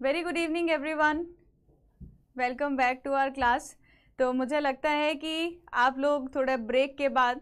Very good evening everyone, welcome back to our class. तो मुझे लगता है कि आप लोग थोड़ा ब्रेक के बाद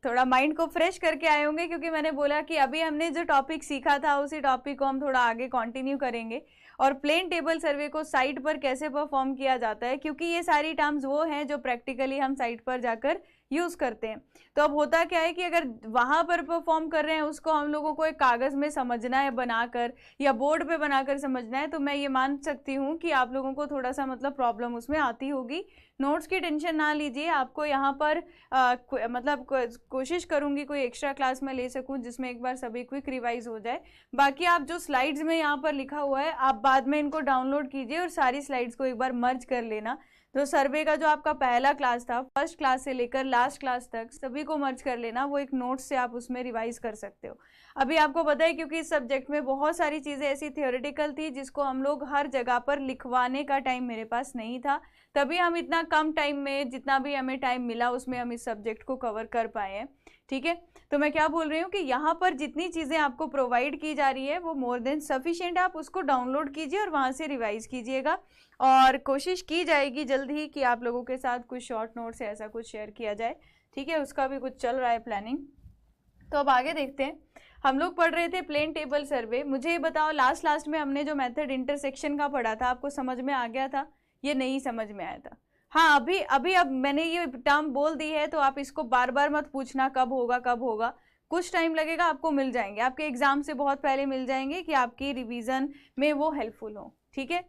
थोड़ा माइंड को फ्रेश करके आए होंगे, क्योंकि मैंने बोला कि अभी हमने जो टॉपिक सीखा था उसी टॉपिक को हम थोड़ा आगे कंटिन्यू करेंगे और प्लेन टेबल सर्वे को साइट पर कैसे परफॉर्म किया जाता है, क्योंकि ये सारी टर्म्स वो हैं जो प्रैक्टिकली हम साइट पर जाकर यूज़ करते हैं। तो अब होता क्या है कि अगर वहाँ पर परफॉर्म कर रहे हैं उसको हम लोगों को एक कागज़ में समझना है बनाकर या बोर्ड पे बनाकर समझना है, तो मैं ये मान सकती हूँ कि आप लोगों को थोड़ा सा मतलब प्रॉब्लम उसमें आती होगी। नोट्स की टेंशन ना लीजिए, आपको यहाँ पर मतलब कोशिश करूँगी कोई एक्स्ट्रा क्लास में ले सकूँ जिसमें एक बार सभी क्विक रिवाइज हो जाए। बाकी आप जो स्लाइड्स में यहाँ पर लिखा हुआ है आप बाद में इनको डाउनलोड कीजिए और सारी स्लाइड्स को एक बार मर्ज कर लेना। तो सर्वे का जो आपका पहला क्लास था, फर्स्ट क्लास से लेकर लास्ट क्लास तक सभी को मर्ज कर लेना, वो एक नोट से आप उसमें रिवाइज कर सकते हो। अभी आपको पता है क्योंकि इस सब्जेक्ट में बहुत सारी चीज़ें ऐसी थियोरेटिकल थी जिसको हम लोग हर जगह पर लिखवाने का टाइम मेरे पास नहीं था, तभी हम इतना कम टाइम में जितना भी हमें टाइम मिला उसमें हम इस सब्जेक्ट को कवर कर पाए हैं। ठीक है, तो मैं क्या बोल रही हूँ कि यहाँ पर जितनी चीज़ें आपको प्रोवाइड की जा रही है वो मोर देन सफिशिएंट, आप उसको डाउनलोड कीजिए और वहाँ से रिवाइज कीजिएगा और कोशिश की जाएगी जल्द ही कि आप लोगों के साथ कुछ शॉर्ट नोट्स या ऐसा कुछ शेयर किया जाए। ठीक है, उसका भी कुछ चल रहा है प्लानिंग। तो अब आगे देखते हैं। हम लोग पढ़ रहे थे प्लेन टेबल सर्वे। मुझे ये बताओ, लास्ट में हमने जो मेथड इंटरसेक्शन का पढ़ा था आपको समझ में आ गया था, ये नहीं समझ में आया था? हाँ, अभी अब मैंने ये टर्म बोल दी है तो आप इसको बार बार मत पूछना कब होगा, कुछ टाइम लगेगा, आपको मिल जाएंगे, आपके एग्जाम से बहुत पहले मिल जाएंगे कि आपकी रिवीजन में वो हेल्पफुल हो। ठीक है,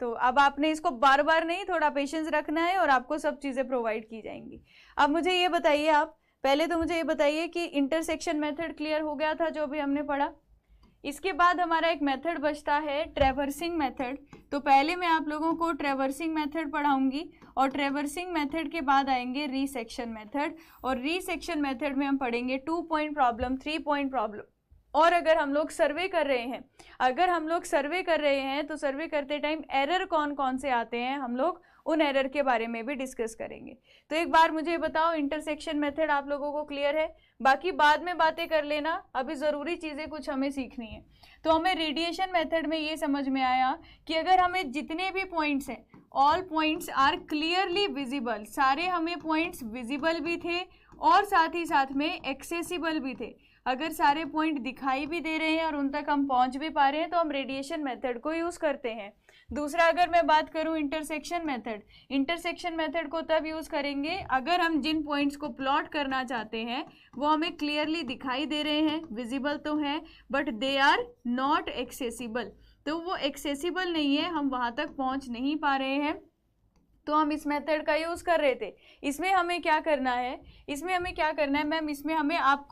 तो अब आपने इसको बार बार नहीं, थोड़ा पेशेंस रखना है और आपको सब चीज़ें प्रोवाइड की जाएंगी। अब मुझे ये बताइए, आप पहले तो मुझे ये बताइए कि इंटरसेक्शन मेथड क्लियर हो गया था जो भी हमने पढ़ा। इसके बाद हमारा एक मेथड बचता है ट्रैवर्सिंग मेथड। तो पहले मैं आप लोगों को ट्रैवर्सिंग मेथड पढ़ाऊंगी और ट्रैवर्सिंग मेथड के बाद आएंगे रीसेक्शन मेथड, और रीसेक्शन मेथड में हम पढ़ेंगे 2 पॉइंट प्रॉब्लम, 3 पॉइंट प्रॉब्लम। और अगर हम लोग सर्वे कर रहे हैं तो सर्वे करते टाइम एरर कौन कौन से आते हैं हम लोग उन एरर के बारे में भी डिस्कस करेंगे। तो एक बार मुझे बताओ, इंटरसेक्शन मेथड आप लोगों को क्लियर है? बाकी बाद में बातें कर लेना, अभी ज़रूरी चीज़ें कुछ हमें सीखनी है। तो हमें रेडिएशन मेथड में ये समझ में आया कि अगर हमें जितने भी पॉइंट्स हैं, all points are clearly visible, सारे हमें पॉइंट्स विजिबल भी थे और साथ ही साथ में एक्सेसिबल भी थे। अगर सारे पॉइंट दिखाई भी दे रहे हैं और उन तक हम पहुंच भी पा रहे हैं तो हम रेडिएशन मेथड को यूज़ करते हैं। दूसरा, अगर मैं बात करूं इंटरसेक्शन मेथड को तब यूज़ करेंगे अगर हम जिन पॉइंट्स को प्लॉट करना चाहते हैं वो हमें क्लियरली दिखाई दे रहे हैं, विजिबल तो हैं but they are not accessible. तो वो एक्सेसिबल नहीं है, हम वहाँ तक पहुँच नहीं पा रहे हैं, तो हम इस मेथड का यूज़ कर रहे थे। इसमें हमें क्या करना है मैम, इसमें हमें आप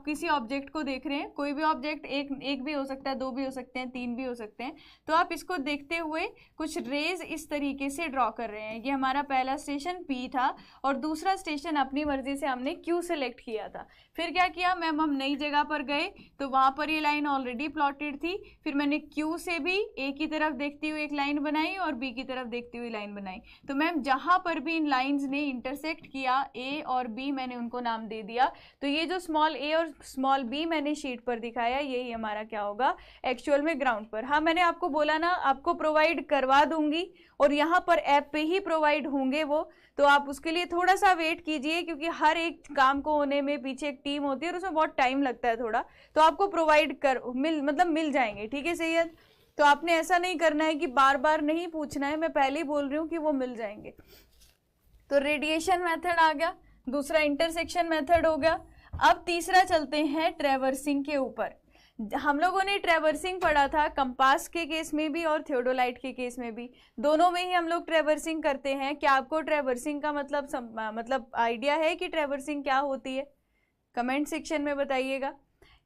किसी ऑब्जेक्ट को देख रहे हैं, कोई भी ऑब्जेक्ट, एक भी हो सकता है, 2 भी हो सकते हैं, 3 भी हो सकते हैं, तो आप इसको देखते हुए कुछ रेज इस तरीके से ड्रॉ कर रहे हैं। ये हमारा पहला स्टेशन P था और दूसरा स्टेशन अपनी मर्जी से हमने Q सेलेक्ट किया था। फिर क्या किया मैम, हम नई जगह पर गए तो वहाँ पर ये लाइन ऑलरेडी प्लॉटेड थी, फिर मैंने Q से भी A की तरफ देखती हुई एक लाइन बनाई और B की तरफ देखती हुई लाइन बनाई। तो मैम जहां पर भी इन लाइंस ने इंटरसेक्ट किया, A और B, मैंने उनको नाम दे दिया। तो ये जो स्मॉल a और स्मॉल b मैंने शीट पर दिखाया, यही हमारा क्या होगा एक्चुअल में ग्राउंड पर। हाँ, मैंने आपको बोला ना आपको प्रोवाइड करवा दूंगी और यहाँ पर ऐप पे ही प्रोवाइड होंगे वो, तो आप उसके लिए थोड़ा सा वेट कीजिए, क्योंकि हर एक काम को होने में पीछे एक टीम होती है और उसमें बहुत टाइम लगता है थोड़ा, तो आपको प्रोवाइड मिल जाएंगे। ठीक है सैयद, तो आपने ऐसा नहीं करना है कि बार बार नहीं पूछना है, मैं पहले ही बोल रही हूँ कि वो मिल जाएंगे। तो रेडिएशन मेथड आ गया, दूसरा इंटरसेक्शन मेथड हो गया। अब तीसरा चलते हैं ट्रैवर्सिंग के ऊपर। हम लोगों ने ट्रैवर्सिंग पढ़ा था कंपास के केस में भी और थियोडोलाइट के केस में भी, दोनों में ही हम लोग ट्रैवर्सिंग करते हैं। क्या आपको ट्रैवर्सिंग का मतलब आइडिया है कि ट्रैवर्सिंग क्या होती है? कमेंट सेक्शन में बताइएगा,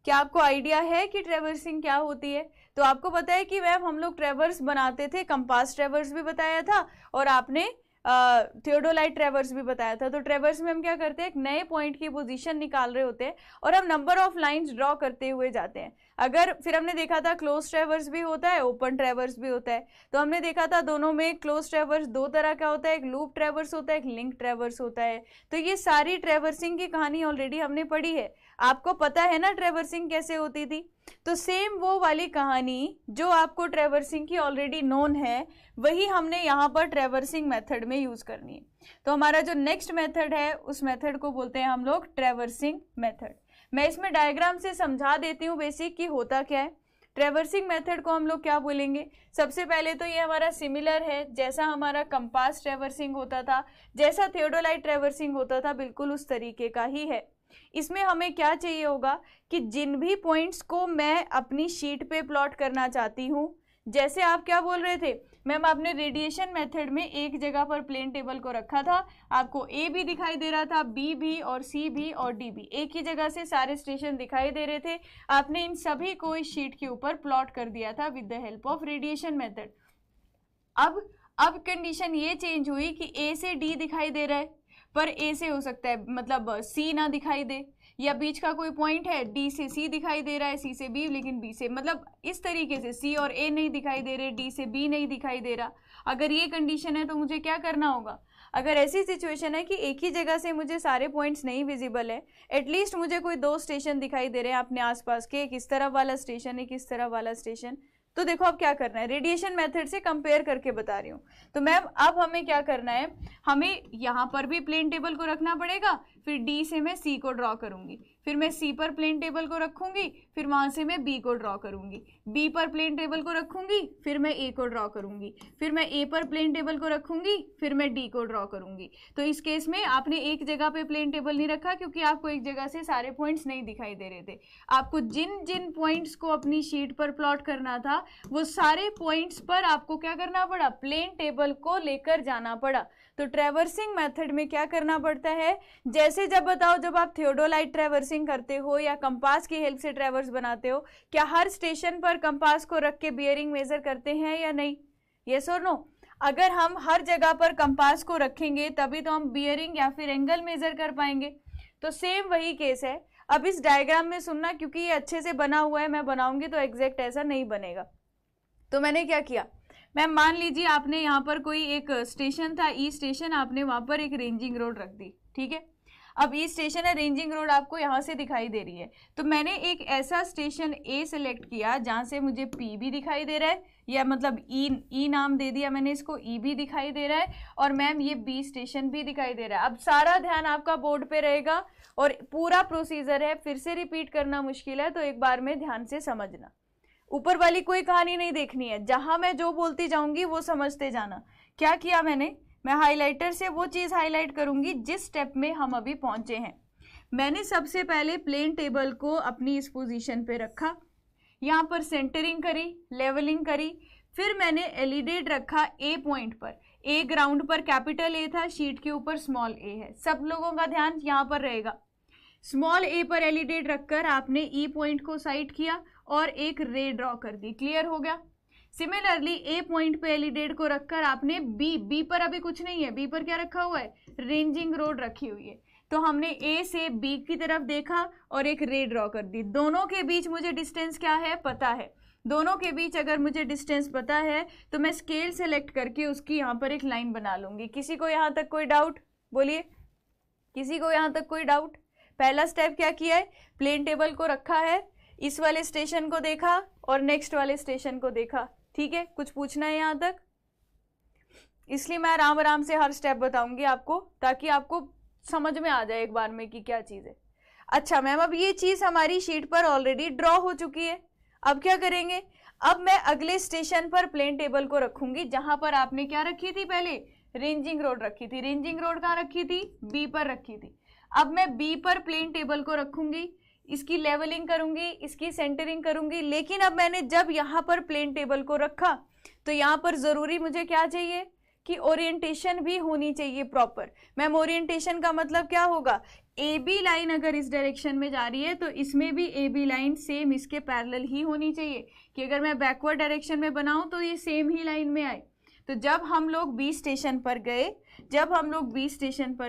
क्या आपको आइडिया है कि ट्रैवर्सिंग क्या होती है? तो आपको पता है कि मैम हम लोग ट्रैवर्स बनाते थे, कंपास ट्रैवर्स भी बताया था और आपने थियोडोलाइट ट्रैवर्स भी बताया था। तो ट्रैवर्स में हम क्या करते हैं, एक नए पॉइंट की पोजीशन निकाल रहे होते हैं और हम नंबर ऑफ लाइंस ड्रॉ करते हुए जाते हैं। अगर फिर हमने देखा था क्लोज ट्रैवर्स भी होता है, ओपन ट्रैवर्स भी होता है, तो हमने देखा था दोनों में क्लोज ट्रैवर्स 2 तरह का होता है, एक लूप ट्रैवर्स होता है, एक लिंक ट्रैवर्स होता है। तो ये सारी ट्रैवर्सिंग की कहानी ऑलरेडी हमने पढ़ी है। आपको पता है ना ट्रैवर्सिंग कैसे होती थी। तो सेम वो वाली कहानी जो आपको ट्रैवर्सिंग की ऑलरेडी नोन है, वही हमने यहाँ पर ट्रैवर्सिंग मेथड में यूज करनी है। तो हमारा जो नेक्स्ट मेथड है उस मेथड को बोलते हैं हम लोग ट्रैवर्सिंग मेथड। मैं इसमें डायग्राम से समझा देती हूँ बेसिक कि होता क्या है। ट्रैवर्सिंग मेथड को हम लोग क्या बोलेंगे, सबसे पहले तो ये हमारा सिमिलर है, जैसा हमारा कंपास ट्रैवर्सिंग होता था, जैसा थियोडोलाइट ट्रैवर्सिंग होता था, बिल्कुल उस तरीके का ही है। इसमें हमें क्या चाहिए होगा कि जिन भी पॉइंट्स को मैं अपनी शीट पे प्लॉट करना चाहती हूँ, जैसे आप क्या बोल रहे थे मैम, आपने रेडिएशन मेथड में एक जगह पर प्लेन टेबल को रखा था, आपको ए भी दिखाई दे रहा था, बी भी और सी भी और डी भी, एक ही जगह से सारे स्टेशन दिखाई दे रहे थे। आपने इन सभी को इस शीट के ऊपर प्लॉट कर दिया था with the help of radiation method. अब कंडीशन ये चेंज हुई कि ए से डी दिखाई दे रहा है, पर ए से हो सकता है मतलब सी ना दिखाई दे, या बीच का कोई पॉइंट है डी से सी दिखाई दे रहा है, सी से बी लेकिन बी से, मतलब इस तरीके से सी और ए नहीं दिखाई दे रहे, डी से बी नहीं दिखाई दे रहा। अगर ये कंडीशन है तो मुझे क्या करना होगा, अगर ऐसी सिचुएशन है कि एक ही जगह से मुझे सारे पॉइंट्स नहीं विजिबल है, एटलीस्ट मुझे कोई 2 स्टेशन दिखाई दे रहे हैं अपने आसपास के, एक इस तरफ वाला स्टेशन एक इस तरफ वाला स्टेशन, तो देखो अब क्या करना है, रेडिएशन मेथड से कंपेयर करके बता रही हूँ। तो मैम अब हमें क्या करना है, हमें यहाँ पर भी प्लेन टेबल को रखना पड़ेगा, फिर डी से मैं सी को ड्रॉ करूंगी, फिर मैं सी पर प्लेन टेबल को रखूंगी, फिर वहां से मैं बी को ड्रॉ करूंगी, बी पर प्लेन टेबल को रखूंगी, फिर मैं ए को ड्रॉ करूंगी, फिर मैं ए पर प्लेन टेबल को रखूंगी, फिर मैं डी को ड्रॉ करूंगी। तो इस केस में आपने एक जगह पे प्लेन टेबल नहीं रखा क्योंकि आपको एक जगह से सारे पॉइंट्स नहीं दिखाई दे रहे थे। आपको जिन जिन पॉइंट्स को अपनी शीट पर प्लॉट करना था वो सारे पॉइंट्स पर आपको क्या करना पड़ा, प्लेन टेबल को लेकर जाना पड़ा। तो ट्रैवर्सिंग मेथड में क्या करना पड़ता है, जैसे जब बताओ जब आप थियोडोलाइट ट्रैवर्सिंग करते हो या कंपास की हेल्प से ट्रैवर्स बनाते हो, क्या हर स्टेशन पर कंपास को रख के बियरिंग मेजर करते हैं या नहीं, यस और नो? अगर हम हर जगह पर कंपास को रखेंगे तभी तो हम बियरिंग या फिर एंगल मेजर कर पाएंगे। तो सेम वही केस है। अब इस डायग्राम में सुनना, क्योंकि ये अच्छे से बना हुआ है, मैं बनाऊंगी तो एग्जैक्ट ऐसा नहीं बनेगा। तो मैंने क्या किया, मैम मान लीजिए आपने यहाँ पर कोई एक स्टेशन था, ई स्टेशन, आपने वहाँ पर एक रेंजिंग रोड रख दी, ठीक है। अब ई स्टेशन है, रेंजिंग रोड आपको यहाँ से दिखाई दे रही है, तो मैंने एक ऐसा स्टेशन ए सेलेक्ट किया जहाँ से मुझे पी भी दिखाई दे रहा है, या मतलब ई नाम दे दिया मैंने इसको, ई भी दिखाई दे रहा है, और मैम ये बी स्टेशन भी दिखाई दे रहा है। अब सारा ध्यान आपका बोर्ड पे रहेगा और पूरा प्रोसीजर है, फिर से रिपीट करना मुश्किल है, तो एक बार में ध्यान से समझना। ऊपर वाली कोई कहानी नहीं देखनी है, जहां मैं जो बोलती जाऊंगी वो समझते जाना। क्या किया मैंने, मैं हाइलाइटर से वो चीज हाईलाइट करूंगी जिस स्टेप में हम अभी पहुंचे हैं। मैंने सबसे पहले प्लेन टेबल को अपनी इस पोजीशन पे रखा, यहाँ पर सेंटरिंग करी, लेवलिंग करी, फिर मैंने एलिडेट रखा ए पॉइंट पर। ए ग्राउंड पर कैपिटल ए था, शीट के ऊपर स्मॉल ए है, सब लोगों का ध्यान यहाँ पर रहेगा। स्मॉल ए पर एलिडेट रखकर आपने ई पॉइंट को साइड किया और एक रे ड्रॉ कर दी, क्लियर हो गया। सिमिलरली ए पॉइंट पे एलिडेट को रखकर आपने बी पर अभी कुछ नहीं है, बी पर क्या रखा हुआ है, रेंजिंग रोड रखी हुई है, तो हमने ए से बी की तरफ देखा और एक रे ड्रॉ कर दी। दोनों के बीच मुझे डिस्टेंस क्या है पता है, दोनों के बीच अगर मुझे डिस्टेंस पता है तो मैं स्केल सेलेक्ट करके उसकी यहाँ पर एक लाइन बना लूंगी। किसी को यहाँ तक कोई डाउट, बोलिए, किसी को यहाँ तक कोई डाउट? पहला स्टेप क्या किया है, प्लेन टेबल को रखा है, इस वाले स्टेशन को देखा और नेक्स्ट वाले स्टेशन को देखा, ठीक है। कुछ पूछना है यहाँ तक? इसलिए मैं आराम आराम से हर स्टेप बताऊंगी आपको, ताकि आपको समझ में आ जाए एक बार में कि क्या चीज़ है। अच्छा मैम, अब ये चीज़ हमारी शीट पर ऑलरेडी ड्रॉ हो चुकी है, अब क्या करेंगे, अब मैं अगले स्टेशन पर प्लेन टेबल को रखूंगी जहां पर आपने क्या रखी थी, पहले रेंजिंग रोड रखी थी। रेंजिंग रोड कहाँ रखी थी, बी पर रखी थी। अब मैं बी पर प्लेन टेबल को रखूंगी, इसकी लेवलिंग करूंगी, इसकी सेंटरिंग करूंगी, लेकिन अब मैंने जब यहाँ पर प्लेन टेबल को रखा तो यहाँ पर ज़रूरी मुझे क्या चाहिए कि ओरिएंटेशन भी होनी चाहिए प्रॉपर। मैम ओरिएंटेशन का मतलब क्या होगा, ए बी लाइन अगर इस डायरेक्शन में जा रही है तो इसमें भी ए बी लाइन सेम इसके पैरेलल ही होनी चाहिए, कि अगर मैं बैकवर्ड डायरेक्शन में बनाऊं तो ये सेम ही लाइन में आए। तो जब हम लोग बी स्टेशन पर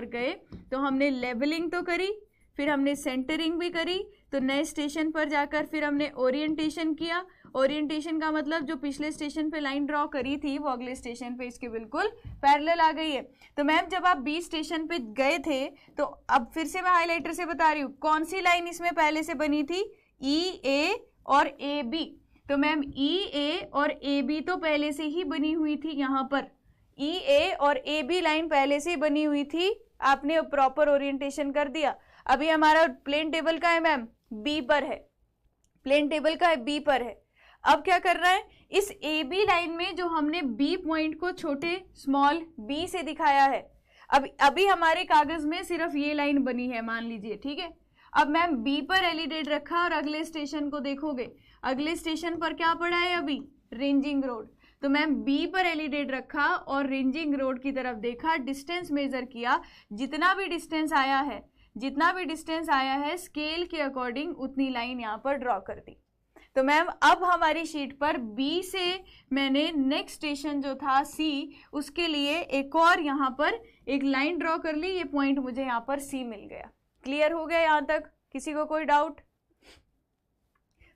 गए, तो हमने लेवलिंग तो करी, फिर हमने सेंटरिंग भी करी, तो नए स्टेशन पर जाकर फिर हमने ओरिएंटेशन किया। ओरिएंटेशन का मतलब जो पिछले स्टेशन पे लाइन ड्रॉ करी थी वो अगले स्टेशन पे इसके बिल्कुल पैरेलल आ गई है। तो मैम जब आप बी स्टेशन पे गए थे तो अब फिर से मैं हाईलाइटर से बता रही हूँ कौन सी लाइन इसमें पहले से बनी थी, ई ए और ए बी। तो मैम ई ए और ए बी तो पहले से ही बनी हुई थी, यहाँ पर ई ए और ए बी लाइन पहले से ही बनी हुई थी, आपने प्रॉपर ओरिएंटेशन कर दिया। अभी हमारा प्लेन टेबल का है मैम बी पर है, प्लेन टेबल का है बी पर है। अब क्या कर रहा है, इस ए बी लाइन में जो हमने बी पॉइंट को छोटे स्मॉल बी से दिखाया है, अब अभी हमारे कागज में सिर्फ ये लाइन बनी है मान लीजिए, ठीक है। अब मैम बी पर एलिडेट रखा और अगले स्टेशन को देखोगे, अगले स्टेशन पर क्या पड़ा है अभी, रेंजिंग रोड। तो मैम बी पर एलिडेट रखा और रेंजिंग रोड की तरफ देखा, डिस्टेंस मेजर किया, जितना भी डिस्टेंस आया है, जितना भी डिस्टेंस आया है स्केल के अकॉर्डिंग उतनी लाइन यहाँ पर ड्रॉ कर दी। तो मैम अब हमारी शीट पर बी से मैंने नेक्स्ट स्टेशन जो था सी, उसके लिए एक और यहाँ पर एक लाइन ड्रॉ कर ली, ये पॉइंट मुझे यहाँ पर सी मिल गया। क्लियर हो गया यहाँ तक, किसी को कोई डाउट?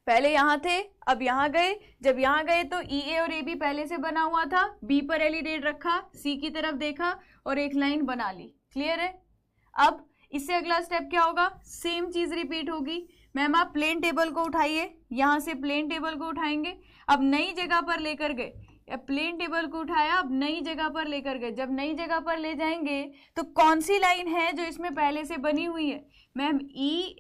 पहले यहाँ थे अब यहाँ गए, जब यहाँ गए तो ई ए और ए बी पहले से बना हुआ था, बी पर एलिडेट रखा, सी की तरफ देखा और एक लाइन बना ली। क्लियर है? अब इससे अगला स्टेप क्या होगा, सेम चीज रिपीट होगी। मैम आप प्लेन टेबल को उठाइए, यहाँ से प्लेन टेबल को उठाएंगे, अब नई जगह पर लेकर गए, प्लेन टेबल को उठाया, अब नई जगह पर लेकर गए, जब नई जगह पर ले जाएंगे तो कौन सी लाइन है जो इसमें पहले से बनी हुई है, मैम ई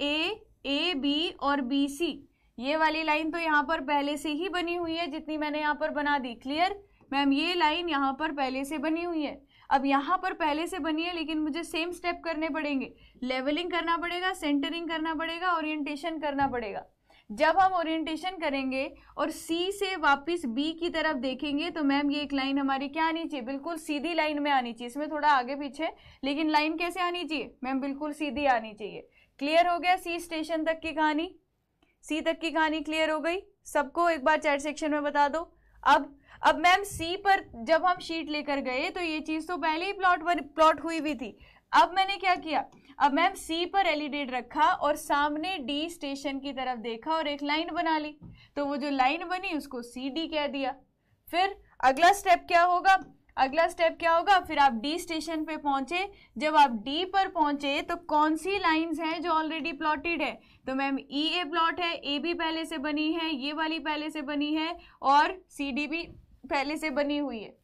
ए बी और बी सी, ये वाली लाइन तो यहाँ पर पहले से ही बनी हुई है जितनी मैंने यहाँ पर बना दी। क्लियर मैम, ये लाइन यहाँ पर पहले से बनी हुई है। अब यहाँ पर पहले से बनी है लेकिन मुझे सेम स्टेप करने पड़ेंगे, लेवलिंग करना पड़ेगा, सेंटरिंग करना पड़ेगा, ओरिएंटेशन करना पड़ेगा। जब हम ओरिएंटेशन करेंगे और सी से वापस बी की तरफ देखेंगे तो मैम ये एक लाइन हमारी क्या आनी चाहिए, बिल्कुल सीधी लाइन में आनी चाहिए, इसमें थोड़ा आगे पीछे, लेकिन लाइन कैसे आनी चाहिए मैम, बिल्कुल सीधी आनी चाहिए। क्लियर हो गया सी स्टेशन तक की कहानी, सी तक की कहानी क्लियर हो गई सबको? एक बार चैट सेक्शन में बता दो। अब मैम सी पर जब हम शीट लेकर गए तो ये चीज तो पहले ही प्लॉट हुई हुई थी। अब मैंने क्या किया, अब मैम सी पर एलिडेट रखा और सामने डी स्टेशन की तरफ देखा और एक लाइन बना ली, तो वो जो लाइन बनी उसको सी डी कह दिया। फिर अगला स्टेप क्या होगा, अगला स्टेप क्या होगा, फिर आप डी स्टेशन पे पहुंचे, जब आप डी पर पहुंचे तो कौन सी लाइंस हैं जो ऑलरेडी प्लॉटेड है, तो मैम ई ए प्लॉट है, ए बी पहले से बनी है, ये वाली पहले से बनी है और सी डी भी पहले से बनी हुई है।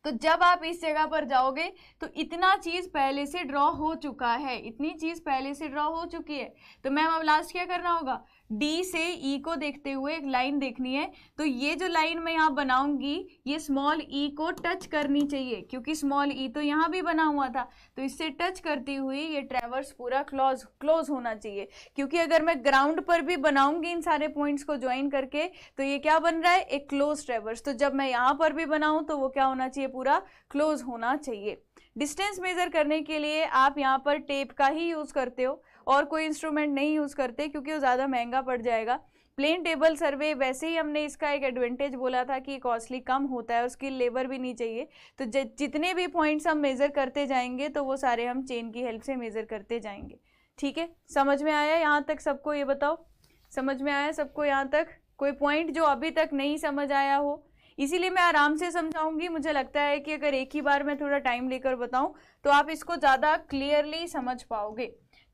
तो जब आप इस जगह पर जाओगे तो इतना चीज पहले से ड्रॉ हो चुका है, इतनी चीज पहले से ड्रॉ हो चुकी है। तो मैम अब लास्ट क्या करना होगा, डी से ई को देखते हुए एक लाइन देखनी है, तो ये जो लाइन मैं यहाँ बनाऊंगी ये स्मॉल ई को टच करनी चाहिए, क्योंकि स्मॉल ई तो यहाँ भी बना हुआ था, तो इससे टच करती हुई ये ट्रैवर्स पूरा क्लोज होना चाहिए। क्योंकि अगर मैं ग्राउंड पर भी बनाऊंगी इन सारे पॉइंट्स को ज्वाइन करके तो ये क्या बन रहा है, एक क्लोज ट्रैवर्स। तो जब मैं यहाँ पर भी बनाऊं तो वो क्या होना चाहिए, पूरा क्लोज होना चाहिए। डिस्टेंस मेजर करने के लिए आप यहाँ पर टेप का ही यूज करते हो और कोई इंस्ट्रूमेंट नहीं यूज करते, क्योंकि वो ज़्यादा महंगा पड़ जाएगा। प्लेन टेबल सर्वे वैसे ही हमने इसका एक एडवांटेज बोला था कि कॉस्टली कम होता है, उसकी लेबर भी नहीं चाहिए। तो जितने भी पॉइंट्स हम मेजर करते जाएंगे तो वो सारे हम चेन की हेल्प से मेजर करते जाएंगे। ठीक है, समझ में आया यहाँ तक सबको? ये बताओ, समझ में आया सबको यहाँ तक? कोई पॉइंट जो अभी तक नहीं समझ आया हो? इसीलिए मैं आराम से समझाऊंगी। मुझे लगता है कि अगर एक ही बार मैं थोड़ा टाइम लेकर बताऊं तो आप इसको ज़्यादा क्लियरली समझ पाओगे।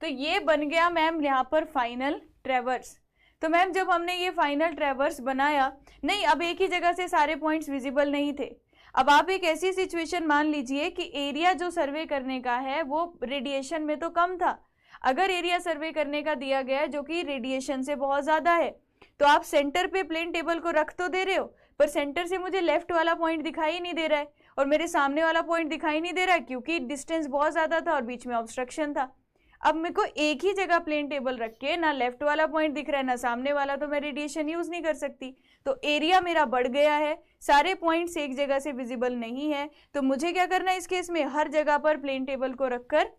तो ये बन गया मैम यहाँ पर फाइनल ट्रैवर्स। तो मैम जब हमने ये फाइनल ट्रैवर्स बनाया, नहीं अब एक ही जगह से सारे पॉइंट्स विजिबल नहीं थे। अब आप एक ऐसी सिचुएशन मान लीजिए कि एरिया जो सर्वे करने का है वो रेडिएशन में तो कम था। अगर एरिया सर्वे करने का दिया गया है जो कि रेडिएशन से बहुत ज़्यादा है, तो आप सेंटर पे प्लेन टेबल को रख तो दे रहे हो, पर सेंटर से मुझे लेफ्ट वाला पॉइंट दिखाई नहीं दे रहा है और मेरे सामने वाला पॉइंट दिखाई नहीं दे रहा है, क्योंकि डिस्टेंस बहुत ज़्यादा था और बीच में ऑब्स्ट्रक्शन था। अब मेरे को एक ही जगह प्लेन टेबल रख के ना लेफ्ट वाला पॉइंट दिख रहा है ना सामने वाला, तो मैं रेडिएशन यूज नहीं कर सकती। तो एरिया मेरा बढ़ गया है, सारे पॉइंट्स एक जगह से विजिबल नहीं है। तो मुझे क्या करना है इस केस में, हर जगह पर प्लेन टेबल को रखकर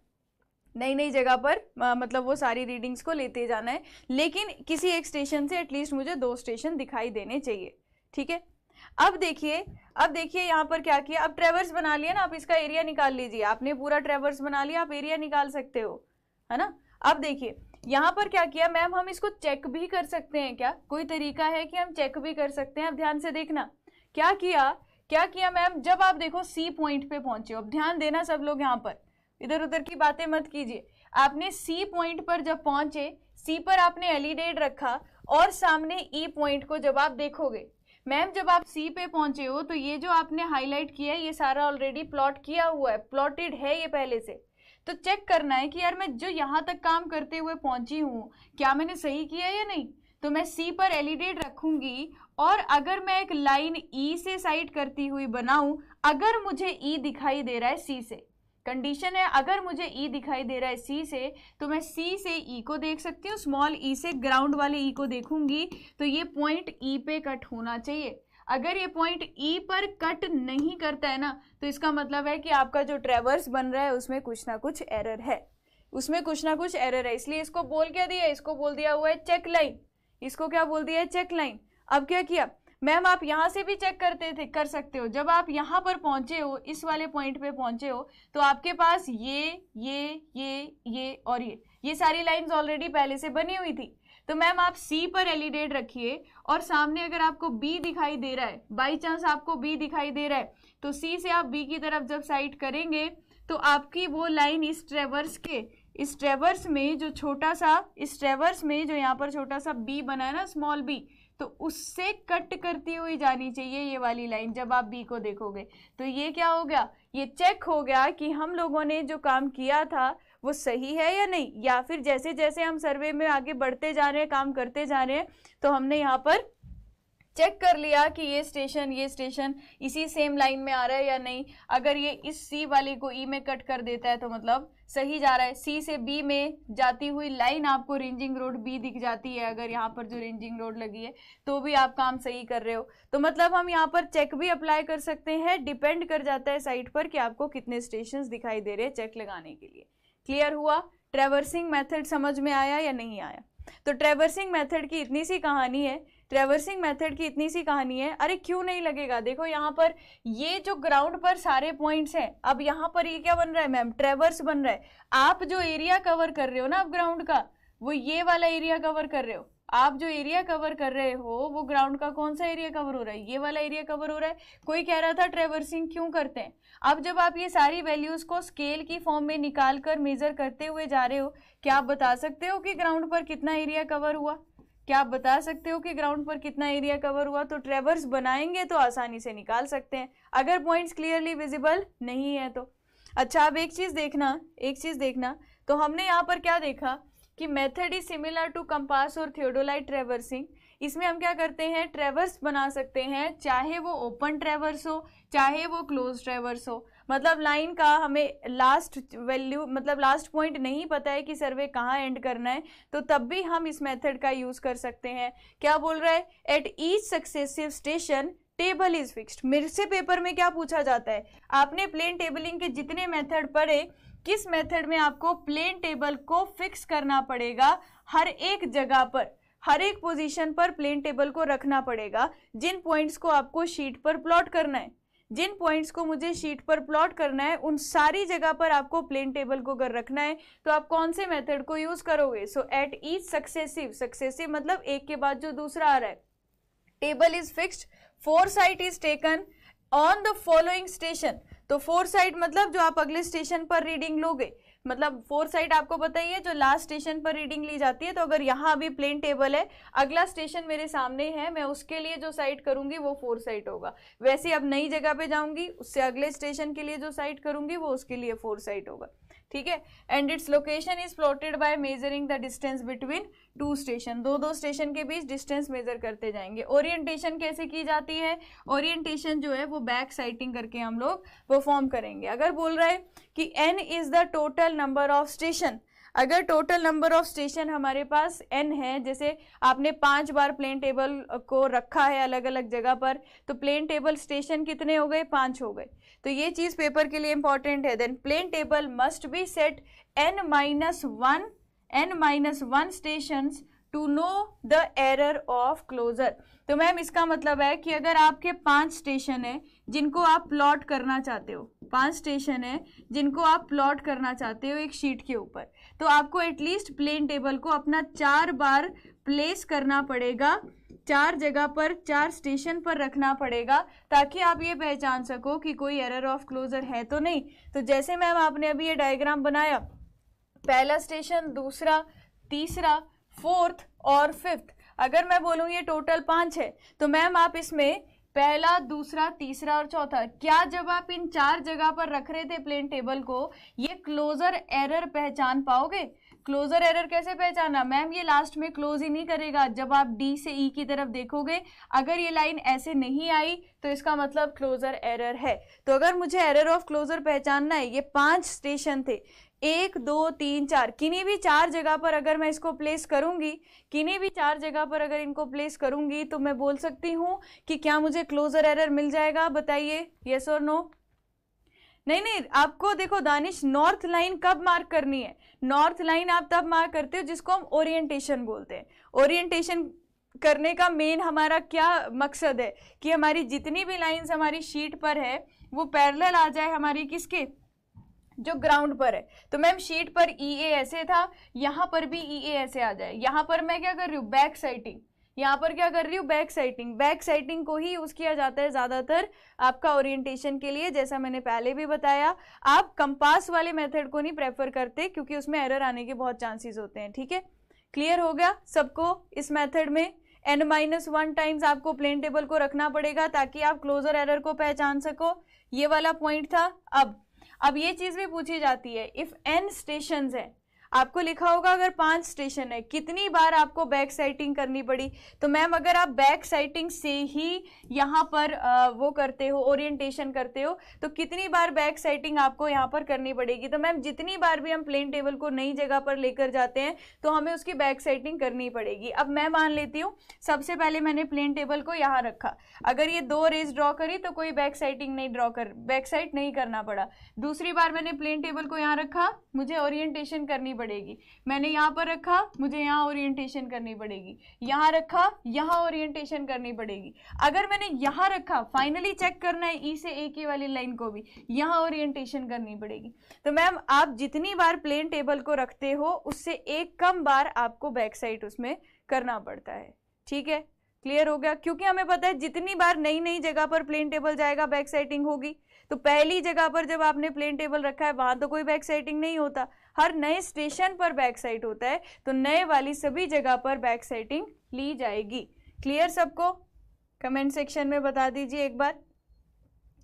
नई नई जगह पर मतलब वो सारी रीडिंग्स को लेते जाना है, लेकिन किसी एक स्टेशन से एटलीस्ट मुझे 2 स्टेशन दिखाई देने चाहिए। ठीक है, अब देखिए यहाँ पर क्या किया, अब ट्रैवर्स बना लिया ना, आप इसका एरिया निकाल लीजिए। आपने पूरा ट्रैवर्स बना लिया, आप एरिया निकाल सकते हो, है ना। अब देखिए यहाँ पर क्या किया मैम, हम इसको चेक भी कर सकते हैं क्या? कोई तरीका है कि हम चेक भी कर सकते हैं? अब ध्यान से देखना क्या किया मैम, जब आप देखो सी पॉइंट पे पहुंचे हो, अब ध्यान देना सब लोग, यहाँ पर इधर उधर की बातें मत कीजिए। आपने सी पॉइंट पर जब पहुंचे, सी पर आपने एलिडेट रखा और सामने ई पॉइंट को जब आप देखोगे, मैम जब आप सी पे पहुंचे हो तो ये जो आपने हाईलाइट किया है ये सारा ऑलरेडी प्लॉट किया हुआ है, प्लॉटेड है ये पहले से। तो चेक करना है कि यार मैं जो यहाँ तक काम करते हुए पहुंची हूँ क्या मैंने सही किया या नहीं। तो मैं सी पर एलिडेट रखूंगी और अगर मैं एक लाइन ई से साइड करती हुई बनाऊं, अगर मुझे ई दिखाई दे रहा है सी से, कंडीशन है अगर मुझे ई दिखाई दे रहा है सी से, तो मैं सी से ई को देख सकती हूँ, स्मॉल ई से ग्राउंड वाले ई को देखूंगी तो ये पॉइंट ई पे कट होना चाहिए। अगर ये पॉइंट ई पर कट नहीं करता है ना, तो इसका मतलब है कि आपका जो ट्रेवर्स बन रहा है उसमें कुछ ना कुछ एरर है, उसमें कुछ ना कुछ एरर है। इसलिए इसको बोल क्या दिया, इसको बोल दिया हुआ है चेक लाइन। इसको क्या बोल दिया है, चेक लाइन। अब क्या किया मैम, आप यहाँ से भी चेक कर सकते हो। जब आप यहाँ पर पहुंचे हो, इस वाले पॉइंट पे पहुंचे हो, तो आपके पास ये और ये सारी लाइंस ऑलरेडी पहले से बनी हुई थी। तो मैम आप सी पर एलिडेट रखिए और सामने अगर आपको बी दिखाई दे रहा है, बाई चांस आपको बी दिखाई दे रहा है, तो सी से आप बी की तरफ जब साइड करेंगे तो आपकी वो लाइन इस ट्रेवर्स में जो छोटा सा, इस ट्रेवर्स में जो यहाँ पर छोटा सा बी बना है ना, स्मॉल बी, तो उससे कट करती हुई जानी चाहिए ये वाली लाइन जब आप बी को देखोगे। तो ये क्या हो गया, ये चेक हो गया कि हम लोगों ने जो काम किया था वो सही है या नहीं, या फिर जैसे जैसे हम सर्वे में आगे बढ़ते जा रहे हैं, काम करते जा रहे हैं, तो हमने यहाँ पर चेक कर लिया कि ये स्टेशन इसी सेम लाइन में आ रहा है या नहीं। अगर ये इस सी वाली को ई में कट कर देता है तो मतलब सही जा रहा है। सी से बी में जाती हुई लाइन आपको रेंजिंग रोड बी दिख जाती है, अगर यहाँ पर जो रेंजिंग रोड लगी है, तो भी आप काम सही कर रहे हो। तो मतलब हम यहाँ पर चेक भी अप्लाई कर सकते हैं, डिपेंड कर जाता है साइट पर कि आपको कितने स्टेशंस दिखाई दे रहे हैं चेक लगाने के लिए। क्लियर हुआ? ट्रेवर्सिंग मेथड समझ में आया या नहीं आया? तो ट्रेवर्सिंग मेथड की इतनी सी कहानी है, ट्रेवर्सिंग मेथड की इतनी सी कहानी है। अरे क्यों नहीं लगेगा, देखो यहाँ पर ये जो ग्राउंड पर सारे पॉइंट्स हैं, अब यहाँ पर ये क्या बन रहा है मैम, ट्रेवर्स बन रहा है। आप जो एरिया कवर कर रहे हो ना अब ग्राउंड का, वो ये वाला एरिया कवर कर रहे हो। आप जो एरिया कवर कर रहे हो वो ग्राउंड का कौन सा एरिया कवर हो रहा है, ये वाला एरिया कवर हो रहा है। कोई कह रहा था ट्रेवर्सिंग क्यों करते हैं। अब जब आप ये सारी वैल्यूज को स्केल की फॉर्म में निकाल कर मेजर करते हुए जा रहे हो, क्या आप बता सकते हो कि ग्राउंड पर कितना एरिया कवर हुआ? क्या आप बता सकते हो कि ग्राउंड पर कितना एरिया कवर हुआ? तो ट्रेवर्स बनाएंगे तो आसानी से निकाल सकते हैं, अगर पॉइंट्स क्लियरली विजिबल नहीं है तो। अच्छा, अब एक चीज देखना, तो हमने यहाँ पर क्या देखा कि method is similar to compass और थियोडोलाइट ट्रेवर्सिंग। इसमें हम क्या करते हैं, ट्रेवर्स बना सकते हैं, चाहे वो ओपन ट्रेवर्स हो चाहे वो क्लोज ट्रेवर्स हो। मतलब लाइन का हमें लास्ट वैल्यू, मतलब लास्ट पॉइंट नहीं पता है कि सर्वे कहाँ एंड करना है, तो तब भी हम इस मेथड का यूज कर सकते हैं। क्या बोल रहा है, at each successive station table is fixed. मेरे से पेपर में क्या पूछा जाता है, आपने प्लेन टेबलिंग के जितने मेथड पढ़े, किस मेथड में आपको प्लेन टेबल को फिक्स करना पड़ेगा, हर एक जगह पर, हर एक पोजीशन पर प्लेन टेबल को रखना पड़ेगा। जिन पॉइंट्स को आपको शीट पर प्लॉट करना है, जिन पॉइंट्स को मुझे शीट पर प्लॉट करना है, उन सारी जगह पर आपको प्लेन टेबल को अगर रखना है तो आप कौन से मेथड को यूज करोगे। सो एट ईच सक्सेसिव मतलब एक के बाद जो दूसरा आ रहा है, table is fixed, foresight is taken on the following station. तो फोरसाइट मतलब जो आप अगले स्टेशन पर रीडिंग लोगे, मतलब फोरसाइट आपको पता ही है जो लास्ट स्टेशन पर रीडिंग ली जाती है। तो अगर यहाँ अभी प्लेन टेबल है, अगला स्टेशन मेरे सामने है, मैं उसके लिए जो साइट करूंगी वो फोरसाइट होगा। वैसे अब नई जगह पे जाऊंगी, उससे अगले स्टेशन के लिए जो साइट करूंगी वो उसके लिए फोरसाइट होगा। ठीक है। And its location is plotted by measuring the distance between two station. दो स्टेशन के बीच डिस्टेंस मेजर करते जाएंगे। ओरिएंटेशन कैसे की जाती है, ओरिएंटेशन जो है वो बैक साइटिंग करके हम लोग परफॉर्म करेंगे। अगर बोल रहा है कि n is the total number of station, अगर टोटल नंबर ऑफ स्टेशन हमारे पास n है, जैसे आपने 5 बार प्लेन टेबल को रखा है अलग अलग जगह पर, तो प्लेन टेबल स्टेशन कितने हो गए, 5 हो गए। तो ये चीज पेपर के लिए इंपॉर्टेंट है। Then plane table must be set n-1 stations to know the error of closure. तो मैम इसका मतलब है कि अगर आपके 5 स्टेशन है जिनको आप प्लॉट करना चाहते हो, 5 स्टेशन है जिनको आप प्लॉट करना चाहते हो एक शीट के ऊपर, तो आपको एटलीस्ट प्लेन टेबल को अपना 4 बार प्लेस करना पड़ेगा, 4 जगह पर, 4 स्टेशन पर रखना पड़ेगा, ताकि आप ये पहचान सको कि कोई एरर ऑफ क्लोजर है तो नहीं। तो जैसे मैम आपने अभी ये डायग्राम बनाया, पहला स्टेशन, दूसरा, तीसरा, फोर्थ और फिफ्थ, अगर मैं बोलूँ ये टोटल 5 है, तो मैम आप इसमें पहला, दूसरा, तीसरा और चौथा, क्या जब आप इन 4 जगह पर रख रहे थे प्लेन टेबल को, ये क्लोजर एरर पहचान पाओगे? क्लोजर एरर कैसे पहचाना? मैम ये लास्ट में क्लोज ही नहीं करेगा, जब आप डी से ई की तरफ देखोगे, अगर ये लाइन ऐसे नहीं आई तो इसका मतलब क्लोजर एरर है। तो अगर मुझे एरर ऑफ क्लोजर पहचानना है, ये 5 स्टेशन थे, 1 2 3 4, किन्हीं भी 4 जगह पर अगर मैं इसको प्लेस करूंगी, किन्हीं भी 4 जगह पर अगर इनको प्लेस करूंगी, तो मैं बोल सकती हूँ कि क्या मुझे क्लोजर एरर मिल जाएगा? बताइए, यस और नो? नहीं, आपको देखो दानिश, नॉर्थ लाइन कब मार्क करनी है? नॉर्थ लाइन आप तब मार्क करते हो जिसको हम ओरिएंटेशन बोलते हैं। ओरिएंटेशन करने का मेन हमारा क्या मकसद है कि हमारी जितनी भी लाइंस हमारी शीट पर है वो पैरेलल आ जाए हमारी किसके, जो ग्राउंड पर है। तो मैम शीट पर ई ए ऐसे था, यहाँ पर भी ई ए ऐसे आ जाए। यहाँ पर मैं क्या कर रही हूँ, बैक साइटिंग, यहाँ पर क्या कर रही हूँ, बैक साइटिंग। बैक साइटिंग को ही यूज किया जाता है ज़्यादातर आपका ओरिएंटेशन के लिए, जैसा मैंने पहले भी बताया। आप कंपास वाले मेथड को नहीं प्रेफर करते क्योंकि उसमें एरर आने के बहुत चांसेस होते हैं। ठीक है, क्लियर हो गया सबको? इस मेथड में n-1 टाइम्स आपको प्लेन टेबल को रखना पड़ेगा ताकि आप क्लोजर एरर को पहचान सको। ये वाला पॉइंट था। अब ये चीज भी पूछी जाती है, इफ n स्टेशंस है, आपको लिखा होगा अगर 5 स्टेशन है, कितनी बार आपको बैक साइटिंग करनी पड़ी? तो मैम अगर आप बैक साइटिंग से ही यहाँ पर वो करते हो, ओरिएंटेशन करते हो, तो कितनी बार बैक साइटिंग आपको यहाँ पर करनी पड़ेगी? तो मैम जितनी बार भी हम प्लेन टेबल को नई जगह पर लेकर जाते हैं तो हमें उसकी बैक साइटिंग करनी पड़ेगी। अब मैं मान लेती हूँ सबसे पहले मैंने प्लेन टेबल को यहाँ रखा, अगर ये 2 रेज ड्रॉ करी तो कोई बैक साइटिंग नहीं बैक साइड नहीं करना पड़ा। दूसरी बार मैंने प्लेन टेबल को यहाँ रखा, मुझे ओरिएंटेशन करनी पड़ेगी। मैंने यहाँ पर रखा, मुझे यहाँ ओरिएंटेशन करनी पड़ेगी। यहाँ रखा, यहाँ ओरिएंटेशन करनी पड़ेगी। अगर मैंने यहाँ रखा, फाइनली चेक करना है ई से ए की वाली लाइन को भी, यहाँ ओरिएंटेशन करनी पड़ेगी। तो मैम आप जितनी बार प्लेन टेबल को रखते हो उससे एक कम बार आपको बैक साइड उसमें करना पड़ता है। ठीक है, क्लियर हो गया? क्योंकि हमें पता है जितनी बार नई नई जगह पर प्लेन टेबल जाएगा बैक साइटिंग होगी। तो पहली जगह पर जब आपने प्लेन टेबल रखा है वहां तो कोई बैक साइटिंग नहीं होता, हर नए स्टेशन पर बैक साइट होता है, तो नए वाली सभी जगह पर बैक साइटिंग ली जाएगी। क्लियर सबको? कमेंट सेक्शन में बता दीजिए एक बार।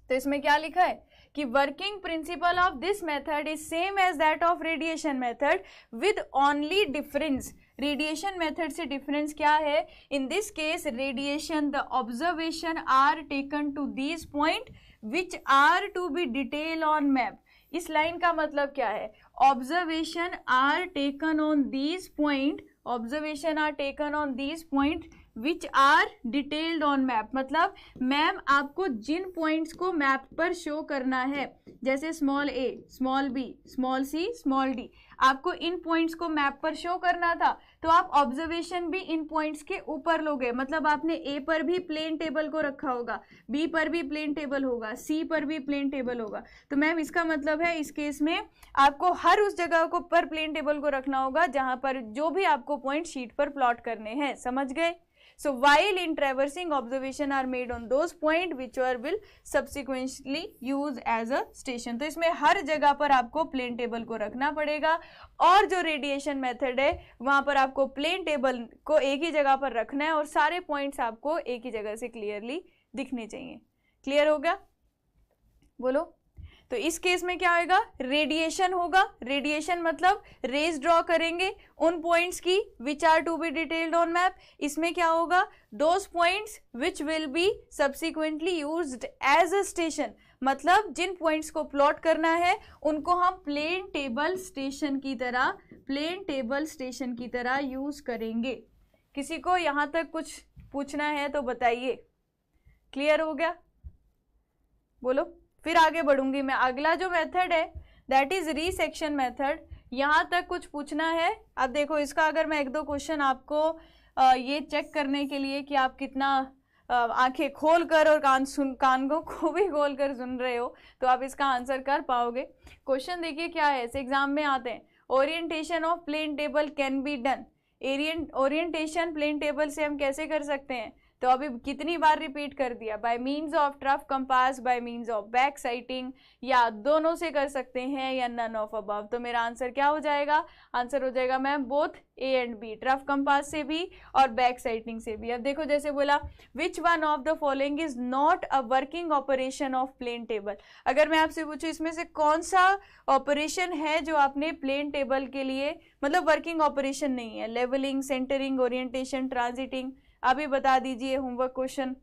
तो इसमें क्या लिखा है कि working principle of this method is same as that of radiation method with only difference. Radiation method से डिफरेंस क्या है? In this case radiation the observation are taken to this point which are to be detail on map. इस line का मतलब क्या है? Observation are taken on this point, observation are taken on this point which are detailed on map. मतलब ma'am आपको जिन points को map पर show करना है, जैसे small a, small b, small c, small d, आपको इन पॉइंट्स को मैप पर शो करना था, तो आप ऑब्जर्वेशन भी इन पॉइंट्स के ऊपर लोगे। मतलब आपने a पर भी प्लेन टेबल को रखा होगा, b पर भी प्लेन टेबल होगा, c पर भी प्लेन टेबल होगा। तो मैम इसका मतलब है इस केस में आपको हर उस जगह को पर प्लेन टेबल को रखना होगा जहां पर जो भी आपको पॉइंट शीट पर प्लॉट करने हैं। समझ गए? So while in traversing, observation are made on those point which will subsequently use as a station। तो इसमें हर जगह पर आपको प्लेन टेबल को रखना पड़ेगा, और जो रेडिएशन मेथड है वहां पर आपको प्लेन टेबल को एक ही जगह पर रखना है और सारे पॉइंट्स आपको एक ही जगह से क्लियरली दिखने चाहिए। क्लियर हो गया? बोलो। तो इस केस में क्या होगा? रेडिएशन होगा। रेडिएशन मतलब रेज ड्रॉ करेंगे उन पॉइंट्स की which are to be detailed on map. इसमें क्या होगा? Those points which will be subsequently used as a station. मतलब जिन पॉइंट्स को प्लॉट करना है उनको हम प्लेन टेबल स्टेशन की तरह यूज करेंगे। किसी को यहां तक कुछ पूछना है तो बताइए। क्लियर हो गया? बोलो। फिर आगे बढ़ूंगी मैं। अगला जो मेथड है दैट इज रीसेक्शन मेथड। यहाँ तक कुछ पूछना है? अब देखो इसका अगर मैं एक दो क्वेश्चन आपको ये चेक करने के लिए कि आप कितना आंखें खोल कर और कानों को भी खोल कर सुन रहे हो, तो आप इसका आंसर कर पाओगे। क्वेश्चन देखिए क्या है, इस एग्जाम में आते हैं। Orientation of plane table can be done. Orientation plane table से हम कैसे कर सकते हैं? तो अभी कितनी बार रिपीट कर दिया, by means of trough compass, by means of back sighting, या दोनों से कर सकते हैं या नन ऑफ अबव। तो मेरा आंसर क्या हो जाएगा? आंसर हो जाएगा ma'am both A and B, trough compass से भी और बैक साइटिंग से भी। अब देखो जैसे बोला which one of the following is not a working operation of plane table. अगर मैं आपसे पूछूं इसमें से कौन सा ऑपरेशन है जो आपने प्लेन टेबल के लिए मतलब वर्किंग ऑपरेशन नहीं है? लेवलिंग, सेंटरिंग, ओरिएंटेशन, ट्रांजिटिंग, अभी बता दीजिए। होमवर्क क्वेश्चन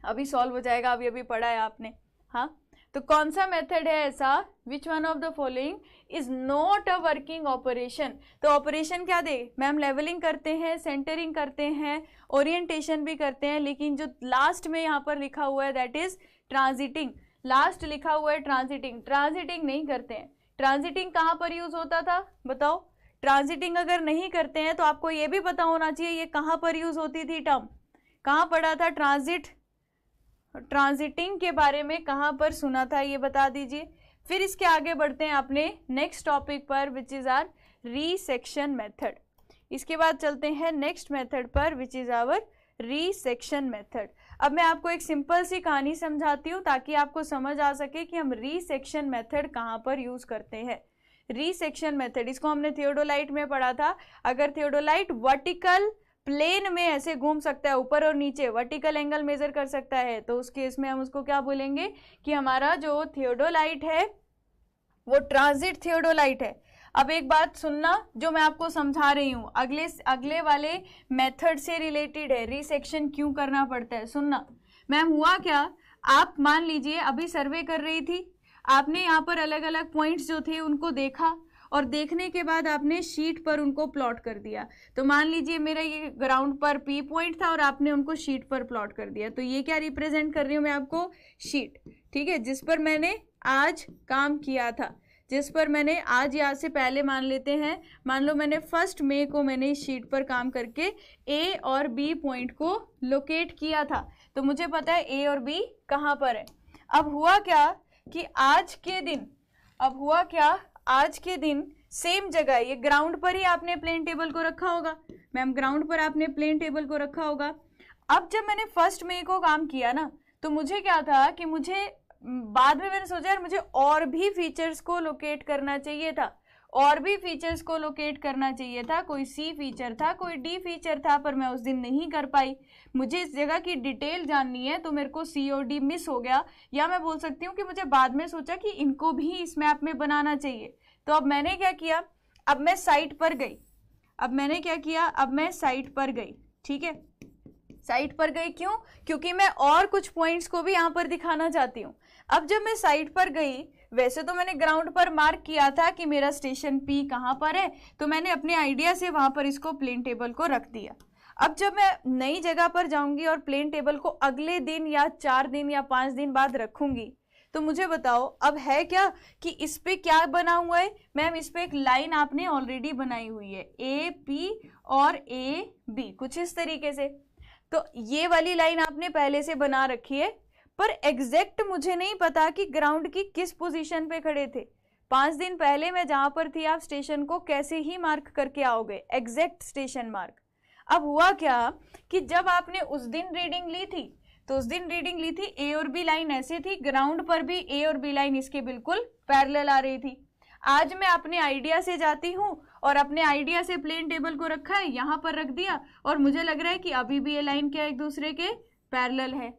अभी सॉल्व हो जाएगा, अभी अभी पढ़ा है आपने। हाँ, तो कौन सा मेथड है ऐसा? विच one of the following is not a working operation. तो ऑपरेशन क्या दे मैम? लेवलिंग करते हैं, सेंटरिंग करते हैं, ओरिएंटेशन भी करते हैं, लेकिन जो लास्ट में यहाँ पर लिखा हुआ है दैट इज ट्रांजिटिंग। लास्ट लिखा हुआ है ट्रांजिटिंग, ट्रांजिटिंग नहीं करते हैं। ट्रांजिटिंग कहाँ पर यूज होता था बताओ? ट्रांजिटिंग अगर नहीं करते हैं तो आपको ये भी पता होना चाहिए ये कहाँ पर यूज होती थी टर्म, कहाँ पढ़ा था? ट्रांजिटिंग के बारे में कहाँ पर सुना था, ये बता दीजिए। फिर इसके आगे बढ़ते हैं अपने नेक्स्ट टॉपिक पर विच इज आवर रीसेक्शन मेथड। इसके बाद चलते हैं नेक्स्ट मेथड पर विच इज आवर रीसेक्शन मेथड। अब मैं आपको एक सिंपल सी कहानी समझाती हूँ ताकि आपको समझ आ सके कि हम रीसेक्शन मेथड कहाँ पर यूज करते हैं। रीसेक्शन मेथड, इसको हमने थियोडोलाइट में पढ़ा था। अगर थियोडोलाइट वर्टिकल प्लेन में ऐसे घूम सकता है, ऊपर और नीचे वर्टिकल एंगल मेजर कर सकता है, तो उस केस में हम उसको क्या बोलेंगे कि हमारा जो थियोडोलाइट है वो ट्रांजिट थियोडोलाइट है। अब एक बात सुनना, जो मैं आपको समझा रही हूँ अगले वाले मेथड से रिलेटेड है। रीसेक्शन क्यों करना पड़ता है सुनना। मैम हुआ क्या, आप मान लीजिए अभी सर्वे कर रही थी, आपने यहाँ पर अलग अलग पॉइंट्स जो थे उनको देखा और देखने के बाद आपने शीट पर उनको प्लॉट कर दिया। तो मान लीजिए मेरा ये ग्राउंड पर पी पॉइंट था और आपने उनको शीट पर प्लॉट कर दिया। तो ये क्या रिप्रेजेंट कर रही हूँ मैं आपको? शीट, ठीक है, जिस पर मैंने आज काम किया था, जिस पर मैंने आज यहाँ से पहले मान लेते हैं, मान लो मैंने 1 मई को मैंने इस शीट पर काम करके ए और बी पॉइंट को लोकेट किया था। तो मुझे पता है ए और बी कहाँ पर है। अब हुआ क्या कि आज के दिन सेम जगह, ये ग्राउंड पर ही आपने प्लेन टेबल को रखा होगा मैम, ग्राउंड पर आपने प्लेन टेबल को रखा होगा। अब जब मैंने 1 मई को काम किया ना, तो मुझे क्या था कि मुझे बाद में मैंने सोचा यार मुझे और भी फीचर्स को लोकेट करना चाहिए था, कोई सी फीचर था, कोई डी फीचर था, पर मैं उस दिन नहीं कर पाई। मुझे इस जगह की डिटेल जाननी है तो मेरे को सी और डी मिस हो गया, या मैं बोल सकती हूँ कि मुझे बाद में सोचा कि इनको भी इस मैप में बनाना चाहिए। तो अब मैंने क्या किया, अब मैं साइट पर गई, ठीक है, साइट पर गई। क्यों? क्योंकि मैं और कुछ पॉइंट्स को भी यहाँ पर दिखाना चाहती हूँ। अब जब मैं साइट पर गई, वैसे तो मैंने ग्राउंड पर मार्क किया था कि मेरा स्टेशन पी कहाँ पर है, तो मैंने अपने आइडिया से वहां पर इसको प्लेन टेबल को रख दिया। अब जब मैं नई जगह पर जाऊंगी और प्लेन टेबल को अगले दिन या 4 दिन या 5 दिन बाद रखूंगी, तो मुझे बताओ अब है क्या कि इस पे क्या बना हुआ है मैम? इस पे एक लाइन आपने ऑलरेडी बनाई हुई है, ए पी और ए बी, कुछ इस तरीके से। तो ये वाली लाइन आपने पहले से बना रखी है, पर एग्जैक्ट मुझे नहीं पता कि ग्राउंड की किस पोजीशन पे खड़े थे। 5 दिन पहले मैं जहां पर थी, आप स्टेशन को कैसे ही मार्क करके आओगे, एग्जैक्ट स्टेशन मार्क। अब हुआ क्या कि जब आपने उस दिन रीडिंग ली थी, तो उस दिन रीडिंग ली थी ए और बी लाइन ऐसे थी, ग्राउंड पर भी ए और बी लाइन इसके बिल्कुल पैरेलल आ रही थी। आज मैं अपने आइडिया से जाती हूँ और अपने आइडिया से प्लेन टेबल को रखा है, यहाँ पर रख दिया, और मुझे लग रहा है कि अभी भी ये लाइन क्या एक दूसरे के पैरेलल है।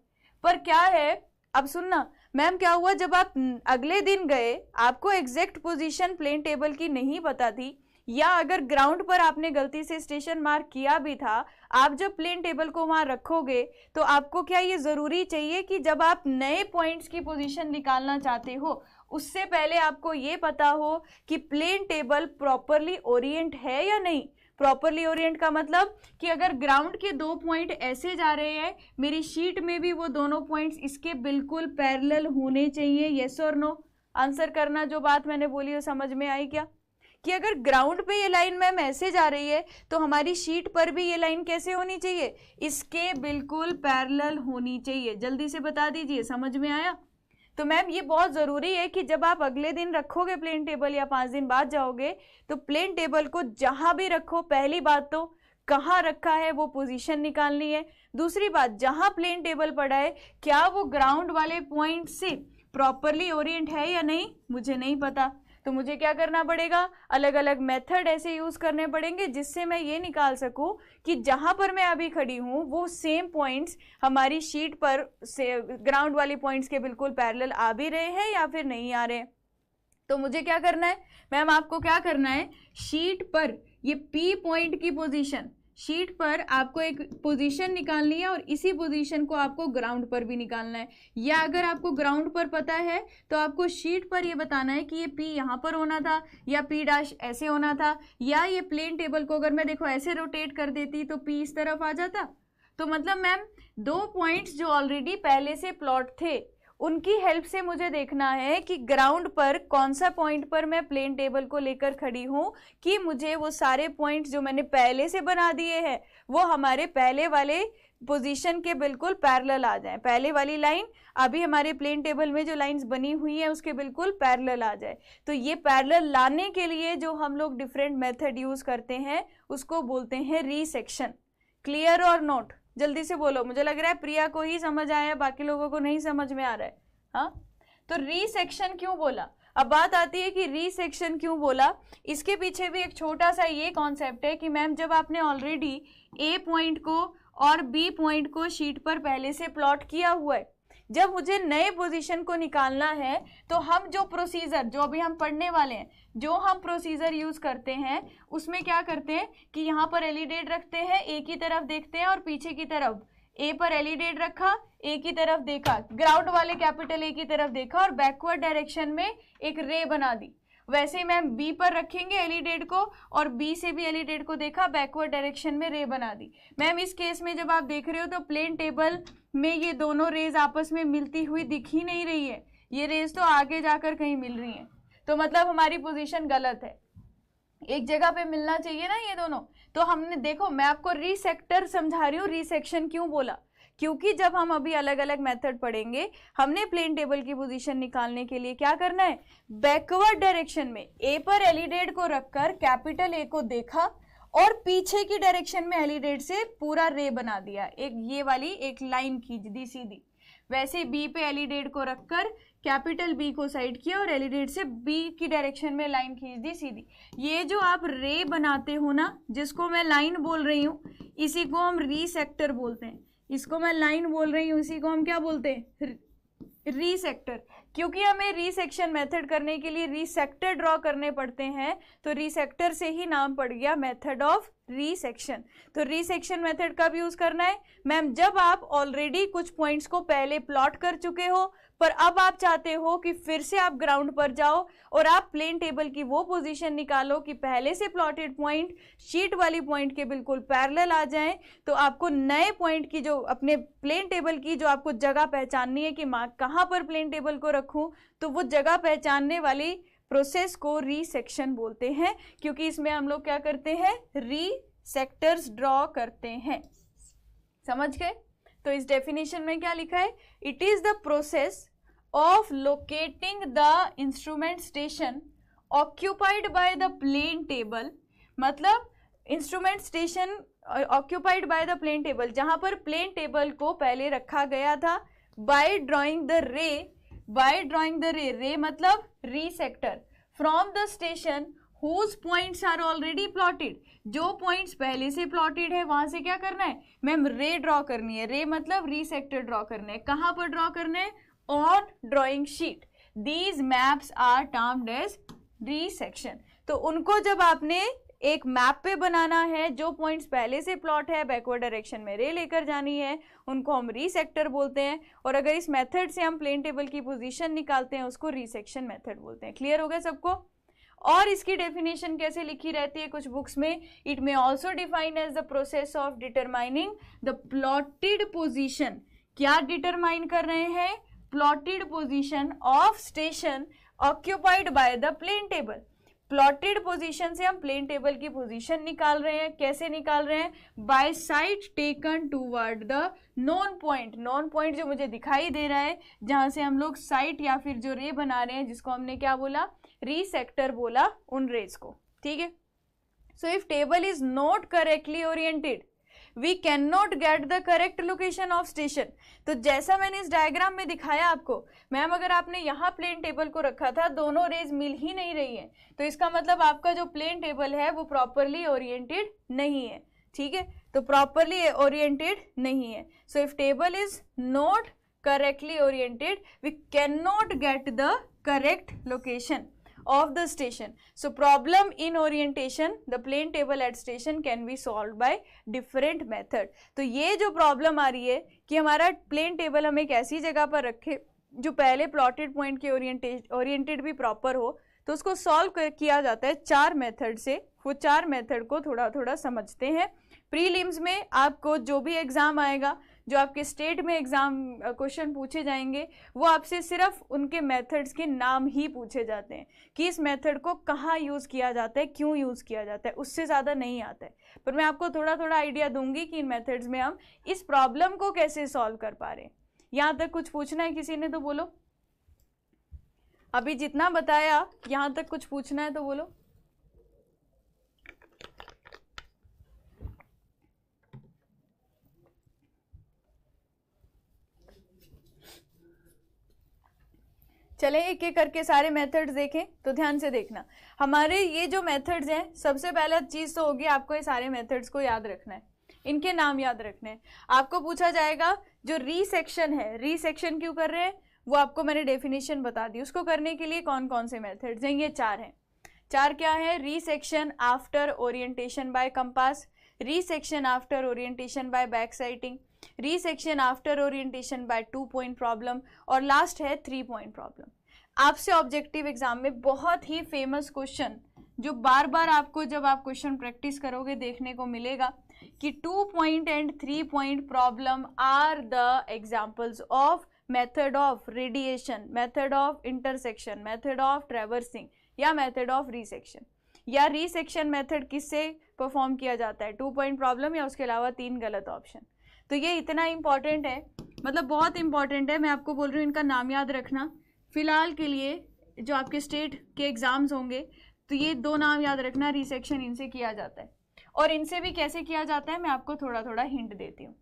पर क्या है, अब सुनना मैम, क्या हुआ जब आप अगले दिन गए, आपको एग्जैक्ट पोजीशन प्लेन टेबल की नहीं पता थी, या अगर ग्राउंड पर आपने गलती से स्टेशन मार्क किया भी था, आप जब प्लेन टेबल को वहां रखोगे तो आपको क्या ये जरूरी चाहिए कि जब आप नए पॉइंट्स की पोजीशन निकालना चाहते हो, उससे पहले आपको ये पता हो कि प्लेन टेबल प्रॉपरली ओरिएंट है या नहीं? प्रॉपरली ओरिएंट का मतलब कि अगर ग्राउंड के 2 पॉइंट ऐसे जा रहे हैं, मेरी शीट में भी वो दोनों पॉइंट्स इसके बिल्कुल पैरेलल होने चाहिए। यस और नो आंसर करना, जो बात मैंने बोली वो समझ में आई क्या? कि अगर ग्राउंड पे ये लाइन मैम ऐसे जा रही है तो हमारी शीट पर भी ये लाइन कैसे होनी चाहिए, इसके बिल्कुल पैरेलल होनी चाहिए। जल्दी से बता दीजिए, समझ में आया? तो मैम ये बहुत ज़रूरी है कि जब आप अगले दिन रखोगे प्लेन टेबल या 5 दिन बाद जाओगे तो प्लेन टेबल को जहां भी रखो, पहली बात तो कहाँ रखा है वो पोजीशन निकालनी है। दूसरी बात, जहां प्लेन टेबल पड़ा है क्या वो ग्राउंड वाले पॉइंट से प्रॉपरली ओरिएंट है या नहीं, मुझे नहीं पता। तो मुझे क्या करना पड़ेगा, अलग अलग मेथड ऐसे यूज करने पड़ेंगे जिससे मैं ये निकाल सकूं कि जहां पर मैं अभी खड़ी हूं वो सेम पॉइंट्स हमारी शीट पर से ग्राउंड वाली पॉइंट्स के बिल्कुल पैरेलल आ भी रहे हैं या फिर नहीं आ रहे। तो मुझे क्या करना है मैम, आपको क्या करना है, शीट पर ये P पॉइंट की पोजीशन, शीट पर आपको एक पोजीशन निकालनी है और इसी पोजीशन को आपको ग्राउंड पर भी निकालना है। या अगर आपको ग्राउंड पर पता है तो आपको शीट पर ये बताना है कि ये P यहाँ पर होना था या P डैश ऐसे होना था, या ये प्लेन टेबल को अगर मैं देखो ऐसे रोटेट कर देती तो P इस तरफ आ जाता। तो मतलब मैम 2 पॉइंट्स जो ऑलरेडी पहले से प्लॉट थे उनकी हेल्प से मुझे देखना है कि ग्राउंड पर कौन सा पॉइंट पर मैं प्लेन टेबल को लेकर खड़ी हूं कि मुझे वो सारे पॉइंट्स जो मैंने पहले से बना दिए हैं वो हमारे पहले वाले पोजीशन के बिल्कुल पैरेलल आ जाए। पहले वाली लाइन अभी हमारे प्लेन टेबल में जो लाइंस बनी हुई है उसके बिल्कुल पैरेलल आ जाए। तो ये पैरेलल लाने के लिए जो हम लोग डिफरेंट मेथड यूज करते हैं उसको बोलते हैं रीसेक्शन। क्लियर और नोट? जल्दी से बोलो, मुझे लग रहा है प्रिया को ही समझ आया, बाकी लोगों को नहीं समझ में आ रहा है। हाँ, तो रीसेक्शन क्यों बोला? अब बात आती है कि रीसेक्शन क्यों बोला। इसके पीछे भी एक छोटा सा ये कॉन्सेप्ट है कि मैम जब आपने ऑलरेडी ए पॉइंट को और बी पॉइंट को शीट पर पहले से प्लॉट किया हुआ है, जब मुझे नए पोजीशन को निकालना है तो हम जो प्रोसीजर जो अभी हम पढ़ने वाले हैं, जो हम प्रोसीजर यूज करते हैं उसमें क्या करते हैं कि यहाँ पर एलिडेट रखते हैं, ए की तरफ देखते हैं और पीछे की तरफ ए पर एलिडेट रखा, ए की तरफ देखा, ग्राउंड वाले कैपिटल ए की तरफ देखा और बैकवर्ड डायरेक्शन में एक रे बना दी। वैसे ही मैम बी पर रखेंगे एलिडेट को और बी से भी एलिडेट को देखा, बैकवर्ड डायरेक्शन में रे बना दी। मैम इस केस में जब आप देख रहे हो तो प्लेन टेबल में ये दोनों रेज आपस में मिलती हुई दिख ही नहीं रही है, ये रेज तो आगे जाकर कहीं मिल रही है। तो मतलब हमारी पोजीशन गलत है, एक जगह पे मिलना चाहिए ना ये दोनों। तो हमने देखो, मैं आपको रीसेक्टर समझा रही हूँ, रीसेक्शन क्यों बोला, क्योंकि जब हम अभी अलग अलग मेथड पढ़ेंगे हमने प्लेन टेबल की पोजीशन निकालने के लिए क्या करना है, बैकवर्ड डायरेक्शन में ए पर एलिडेट को रखकर कैपिटल ए को देखा और पीछे की डायरेक्शन में एलिडेट से पूरा रे बना दिया, एक ये वाली एक लाइन खींच दी सीधी। वैसे बी पे एलिडेट को रखकर कैपिटल बी को साइड किया और एलिडेट से बी की डायरेक्शन में लाइन खींच दी सीधी। ये जो आप रे बनाते हो ना, जिसको मैं लाइन बोल रही हूँ, इसी को हम रीसेक्टर बोलते हैं। इसको मैं लाइन बोल रही हूँ, इसी को हम क्या बोलते हैं, रीसेक्टर। क्योंकि हमें रीसेक्शन मेथड करने के लिए रीसेक्टर ड्रॉ करने पड़ते हैं, तो रीसेक्टर से ही नाम पड़ गया मेथड ऑफ रीसेक्शन। तो रीसेक्शन मेथड कब यूज करना है मैम, जब आप ऑलरेडी कुछ पॉइंट्स को पहले प्लॉट कर चुके हो पर अब आप चाहते हो कि फिर से आप ग्राउंड पर जाओ और आप प्लेन टेबल की वो पोजीशन निकालो कि पहले से प्लॉटेड पॉइंट शीट वाली पॉइंट के बिल्कुल पैरेलल आ जाएं। तो आपको नए पॉइंट की जो अपने प्लेन टेबल की जो आपको जगह पहचाननी है कि मैं कहाँ पर प्लेन टेबल को रखूं, तो वो जगह पहचानने वाली प्रोसेस को रीसेक्शन बोलते हैं, क्योंकि इसमें हम लोग क्या करते हैं, रीसेक्टर्स ड्रॉ करते हैं। समझ गए? तो इस डेफिनेशन में क्या लिखा है, it is the process of locating the instrument station occupied by the plane table. मतलब instrument station occupied by the plane table, जहां पर प्लेन टेबल को पहले रखा गया था, by drawing the ray, by drawing the ray, ray मतलब resector, from the station whose points are already plotted, जो पॉइंट्स पहले से प्लॉटेड है वहां से क्या करना है मैम, रे ड्रॉ करनी है। रे मतलब रीसेक्टर ड्रॉ करना है। कहां पर ड्रॉ करना है, on drawing sheet. These maps are termed as resection. तो उनको जब आपने एक मैप पे बनाना है, जो पॉइंट्स पहले से प्लॉट है, बैकवर्ड डायरेक्शन में रे लेकर जानी है, उनको हम रीसेक्टर बोलते हैं। और अगर इस मेथड से हम प्लेन टेबल की पोजीशन निकालते हैं उसको रीसेक्शन मेथड बोलते हैं। क्लियर हो गया सबको? और इसकी डेफिनेशन कैसे लिखी रहती है कुछ बुक्स में, it may also define as the process of determining the plotted position. क्या डिटरमाइन कर रहे हैं, plotted position of station occupied by the plane table. Plotted position से हम प्लेन टेबल की पोजीशन निकाल रहे हैं। कैसे निकाल रहे हैं? By side taken toward the known point. Known point जो मुझे दिखाई दे रहा है, जहां से हम लोग साइट या फिर जो रे बना रहे हैं, जिसको हमने क्या बोला, री सेक्टर बोला, उन रेज को। ठीक है। So if table is not correctly oriented, we can not get the correct location of station. तो जैसा मैंने इस डायग्राम में दिखाया आपको, मैम अगर आपने यहाँ प्लेन टेबल को रखा था, दोनों रेज मिल ही नहीं रही है, तो इसका मतलब आपका जो प्लेन टेबल है वो प्रॉपरली ओरिएंटेड नहीं है। ठीक है, तो प्रॉपरली ओरिएंटेड नहीं है। So if table is not correctly oriented, we can not get the correct location of the station. So problem in orientation, the plane table at station can be solved by different method. तो ये जो problem आ रही है कि हमारा plane table हम एक ऐसी जगह पर रखे जो पहले प्लॉटेड पॉइंट के ओरिएंटेड भी प्रॉपर हो, तो उसको सॉल्व किया जाता है 4 मेथड से। वो 4 मेथड को थोड़ा थोड़ा समझते हैं। प्रीलिम्स में आपको जो भी एग्जाम आएगा, जो आपके स्टेट में एग्जाम क्वेश्चन पूछे जाएंगे, वो आपसे सिर्फ उनके मेथड्स के नाम ही पूछे जाते हैं कि इस मेथड को कहाँ यूज़ किया जाता है, क्यों यूज़ किया जाता है, उससे ज़्यादा नहीं आता है। पर मैं आपको थोड़ा थोड़ा आइडिया दूंगी कि इन मेथड्स में हम इस प्रॉब्लम को कैसे सॉल्व कर पा रहे हैं। यहाँ तक कुछ पूछना है किसी ने तो बोलो। अभी जितना बताया यहाँ तक कुछ पूछना है तो बोलो। चले एक एक करके सारे मेथड्स देखें। तो ध्यान से देखना, हमारे ये जो मेथड्स हैं, सबसे पहला चीज़ तो होगी आपको ये सारे मेथड्स को याद रखना है, इनके नाम याद रखने हैं। आपको पूछा जाएगा जो रीसेक्शन है, रीसेक्शन क्यों कर रहे हैं, वो आपको मैंने डेफिनेशन बता दी। उसको करने के लिए कौन कौन से मेथड्स हैं, ये 4 हैं। 4 क्या है? Resection after orientation by compass, resection after orientation by back sighting, resection after orientation by 2 point problem, और लास्ट है 3 पॉइंट प्रॉब्लम। आपसे ऑब्जेक्टिव एग्जाम में बहुत ही फेमस क्वेश्चन, जो बार बार आपको जब आप क्वेश्चन प्रैक्टिस करोगे देखने को मिलेगा कि 2 point and 3 point problem are the examples of method of radiation, method of intersection, method of traversing या मेथड ऑफ रीसेक्शन। या रीसेक्शन मेथड किससे परफॉर्म किया जाता है? 2 पॉइंट प्रॉब्लम या उसके अलावा 3 गलत ऑप्शन। तो ये इतना इंपॉर्टेंट है, मतलब बहुत इंपॉर्टेंट है। मैं आपको बोल रही हूँ इनका नाम याद रखना। फिलहाल के लिए जो आपके स्टेट के एग्जाम्स होंगे, तो ये 2 नाम याद रखना, रीसेक्शन इनसे किया जाता है, और इनसे भी कैसे किया जाता है मैं आपको थोड़ा थोड़ा हिंट देती हूँ।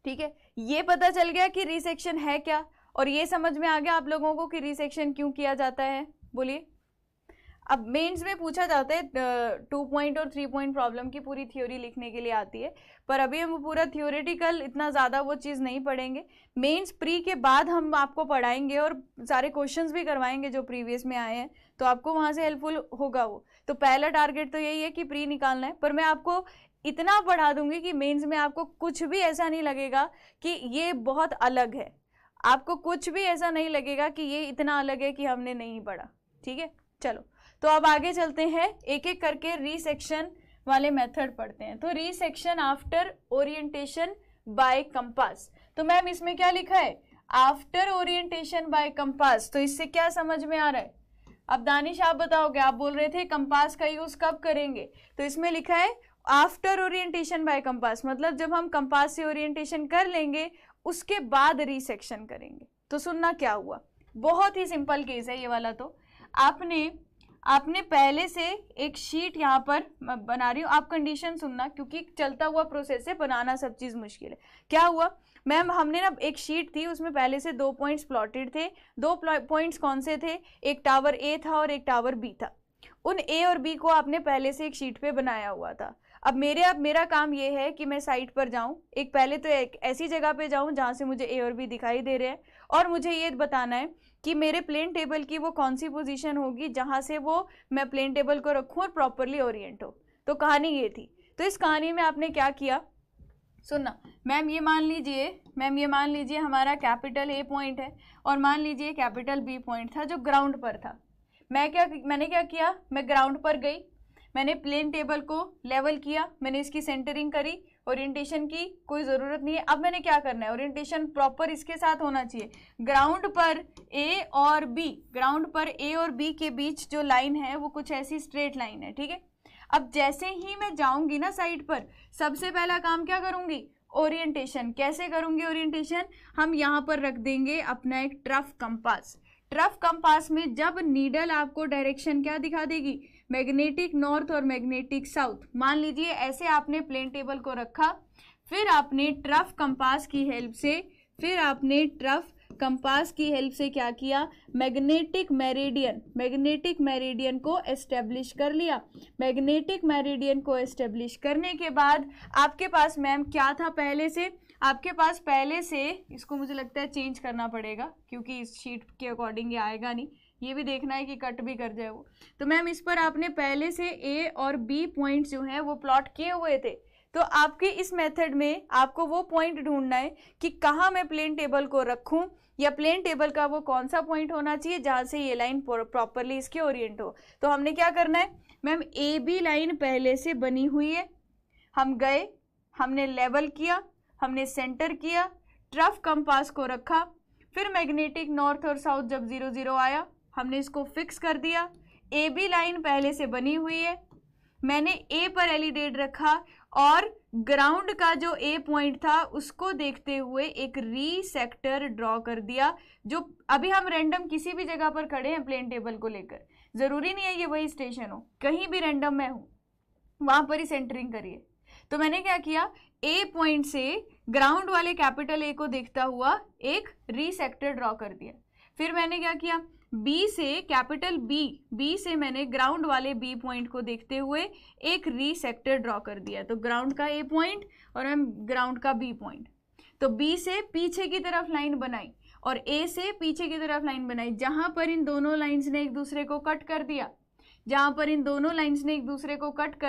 ठीक है, ये पता चल गया कि रीसेक्शन है क्या, और ये समझ में आ गया आप लोगों को कि रीसेक्शन क्यों किया जाता है। बोलिए। अब मेंस में पूछा जाता है 2 पॉइंट और 3 पॉइंट प्रॉब्लम की पूरी थ्योरी लिखने के लिए आती है, पर अभी हम पूरा थ्योरेटिकल इतना ज़्यादा वो चीज़ नहीं पढ़ेंगे। मेंस प्री के बाद हम आपको पढ़ाएंगे और सारे क्वेश्चंस भी करवाएंगे जो प्रीवियस में आए हैं, तो आपको वहाँ से हेल्पफुल होगा वो। तो पहला टारगेट तो यही है कि प्री निकालना है, पर मैं आपको इतना पढ़ा दूंगी कि मेंस में आपको कुछ भी ऐसा नहीं लगेगा कि ये बहुत अलग है, आपको कुछ भी ऐसा नहीं लगेगा कि ये इतना अलग है कि हमने नहीं पढ़ा। ठीक है, चलो तो अब आगे चलते हैं, एक एक करके रीसेक्शन वाले मेथड पढ़ते हैं। तो resection after orientation by compass, तो मैम इसमें क्या लिखा है? After orientation by compass. तो इससे क्या समझ में आ रहा है? अब दानिश आप बताओगे, आप बोल रहे थे कंपास का यूज कब करेंगे, तो इसमें लिखा है आफ्टर ओरिएंटेशन बाय कंपास, मतलब जब हम कंपास से ओरिएंटेशन कर लेंगे उसके बाद रीसेक्शन करेंगे। तो सुनना क्या हुआ, बहुत ही सिंपल केस है ये वाला। तो आपने पहले से एक शीट यहाँ पर बना रही हूँ, आप कंडीशन सुनना, क्योंकि चलता हुआ प्रोसेस है, बनाना सब चीज़ मुश्किल है। क्या हुआ मैम, हमने ना एक शीट थी, उसमें पहले से 2 पॉइंट्स प्लॉटेड थे। 2 पॉइंट्स कौन से थे? एक टावर ए था और एक टावर बी था। उन ए और बी को आपने पहले से एक शीट पे बनाया हुआ था। अब मेरा काम ये है कि मैं साइट पर जाऊं, एक पहले तो एक ऐसी जगह पे जाऊं जहां से मुझे ए और बी दिखाई दे रहे हैं, और मुझे ये बताना है कि मेरे प्लेन टेबल की वो कौन सी पोजीशन होगी जहां से वो मैं प्लेन टेबल को रखूं और प्रॉपरली ओरिएंट हो। तो कहानी ये थी। तो इस कहानी में आपने क्या किया, सुनना। मैम ये मान लीजिए हमारा कैपिटल ए पॉइंट है, और मान लीजिए कैपिटल बी पॉइंट था जो ग्राउंड पर था। मैंने क्या किया, मैं ग्राउंड पर गई, मैंने प्लेन टेबल को लेवल किया, मैंने इसकी सेंटरिंग करी, ओरिएंटेशन की कोई ज़रूरत नहीं है। अब मैंने क्या करना है, ओरिएंटेशन प्रॉपर इसके साथ होना चाहिए। ग्राउंड पर ए और बी, ग्राउंड पर ए और बी के बीच जो लाइन है वो कुछ ऐसी स्ट्रेट लाइन है, ठीक है। अब जैसे ही मैं जाऊंगी ना साइड पर, सबसे पहला काम क्या करूंगी, ओरिएंटेशन। कैसे करूंगी ओरिएंटेशन, हम यहाँ पर रख देंगे अपना एक ट्रफ कंपास। ट्रफ कंपास में जब नीडल आपको डायरेक्शन क्या दिखा देगी, मैग्नेटिक नॉर्थ और मैग्नेटिक साउथ, मान लीजिए ऐसे आपने प्लेन टेबल को रखा, फिर आपने ट्रफ कंपास की हेल्प से क्या किया, मैग्नेटिक मेरिडियन को एस्टेब्लिश कर लिया। मैग्नेटिक मेरिडियन को एस्टेब्लिश करने के बाद आपके पास मैम क्या था, पहले से इसको मुझे लगता है चेंज करना पड़ेगा क्योंकि इस शीट के अकॉर्डिंग ये आएगा नहीं, ये भी देखना है कि कट भी कर जाए वो। तो मैम इस पर आपने पहले से ए और बी पॉइंट्स जो हैं वो प्लॉट किए हुए थे। तो आपके इस मेथड में आपको वो पॉइंट ढूंढना है कि कहाँ मैं प्लेन टेबल को रखूं, या प्लेन टेबल का वो कौन सा पॉइंट होना चाहिए जहाँ से ये लाइन प्रॉपरली इसके ओरिएंट हो। तो हमने क्या करना है मैम, ए बी लाइन पहले से बनी हुई है, हम गए, हमने लेवल किया, हमने सेंटर किया, ट्रफ कंपास को रखा, फिर मैग्नेटिक नॉर्थ और साउथ जब 0 0 आया हमने इसको फिक्स कर दिया। ए बी लाइन पहले से बनी हुई है, मैंने ए पर एलिडेट रखा और ग्राउंड का जो ए पॉइंट था उसको देखते हुए एक री सेक्टर ड्रॉ कर दिया। जो अभी हम रैंडम किसी भी जगह पर खड़े हैं प्लेन टेबल को लेकर, ज़रूरी नहीं है ये वही स्टेशन हो, कहीं भी रैंडम मैं हूँ वहाँ पर ही सेंटरिंग करिए। तो मैंने क्या किया, ए पॉइंट से ग्राउंड वाले कैपिटल ए को देखता हुआ एक री सेक्टर ड्रॉ कर दिया। फिर मैंने क्या किया, बी से कैपिटल बी से मैंने ग्राउंड वाले बी पॉइंट को देखते हुए एक री सेक्टर ड्रॉ कर दिया। तो ग्राउंड का ए पॉइंट और हम ग्राउंड का बी पॉइंट, तो बी से पीछे की तरफ लाइन बनाई और ए से पीछे की तरफ लाइन बनाई, जहां पर इन दोनों लाइंस ने एक दूसरे को कट कर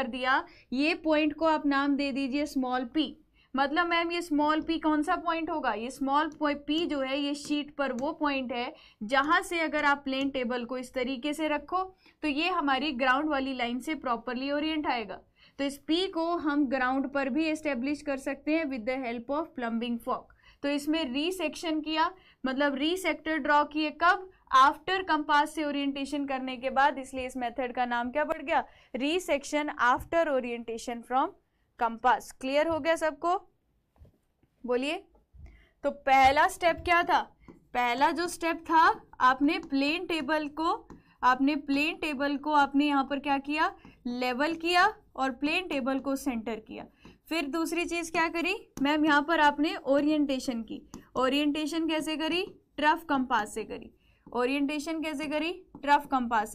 दिया, ये पॉइंट को आप नाम दे दीजिए स्मॉल पी। मतलब मैम ये स्मॉल पी कौन सा पॉइंट होगा, ये स्मॉल पी जो है ये शीट पर वो पॉइंट है जहां से अगर आप प्लेन टेबल को इस तरीके से रखो तो ये हमारी ग्राउंड वाली लाइन से प्रॉपरली ओरिएंट आएगा। तो इस पी को हम ग्राउंड पर भी एस्टेब्लिश कर सकते हैं with the help of plumbing fork. तो इसमें री सेक्शन किया, मतलब री सेक्टर ड्रॉ किए, कब, आफ्टर कंपास से ओरिएंटेशन करने के बाद, इसलिए इस मेथड का नाम क्या पड़ गया, री section after orientation from compass. Clear हो गया सबको, बोलिए। तो पहला स्टेप क्या था, पहला जो स्टेप था आपने प्लेन टेबल को आपने यहाँ पर क्या किया, लेवल किया और प्लेन टेबल को सेंटर किया। फिर दूसरी चीज क्या करी मैम, यहाँ पर आपने ओरिएंटेशन की। ओरिएंटेशन कैसे करी, ट्रफ कंपास से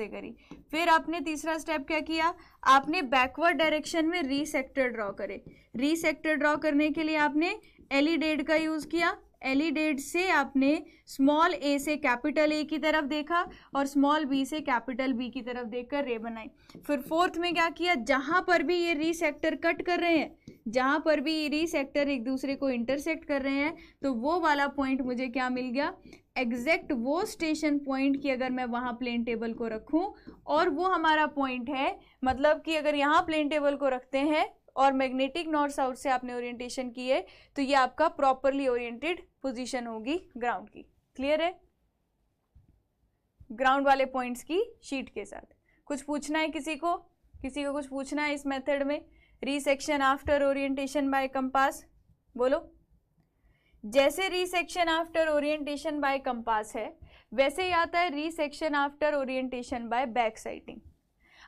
करी। फिर आपने तीसरा स्टेप क्या किया, आपने बैकवर्ड डायरेक्शन में री सेक्टर ड्रॉ करे। री सेक्टर ड्रॉ करने के लिए आपने एलिडेट का यूज किया। एलिडेट से आपने स्मॉल ए से कैपिटल ए की तरफ देखा और स्मॉल बी से कैपिटल बी की तरफ देखकर रे बनाई। फिर फोर्थ में क्या किया, जहां पर भी ये री सेक्टर कट कर रहे हैं, जहां पर भी ये री सेक्टर एक दूसरे को इंटरसेक्ट कर रहे हैं, तो वो वाला पॉइंट मुझे क्या मिल गया, एग्जैक्ट वो स्टेशन पॉइंट की अगर मैं वहां प्लेन टेबल को रखूं और वो हमारा पॉइंट है, मतलब कि अगर यहाँ प्लेन टेबल को रखते हैं और मैग्नेटिक नॉर्थ साउथ से आपने ओरिएंटेशन की है तो ये आपका प्रॉपरली ओरिएंटेड पोजीशन होगी ग्राउंड की। क्लियर है, ग्राउंड वाले पॉइंट्स की शीट के साथ। कुछ पूछना है किसी को कुछ पूछना है इस मेथड में, resection after orientation by compass, बोलो। जैसे resection after orientation by compass है वैसे ही आता है resection after orientation by back sighting.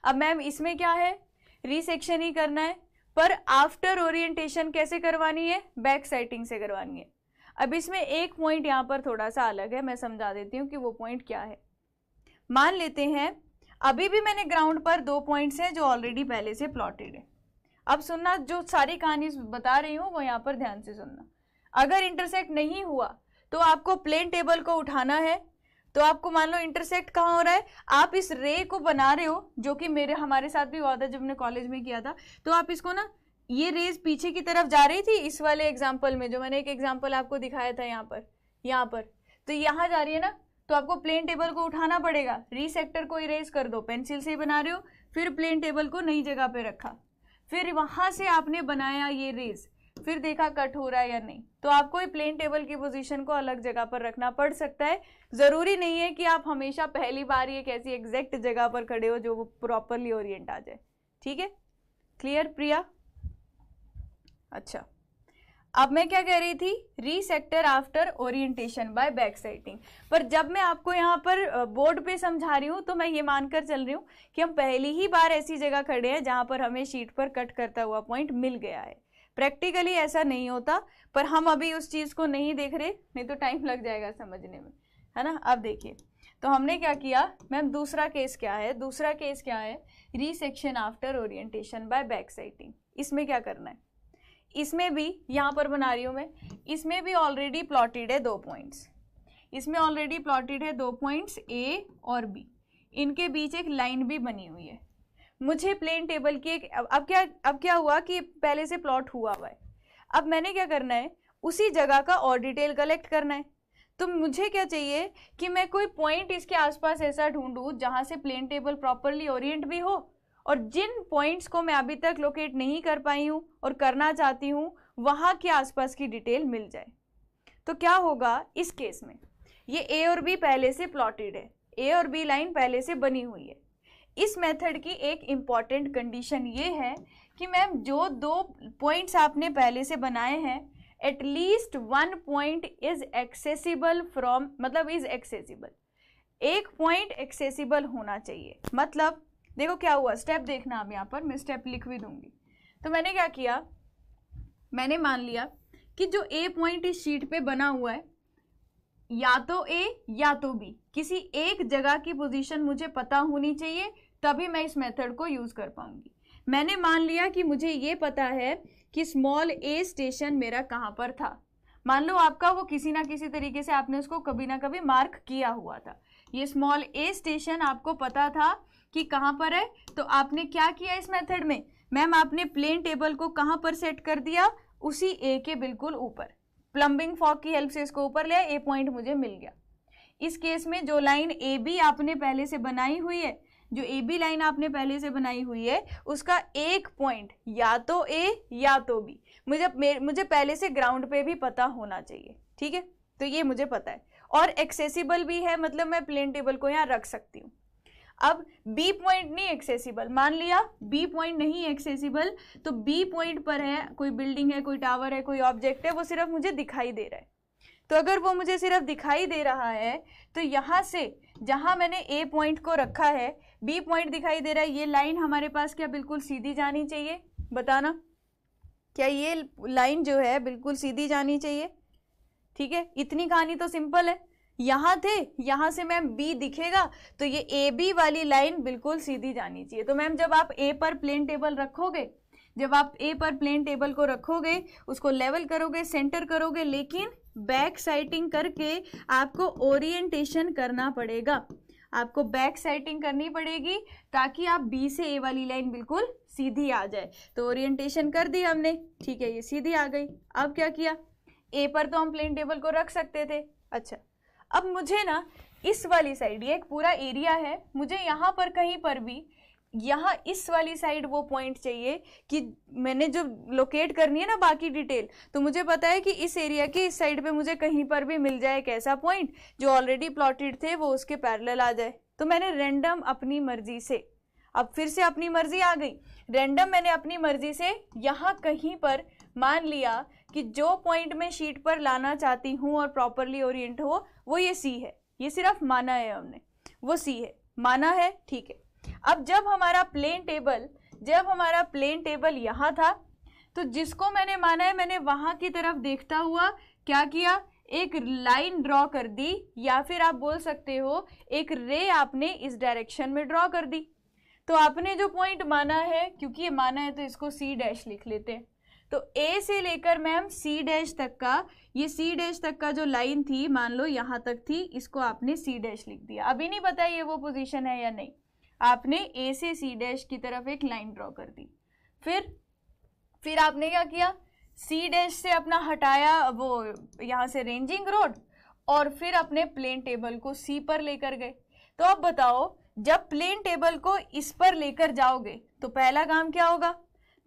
अब मैम इसमें क्या है, री सेक्शन ही करना है पर आफ्टर ओरिएंटेशन कैसे करवानी है, बैक साइटिंग से करवानी है। अब इसमें एक पॉइंट यहाँ पर थोड़ा सा अलग है, मैं समझा देती हूँ कि वो पॉइंट क्या है। मान लेते हैं अभी भी मैंने ग्राउंड पर 2 पॉइंट्स हैं जो ऑलरेडी पहले से प्लॉटेड है। अब सुनना, जो सारी कहानी बता रही हूँ वो यहाँ पर ध्यान से सुनना। अगर इंटरसेक्ट नहीं हुआ तो आपको प्लेन टेबल को उठाना है। तो आपको मान लो इंटरसेक्ट कहाँ हो रहा है, आप इस रे को बना रहे हो, जो कि हमारे साथ भी हुआ था जब हमने कॉलेज में किया था। तो आप इसको ना, ये रेज पीछे की तरफ जा रही थी इस वाले एग्जाम्पल में, जो मैंने एक एग्जाम्पल आपको दिखाया था यहाँ पर तो यहाँ जा रही है ना, तो आपको प्लेन टेबल को उठाना पड़ेगा। री सेक्टर को इरेज कर दो, पेंसिल से बना रहे हो, फिर प्लेन टेबल को नई जगह पे रखा, फिर वहां से आपने बनाया ये रेज। फिर देखा कट हो रहा है या नहीं, तो आपको प्लेन टेबल की पोजीशन को अलग जगह पर रखना पड़ सकता है। जरूरी नहीं है कि आप हमेशा पहली बार एक ऐसी एग्जैक्ट जगह पर खड़े हो जो वो प्रॉपरली ओरिएंट आ जाए। ठीक है, क्लियर प्रिया? अच्छा, अब मैं क्या कह रही थी, resector after orientation by back sighting. पर जब मैं आपको यहाँ पर बोर्ड पे समझा रही हूँ तो मैं ये मानकर चल रही हूँ कि हम पहली ही बार ऐसी जगह खड़े हैं जहाँ पर हमें शीट पर कट करता हुआ पॉइंट मिल गया है। प्रैक्टिकली ऐसा नहीं होता, पर हम अभी उस चीज़ को नहीं देख रहे, नहीं तो टाइम लग जाएगा समझने में, है ना। अब देखिए, तो हमने क्या किया मैम, दूसरा केस क्या है, दूसरा केस क्या है, resection after orientation by back sighting. इसमें क्या करना है, इसमें भी यहाँ पर बना रही हूँ मैं, इसमें भी ऑलरेडी प्लॉटेड है 2 पॉइंट्स, इसमें ऑलरेडी प्लॉटेड है 2 पॉइंट्स ए और बी, इनके बीच एक लाइन भी बनी हुई है। मुझे प्लेन टेबल की एक अब क्या हुआ कि पहले से प्लॉट हुआ है, अब मैंने क्या करना है, उसी जगह का और डिटेल कलेक्ट करना है। तो मुझे क्या चाहिए कि मैं कोई पॉइंट इसके आसपास ऐसा ढूंढूं जहां से प्लेन टेबल प्रॉपरली ओरिएंट भी हो, और जिन पॉइंट्स को मैं अभी तक लोकेट नहीं कर पाई हूँ और करना चाहती हूँ वहाँ के आसपास की डिटेल मिल जाए। तो क्या होगा इस केस में, ये ए और बी पहले से प्लॉटेड है, ए और बी लाइन पहले से बनी हुई है। इस मेथड की एक इम्पॉर्टेंट कंडीशन ये है कि मैम जो 2 पॉइंट्स आपने पहले से बनाए हैं, at least 1 point is accessible from, मतलब इज एक्सेसिबल, एक पॉइंट एक्सेसिबल होना चाहिए। मतलब देखो क्या हुआ, स्टेप देखना, अब यहाँ पर मैं स्टेप लिख भी दूंगी। तो मैंने क्या किया, मैंने मान लिया कि जो ए पॉइंट इस शीट पे बना हुआ है, या तो ए या तो बी, किसी एक जगह की पोजीशन मुझे पता होनी चाहिए, तभी मैं इस मेथड को यूज कर पाऊंगी। मैंने मान लिया कि मुझे ये पता है कि स्मॉल ए स्टेशन मेरा कहाँ पर था। मान लो आपका वो किसी ना किसी तरीके से आपने उसको कभी ना कभी मार्क किया हुआ था, ये स्मॉल ए स्टेशन आपको पता था कि कहाँ पर है। तो आपने क्या किया इस मेथड में, मैम आपने प्लेन टेबल को कहाँ पर सेट कर दिया, उसी ए के बिल्कुल ऊपर, प्लम्बिंग फॉग की हेल्प से इसको ऊपर ले, ए पॉइंट मुझे मिल गया। इस केस में जो लाइन ए बी आपने पहले से बनाई हुई है, जो ए बी लाइन आपने पहले से बनाई हुई है, उसका एक पॉइंट या तो ए या तो बी मुझे पहले से ग्राउंड पे भी पता होना चाहिए। ठीक है, तो ये मुझे पता है और एक्सेसिबल भी है, मतलब मैं प्लेन टेबल को यहाँ रख सकती हूँ। अब बी पॉइंट नहीं एक्सेसिबल, मान लिया बी पॉइंट नहीं एक्सेसिबल, तो बी पॉइंट पर है कोई बिल्डिंग है, कोई टावर है, कोई ऑब्जेक्ट है, वो सिर्फ मुझे दिखाई दे रहा है। तो अगर वो मुझे सिर्फ दिखाई दे रहा है, तो यहाँ से जहाँ मैंने ए पॉइंट को रखा है, बी पॉइंट दिखाई दे रहा है, ये लाइन हमारे पास क्या बिल्कुल सीधी जानी चाहिए, बताना क्या ये लाइन जो है बिल्कुल सीधी जानी चाहिए। ठीक है, इतनी कहानी तो सिंपल है। यहाँ थे, यहाँ से मैम बी दिखेगा, तो ये ए बी वाली लाइन बिल्कुल सीधी जानी चाहिए। तो मैम जब आप ए पर प्लेन टेबल रखोगे, जब आप ए पर प्लेन टेबल को रखोगे, उसको लेवल करोगे, सेंटर करोगे, लेकिन बैक साइटिंग करके आपको ओरिएंटेशन करना पड़ेगा, आपको बैक साइटिंग करनी पड़ेगी ताकि आप बी से ए वाली लाइन बिल्कुल सीधी आ जाए। तो ओरिएंटेशन कर दी हमने, ठीक है, ये सीधी आ गई। अब क्या किया, ए पर तो हम प्लेन टेबल को रख सकते थे। अच्छा, अब मुझे ना इस वाली साइड, ये एक पूरा एरिया है, मुझे यहाँ पर कहीं पर भी, यहाँ इस वाली साइड वो पॉइंट चाहिए कि मैंने जो लोकेट करनी है ना बाकी डिटेल, तो मुझे पता है कि इस एरिया की इस साइड पे मुझे कहीं पर भी मिल जाए एक ऐसा पॉइंट जो ऑलरेडी प्लॉटेड थे, वो उसके पैरेलल आ जाए। तो मैंने रैंडम अपनी मर्जी से, अब फिर से अपनी मर्जी आ गई, रैंडम मैंने अपनी मर्जी से यहाँ कहीं पर मान लिया कि जो पॉइंट मैं शीट पर लाना चाहती हूँ और प्रॉपरली ओरिएंट हो, वो ये सी है। ये सिर्फ माना है हमने, वो सी है, माना है, ठीक है। अब जब हमारा प्लेन टेबल यहाँ था, तो जिसको मैंने माना है, मैंने वहां की तरफ देखता हुआ क्या किया, एक लाइन ड्रॉ कर दी, या फिर आप बोल सकते हो एक रे आपने इस डायरेक्शन में ड्रॉ कर दी। तो आपने जो पॉइंट माना है, क्योंकि ये माना है तो इसको सी डैश लिख लेते हैं। तो ए से लेकर मैम सी डैश तक का, ये सी डैश तक का जो लाइन थी, मान लो यहाँ तक थी, इसको आपने सी डैश लिख दिया। अभी नहीं पता ये वो पोजीशन है या नहीं, आपने ए से सी डैश की तरफ एक लाइन ड्रॉ कर दी। फिर आपने क्या किया, सी डैश से अपना हटाया वो यहाँ से रेंजिंग रोड, और फिर अपने प्लेन टेबल को सी पर लेकर गए। तो अब बताओ, जब प्लेन टेबल को इस पर लेकर जाओगे तो पहला काम क्या होगा,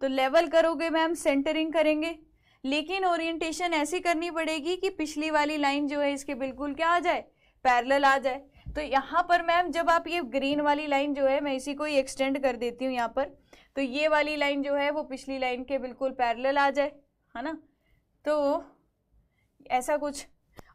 तो लेवल करोगे मैम, सेंटरिंग करेंगे। लेकिन ओरिएंटेशन ऐसी करनी पड़ेगी कि पिछली वाली लाइन जो है इसके बिल्कुल क्या आ जाए, पैरेलल आ जाए। तो यहाँ पर मैम जब आप ये ग्रीन वाली लाइन जो है, मैं इसी को ही एक्सटेंड कर देती हूँ यहाँ पर, तो ये वाली लाइन जो है वो पिछली लाइन के बिल्कुल पैरेलल आ जाए, है ना, तो ऐसा कुछ।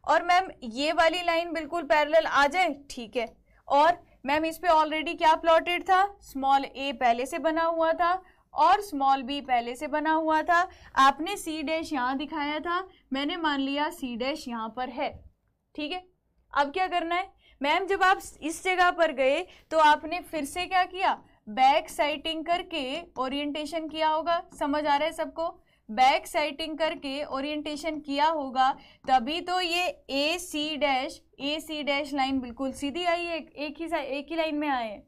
और मैम ये वाली लाइन बिल्कुल पैरेलल आ जाए, ठीक है। और मैम इस पे ऑलरेडी क्या प्लॉटेड था, स्मॉल a पहले से बना हुआ था और स्मॉल b पहले से बना हुआ था। आपने c डैश यहाँ दिखाया था, मैंने मान लिया c डैश यहाँ पर है, ठीक है। अब क्या करना है मैम, जब आप इस जगह पर गए तो आपने फिर से क्या किया, बैक साइटिंग करके ओरिएंटेशन किया होगा। समझ आ रहा है सबको, बैक साइटिंग करके ओरिएंटेशन किया होगा, तभी तो ये ए सी डैश लाइन बिल्कुल सीधी आई है, एक ही लाइन में आए हैं।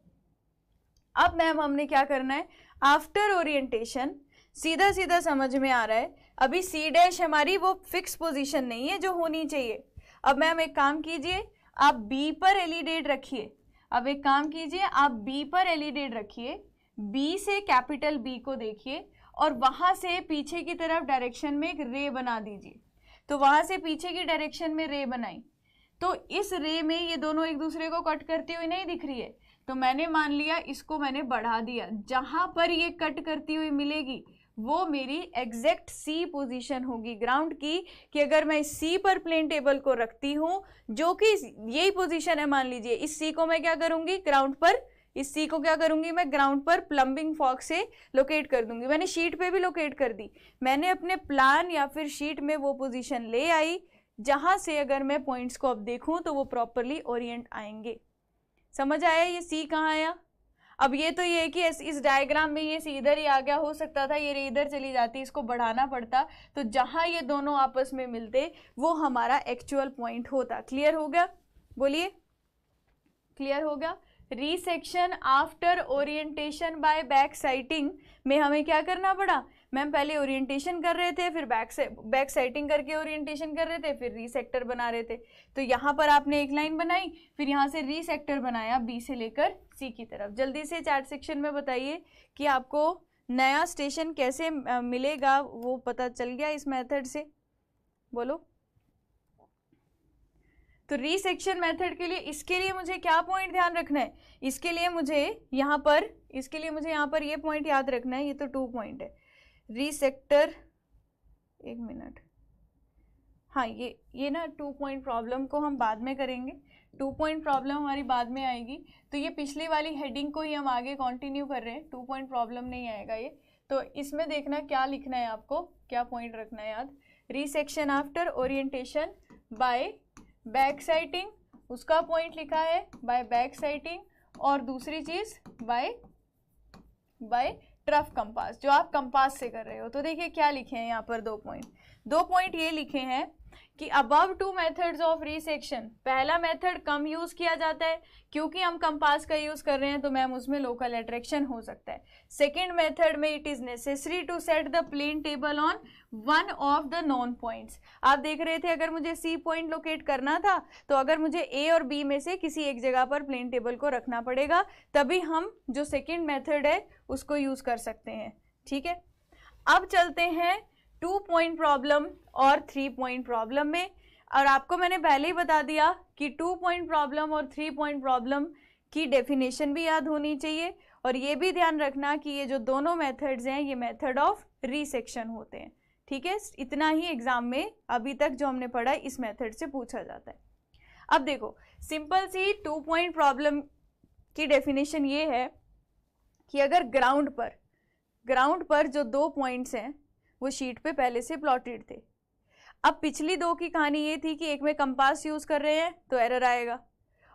अब मैम हमने क्या करना है, आफ्टर ओरिएंटेशन सीधा सीधा समझ में आ रहा है, अभी सी डैश हमारी वो फिक्स पोजीशन नहीं है जो होनी चाहिए। अब मैम एक काम कीजिए, आप बी पर एलिडेट रखिए। अब एक काम कीजिए, आप बी पर एलिडेट रखिए, बी से कैपिटल बी को देखिए और वहां से पीछे की तरफ डायरेक्शन में एक रे बना दीजिए। तो वहां से पीछे की डायरेक्शन में रे बनाई, तो इस रे में ये दोनों एक दूसरे को कट करती हुई नहीं दिख रही है, तो मैंने मान लिया इसको मैंने बढ़ा दिया। जहां पर ये कट करती हुई मिलेगी वो मेरी एग्जैक्ट सी पोजीशन होगी ग्राउंड की, कि अगर मैं इस सी पर प्लेन टेबल को रखती हूँ, जो कि यही पोजीशन है, मान लीजिए इस सी को मैं क्या करूंगी ग्राउंड पर, इस सी को क्या करूंगी मैं ग्राउंड पर प्लम्बिंग फॉग से लोकेट कर दूंगी। मैंने शीट पे भी लोकेट कर दी, मैंने अपने प्लान या फिर शीट में वो पोजीशन ले आई जहां से अगर मैं पॉइंट्स को अब देखूं तो वो प्रॉपरली ओरिएंट आएंगे। समझ आया ये सी कहाँ आया। अब ये तो ये है कि इस डायग्राम में ये सी इधर ही आ गया, हो सकता था ये इधर चली जाती, इसको बढ़ाना पड़ता, तो जहां ये दोनों आपस में मिलते वो हमारा एक्चुअल पॉइंट होता। क्लियर हो गया, बोलिए क्लियर हो गया। Resection after orientation by back sighting में हमें क्या करना पड़ा मैम, पहले ओरिएंटेशन कर रहे थे, फिर बैक साइटिंग करके ओरिएंटेशन कर रहे थे, फिर रीसेक्टर बना रहे थे। तो यहाँ पर आपने एक लाइन बनाई, फिर यहाँ से रीसेक्टर बनाया बी से लेकर सी की तरफ। जल्दी से चैट सेक्शन में बताइए कि आपको नया स्टेशन कैसे मिलेगा, वो पता चल गया इस मेथड से, बोलो। तो रीसेक्शन मेथड के लिए, इसके लिए मुझे क्या पॉइंट ध्यान रखना है, इसके लिए मुझे यहाँ पर ये पॉइंट याद रखना है, ये तो 2 पॉइंट है। रीसेक्टर, एक मिनट, हाँ ये ना 2 पॉइंट प्रॉब्लम को हम बाद में करेंगे, 2 पॉइंट प्रॉब्लम हमारी बाद में आएगी। तो ये पिछली वाली हेडिंग को ही हम आगे कंटिन्यू कर रहे हैं, 2 पॉइंट प्रॉब्लम नहीं आएगा ये। तो इसमें देखना क्या लिखना है आपको, क्या पॉइंट रखना है याद। Resection after orientation by back sighting, उसका पॉइंट लिखा है बाय बैक साइटिंग, और दूसरी चीज बाय ट्रफ कंपास, जो आप कंपास से कर रहे हो। तो देखिए क्या लिखे हैं यहाँ पर 2 पॉइंट ये लिखे हैं कि अबव 2 मेथड्स ऑफ रीसेक्शन, पहला मेथड कम यूज किया जाता है क्योंकि हम कंपास का यूज कर रहे हैं, तो मैम उसमें लोकल अट्रैक्शन हो सकता है। सेकेंड मेथड में it is necessary to set the plane table on one of the known points. आप देख रहे थे अगर मुझे सी पॉइंट लोकेट करना था तो अगर मुझे ए और बी में से किसी एक जगह पर प्लेन टेबल को रखना पड़ेगा, तभी हम जो सेकेंड मेथड है उसको यूज कर सकते हैं। ठीक है, अब चलते हैं 2 पॉइंट प्रॉब्लम और 3 पॉइंट प्रॉब्लम में। और आपको मैंने पहले ही बता दिया कि 2 पॉइंट प्रॉब्लम और 3 पॉइंट प्रॉब्लम की डेफिनेशन भी याद होनी चाहिए, और ये भी ध्यान रखना कि ये जो दोनों मेथड्स हैं ये मेथड ऑफ रीसेक्शन होते हैं। ठीक है, इतना ही एग्जाम में अभी तक जो हमने पढ़ा इस मेथड से पूछा जाता है। अब देखो सिंपल सी 2 पॉइंट प्रॉब्लम की डेफिनेशन ये है कि अगर ग्राउंड पर जो 2 पॉइंट्स हैं वो शीट पे पहले से प्लॉटेड थे। अब पिछली 2 की कहानी ये थी कि एक में कंपास यूज कर रहे हैं तो एरर आएगा,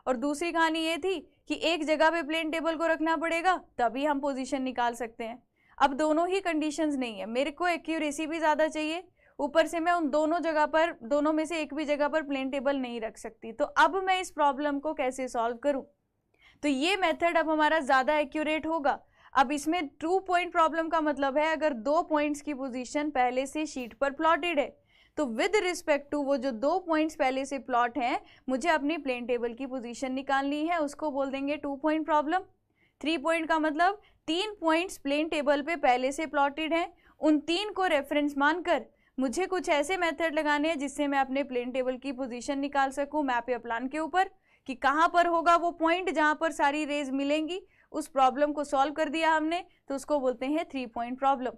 और दूसरी कहानी ये थी कि एक जगह पे प्लेन टेबल को रखना पड़ेगा तभी हम पोजीशन निकाल सकते हैं। अब दोनों ही कंडीशंस नहीं है, मेरे को एक्यूरेसी भी ज़्यादा चाहिए, ऊपर से मैं उन दोनों में से एक भी जगह पर प्लेन टेबल नहीं रख सकती। तो अब मैं इस प्रॉब्लम को कैसे सॉल्व करूँ, तो ये मेथड अब हमारा ज़्यादा एक्यूरेट होगा। अब इसमें 2 पॉइंट प्रॉब्लम का मतलब है अगर 2 पॉइंट्स की पोजीशन पहले से शीट पर प्लॉटेड है तो विद रिस्पेक्ट टू वो जो 2 पॉइंट्स पहले से प्लॉट हैं मुझे अपनी प्लेन टेबल की पोजीशन निकालनी है, उसको बोल देंगे 2 पॉइंट प्रॉब्लम। 3 पॉइंट का मतलब 3 पॉइंट्स प्लेन टेबल पे पहले से प्लॉटेड हैं, उन 3 को रेफरेंस मानकर मुझे कुछ ऐसे मेथड लगाने हैं जिससे मैं अपने प्लेन टेबल की पोजीशन निकाल सकूं मैप या प्लान के ऊपर कि कहाँ पर होगा वो पॉइंट जहाँ पर सारी रेज मिलेंगी। उस प्रॉब्लम को सॉल्व कर दिया हमने, तो उसको बोलते हैं 3 पॉइंट प्रॉब्लम।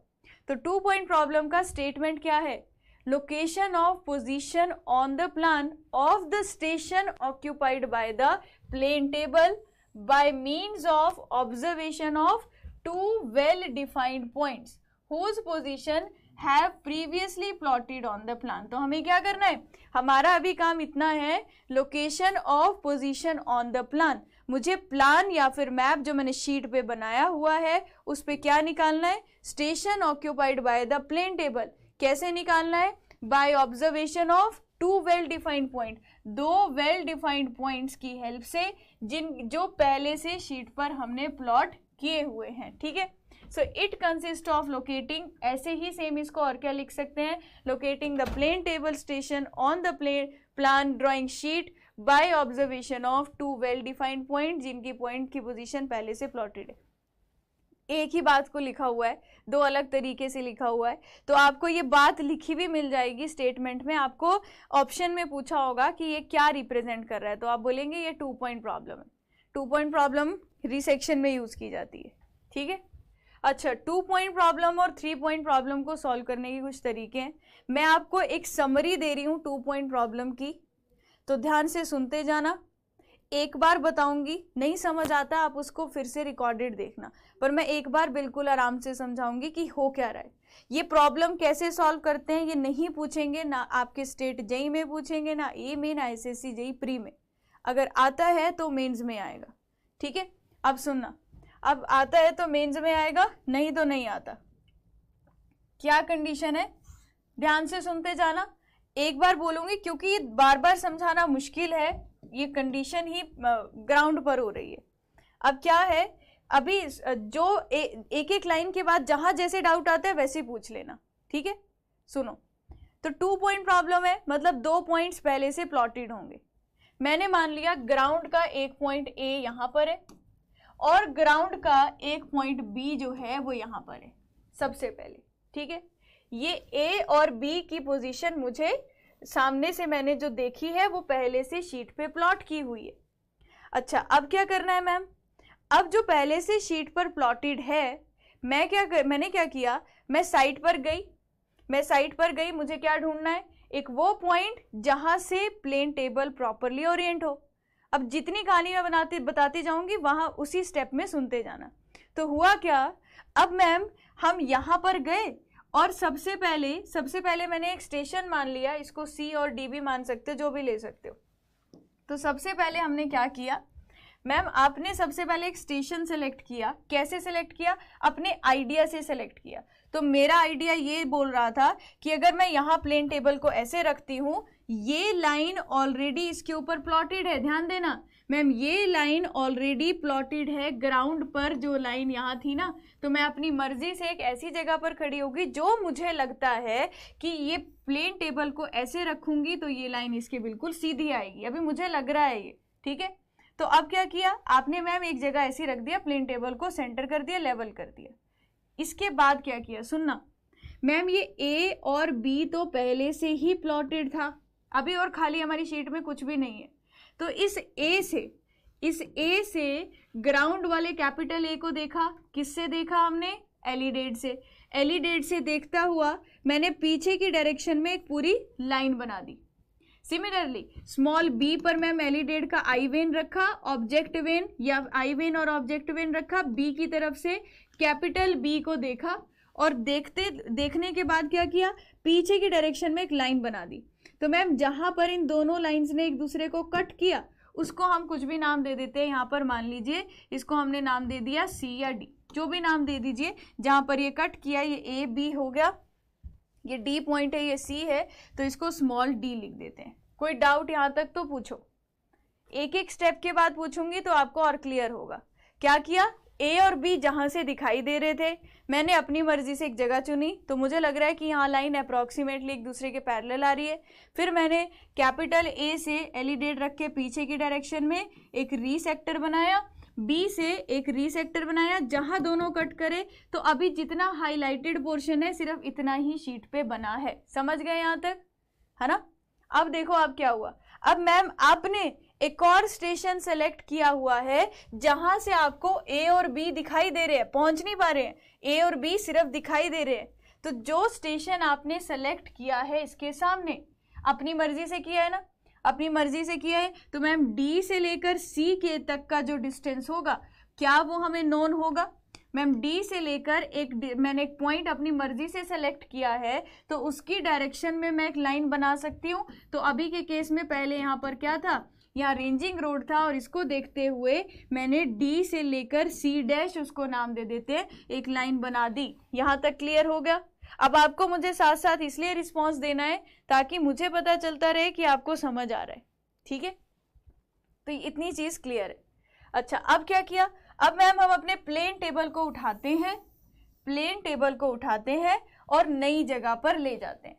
तो 2 पॉइंट प्रॉब्लम का स्टेटमेंट क्या है? Location of position on the plan of the station occupied by the plane table by means of observation of 2 well defined points whose position have previously plotted on the plan। तो हमें क्या करना है? हमारा अभी काम इतना है, location of position on the plan. मुझे प्लान या फिर मैप जो मैंने शीट पे बनाया हुआ है उस पे क्या निकालना है? Station occupied by the plane table. कैसे निकालना है? By observation of 2 well defined point, 2 well defined points की हेल्प से जो पहले से शीट पर हमने प्लॉट किए हुए हैं। ठीक है, so it consist of locating, ऐसे ही सेम इसको और क्या लिख सकते हैं? Locating the plane table station on the plan drawing sheet by observation of 2 well defined point जिनकी पॉइंट की पोजीशन पहले से प्लॉटेड है। एक ही बात को लिखा हुआ है, 2 अलग तरीके से लिखा हुआ है, तो आपको ये बात लिखी भी मिल जाएगी स्टेटमेंट में। आपको ऑप्शन में पूछा होगा कि ये क्या रिप्रेजेंट कर रहा है, तो आप बोलेंगे ये 2 पॉइंट प्रॉब्लम है। 2 पॉइंट प्रॉब्लम रिसेक्शन में यूज की जाती है। ठीक है, अच्छा, 2 पॉइंट प्रॉब्लम और 3 पॉइंट प्रॉब्लम को सॉल्व करने के कुछ तरीके हैं। मैं आपको एक समरी दे रही हूँ 2 पॉइंट प्रॉब्लम की, तो ध्यान से सुनते जाना। एक बार बताऊंगी, नहीं समझ आता आप उसको फिर से रिकॉर्डेड देखना, पर मैं एक बार बिल्कुल आराम से समझाऊंगी कि हो क्या रहा है। ये प्रॉब्लम कैसे सॉल्व करते हैं ये नहीं पूछेंगे, ना आपके स्टेट जेई में पूछेंगे, ना ए में, ना एसएससी जेई प्री में। अगर आता है तो मेंस में आएगा। ठीक है, अब सुनना, अब आता है तो मेंस में आएगा, नहीं तो नहीं आता। क्या कंडीशन है? ध्यान से सुनते जाना। एक बार बोलूंगी क्योंकि ये बार बार समझाना मुश्किल है, ये कंडीशन ही ग्राउंड पर हो रही है। अब क्या है, अभी जो एक एक लाइन के बाद जहां जैसे डाउट आता है वैसे पूछ लेना। ठीक है, सुनो। तो 2 पॉइंट प्रॉब्लम है, मतलब 2 पॉइंट्स पहले से प्लॉटेड होंगे। मैंने मान लिया ग्राउंड का एक पॉइंट ए यहां पर है और ग्राउंड का एक पॉइंट बी जो है वो यहां पर है सबसे पहले। ठीक है, ये ए और बी की पोजीशन मुझे सामने से मैंने जो देखी है वो पहले से शीट पे प्लॉट की हुई है। अच्छा, अब क्या करना है मैम? अब जो पहले से शीट पर प्लॉटेड है, मैंने क्या किया, मैं साइट पर गई, मुझे क्या ढूंढना है? एक वो पॉइंट जहां से प्लेन टेबल प्रॉपरली ओरिएंट हो। अब जितनी कहानी मैं बताती जाऊंगी वहां उसी स्टेप में सुनते जाना। तो हुआ क्या, अब मैम हम यहां पर गए और सबसे पहले मैंने एक स्टेशन मान लिया, इसको सी और डी भी मान सकते हो, जो भी ले सकते हो। तो सबसे पहले हमने क्या किया मैम, आपने सबसे पहले एक स्टेशन सेलेक्ट किया। कैसे सेलेक्ट किया? अपने आइडिया से सेलेक्ट किया। तो मेरा आइडिया ये बोल रहा था कि अगर मैं यहाँ प्लेन टेबल को ऐसे रखती हूँ, ये लाइन ऑलरेडी इसके ऊपर प्लॉटेड है। ध्यान देना मैम, ये लाइन ऑलरेडी प्लॉटेड है ग्राउंड पर, जो लाइन यहाँ थी ना। तो मैं अपनी मर्जी से एक ऐसी जगह पर खड़ी होगी जो मुझे लगता है कि ये प्लेन टेबल को ऐसे रखूंगी तो ये लाइन इसके बिल्कुल सीधी आएगी। अभी मुझे लग रहा है ये। ठीक है, तो अब क्या किया आपने मैम, एक जगह ऐसी रख दिया, प्लेन टेबल को सेंटर कर दिया, लेवल कर दिया। इसके बाद क्या किया सुनना मैम, ये ए और बी तो पहले से ही प्लॉटेड था, अभी और खाली हमारी शीट में कुछ भी नहीं है। तो इस ए से ग्राउंड वाले कैपिटल ए को देखा। किससे देखा हमने? एलिडेट से। एलिडेट से देखता हुआ मैंने पीछे की डायरेक्शन में एक पूरी लाइन बना दी। सिमिलरली स्मॉल बी पर मैम एलिडेट का आई वेन रखा, ऑब्जेक्ट वेन या आई वेन और ऑब्जेक्ट वेन रखा, बी की तरफ से कैपिटल बी को देखा और देखने के बाद क्या किया, पीछे की डायरेक्शन में एक लाइन बना दी। तो मैम जहां पर इन दोनों लाइंस ने एक दूसरे को कट किया उसको हम कुछ भी नाम दे देते हैं। यहाँ पर मान लीजिए इसको हमने नाम दे दिया सी या डी, जो भी नाम दे दीजिए। जहां पर ये कट किया ये ए बी हो गया, ये डी पॉइंट है, ये सी है, तो इसको स्मॉल डी लिख देते हैं। कोई डाउट यहाँ तक तो पूछो, एक एक स्टेप के बाद पूछूंगी तो आपको और क्लियर होगा। क्या किया, ए और बी जहां से दिखाई दे रहे थे मैंने अपनी मर्जी से एक जगह चुनी, तो मुझे लग रहा है कि यहाँ लाइन अप्रॉक्सीमेटली एक दूसरे के पैरेलल आ रही है। फिर मैंने कैपिटल ए से एलिडेट रख के पीछे की डायरेक्शन में एक री सेक्टर बनाया, बी से एक री सेक्टर बनाया जहां दोनों कट करे, तो अभी जितना हाईलाइटेड पोर्शन है सिर्फ इतना ही शीट पे बना है। समझ गए यहाँ तक, है ना। अब देखो अब क्या हुआ, अब मैम आपने एक और स्टेशन सेलेक्ट किया हुआ है जहां से आपको ए और बी दिखाई दे रहे हैं, पहुंच नहीं पा रहे हैं, ए और बी सिर्फ दिखाई दे रहे हैं। तो जो स्टेशन आपने सेलेक्ट किया है इसके सामने, अपनी मर्जी से किया है ना, अपनी मर्जी से किया है, तो मैम डी से लेकर सी के तक का जो डिस्टेंस होगा क्या वो हमें नोन होगा। मैम डी से लेकर मैंने एक पॉइंट अपनी मर्जी से सेलेक्ट किया है तो उसकी डायरेक्शन में मैं एक लाइन बना सकती हूँ। तो अभी के केस में पहले यहाँ पर क्या था, यहाँ रेंजिंग रोड था और इसको देखते हुए मैंने डी से लेकर सी डैश उसको नाम दे देते हैं, एक लाइन बना दी। यहाँ तक क्लियर हो गया। अब आपको मुझे साथ साथ इसलिए रिस्पॉन्स देना है ताकि मुझे पता चलता रहे कि आपको समझ आ रहा है, ठीक है। तो इतनी चीज क्लियर है। अच्छा अब क्या किया, अब मैम हम अपने प्लेन टेबल को उठाते हैं, प्लेन टेबल को उठाते हैं और नई जगह पर ले जाते हैं।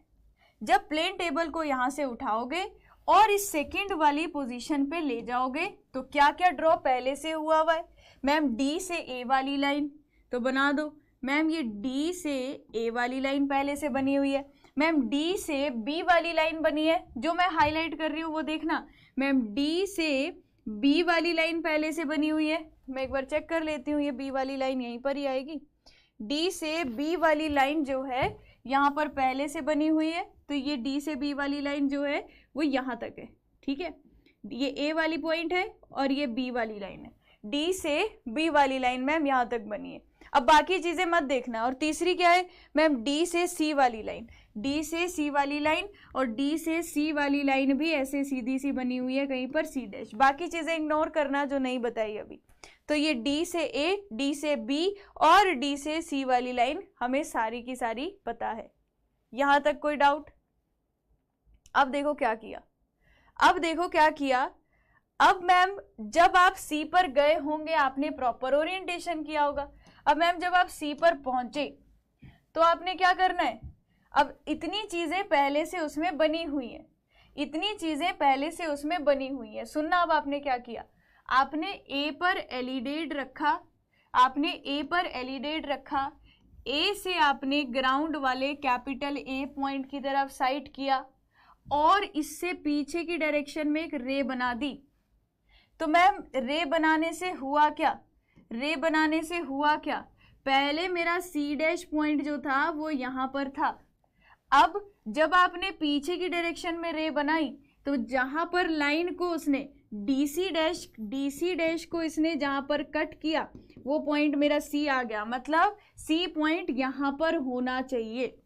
जब प्लेन टेबल को यहाँ से उठाओगे और इस सेकंड वाली पोजीशन पे ले जाओगे तो क्या क्या ड्रॉ पहले से हुआ हुआ है। मैम डी से ए वाली लाइन तो बना दो। मैम ये डी से ए वाली लाइन पहले से बनी हुई है। मैम डी से बी वाली लाइन बनी है, जो मैं हाईलाइट कर रही हूँ वो देखना। मैम डी से बी वाली लाइन पहले से बनी हुई है, मैं एक बार चेक कर लेती हूँ, ये बी वाली लाइन यहीं पर ही आएगी। डी से बी वाली लाइन जो है यहाँ पर पहले से बनी हुई है, तो ये डी से बी वाली लाइन जो है वो यहाँ तक है, ठीक है। ये ए वाली पॉइंट है और ये बी वाली लाइन है, डी से बी वाली लाइन मैम यहाँ तक बनी है। अब बाकी चीजें मत देखना। और तीसरी क्या है मैम, डी से सी वाली लाइन, डी से सी वाली लाइन और डी से सी वाली लाइन भी ऐसे सीधी सी बनी हुई है कहीं पर सी डैश। बाकी चीजें इग्नोर करना जो नहीं बताई अभी। तो ये डी से ए, डी से बी और डी से सी वाली लाइन हमें सारी की सारी पता है। यहां तक कोई डाउट। अब देखो क्या किया, अब देखो क्या किया। अब मैम जब आप सी पर गए होंगे आपने प्रॉपर ओरिएंटेशन किया होगा। अब मैम जब आप सी पर पहुंचे तो आपने क्या करना है, अब इतनी चीजें पहले से उसमें बनी हुई है, इतनी चीजें पहले से उसमें बनी हुई है। सुनना, अब आपने क्या किया, आपने ए पर एलिडेड रखा, आपने ए पर एलिडेड रखा, ए से आपने ग्राउंड वाले कैपिटल ए पॉइंट की तरफ साइट किया और इससे पीछे की डायरेक्शन में एक रे बना दी। तो मैम रे बनाने से हुआ क्या, रे बनाने से हुआ क्या, पहले मेरा सी डैश पॉइंट जो था वो यहाँ पर था। अब जब आपने पीछे की डायरेक्शन में रे बनाई तो जहां पर लाइन को उसने डीसी डैश को इसने जहां पर कट किया वो पॉइंट मेरा सी आ गया। मतलब सी पॉइंट यहां पर होना चाहिए,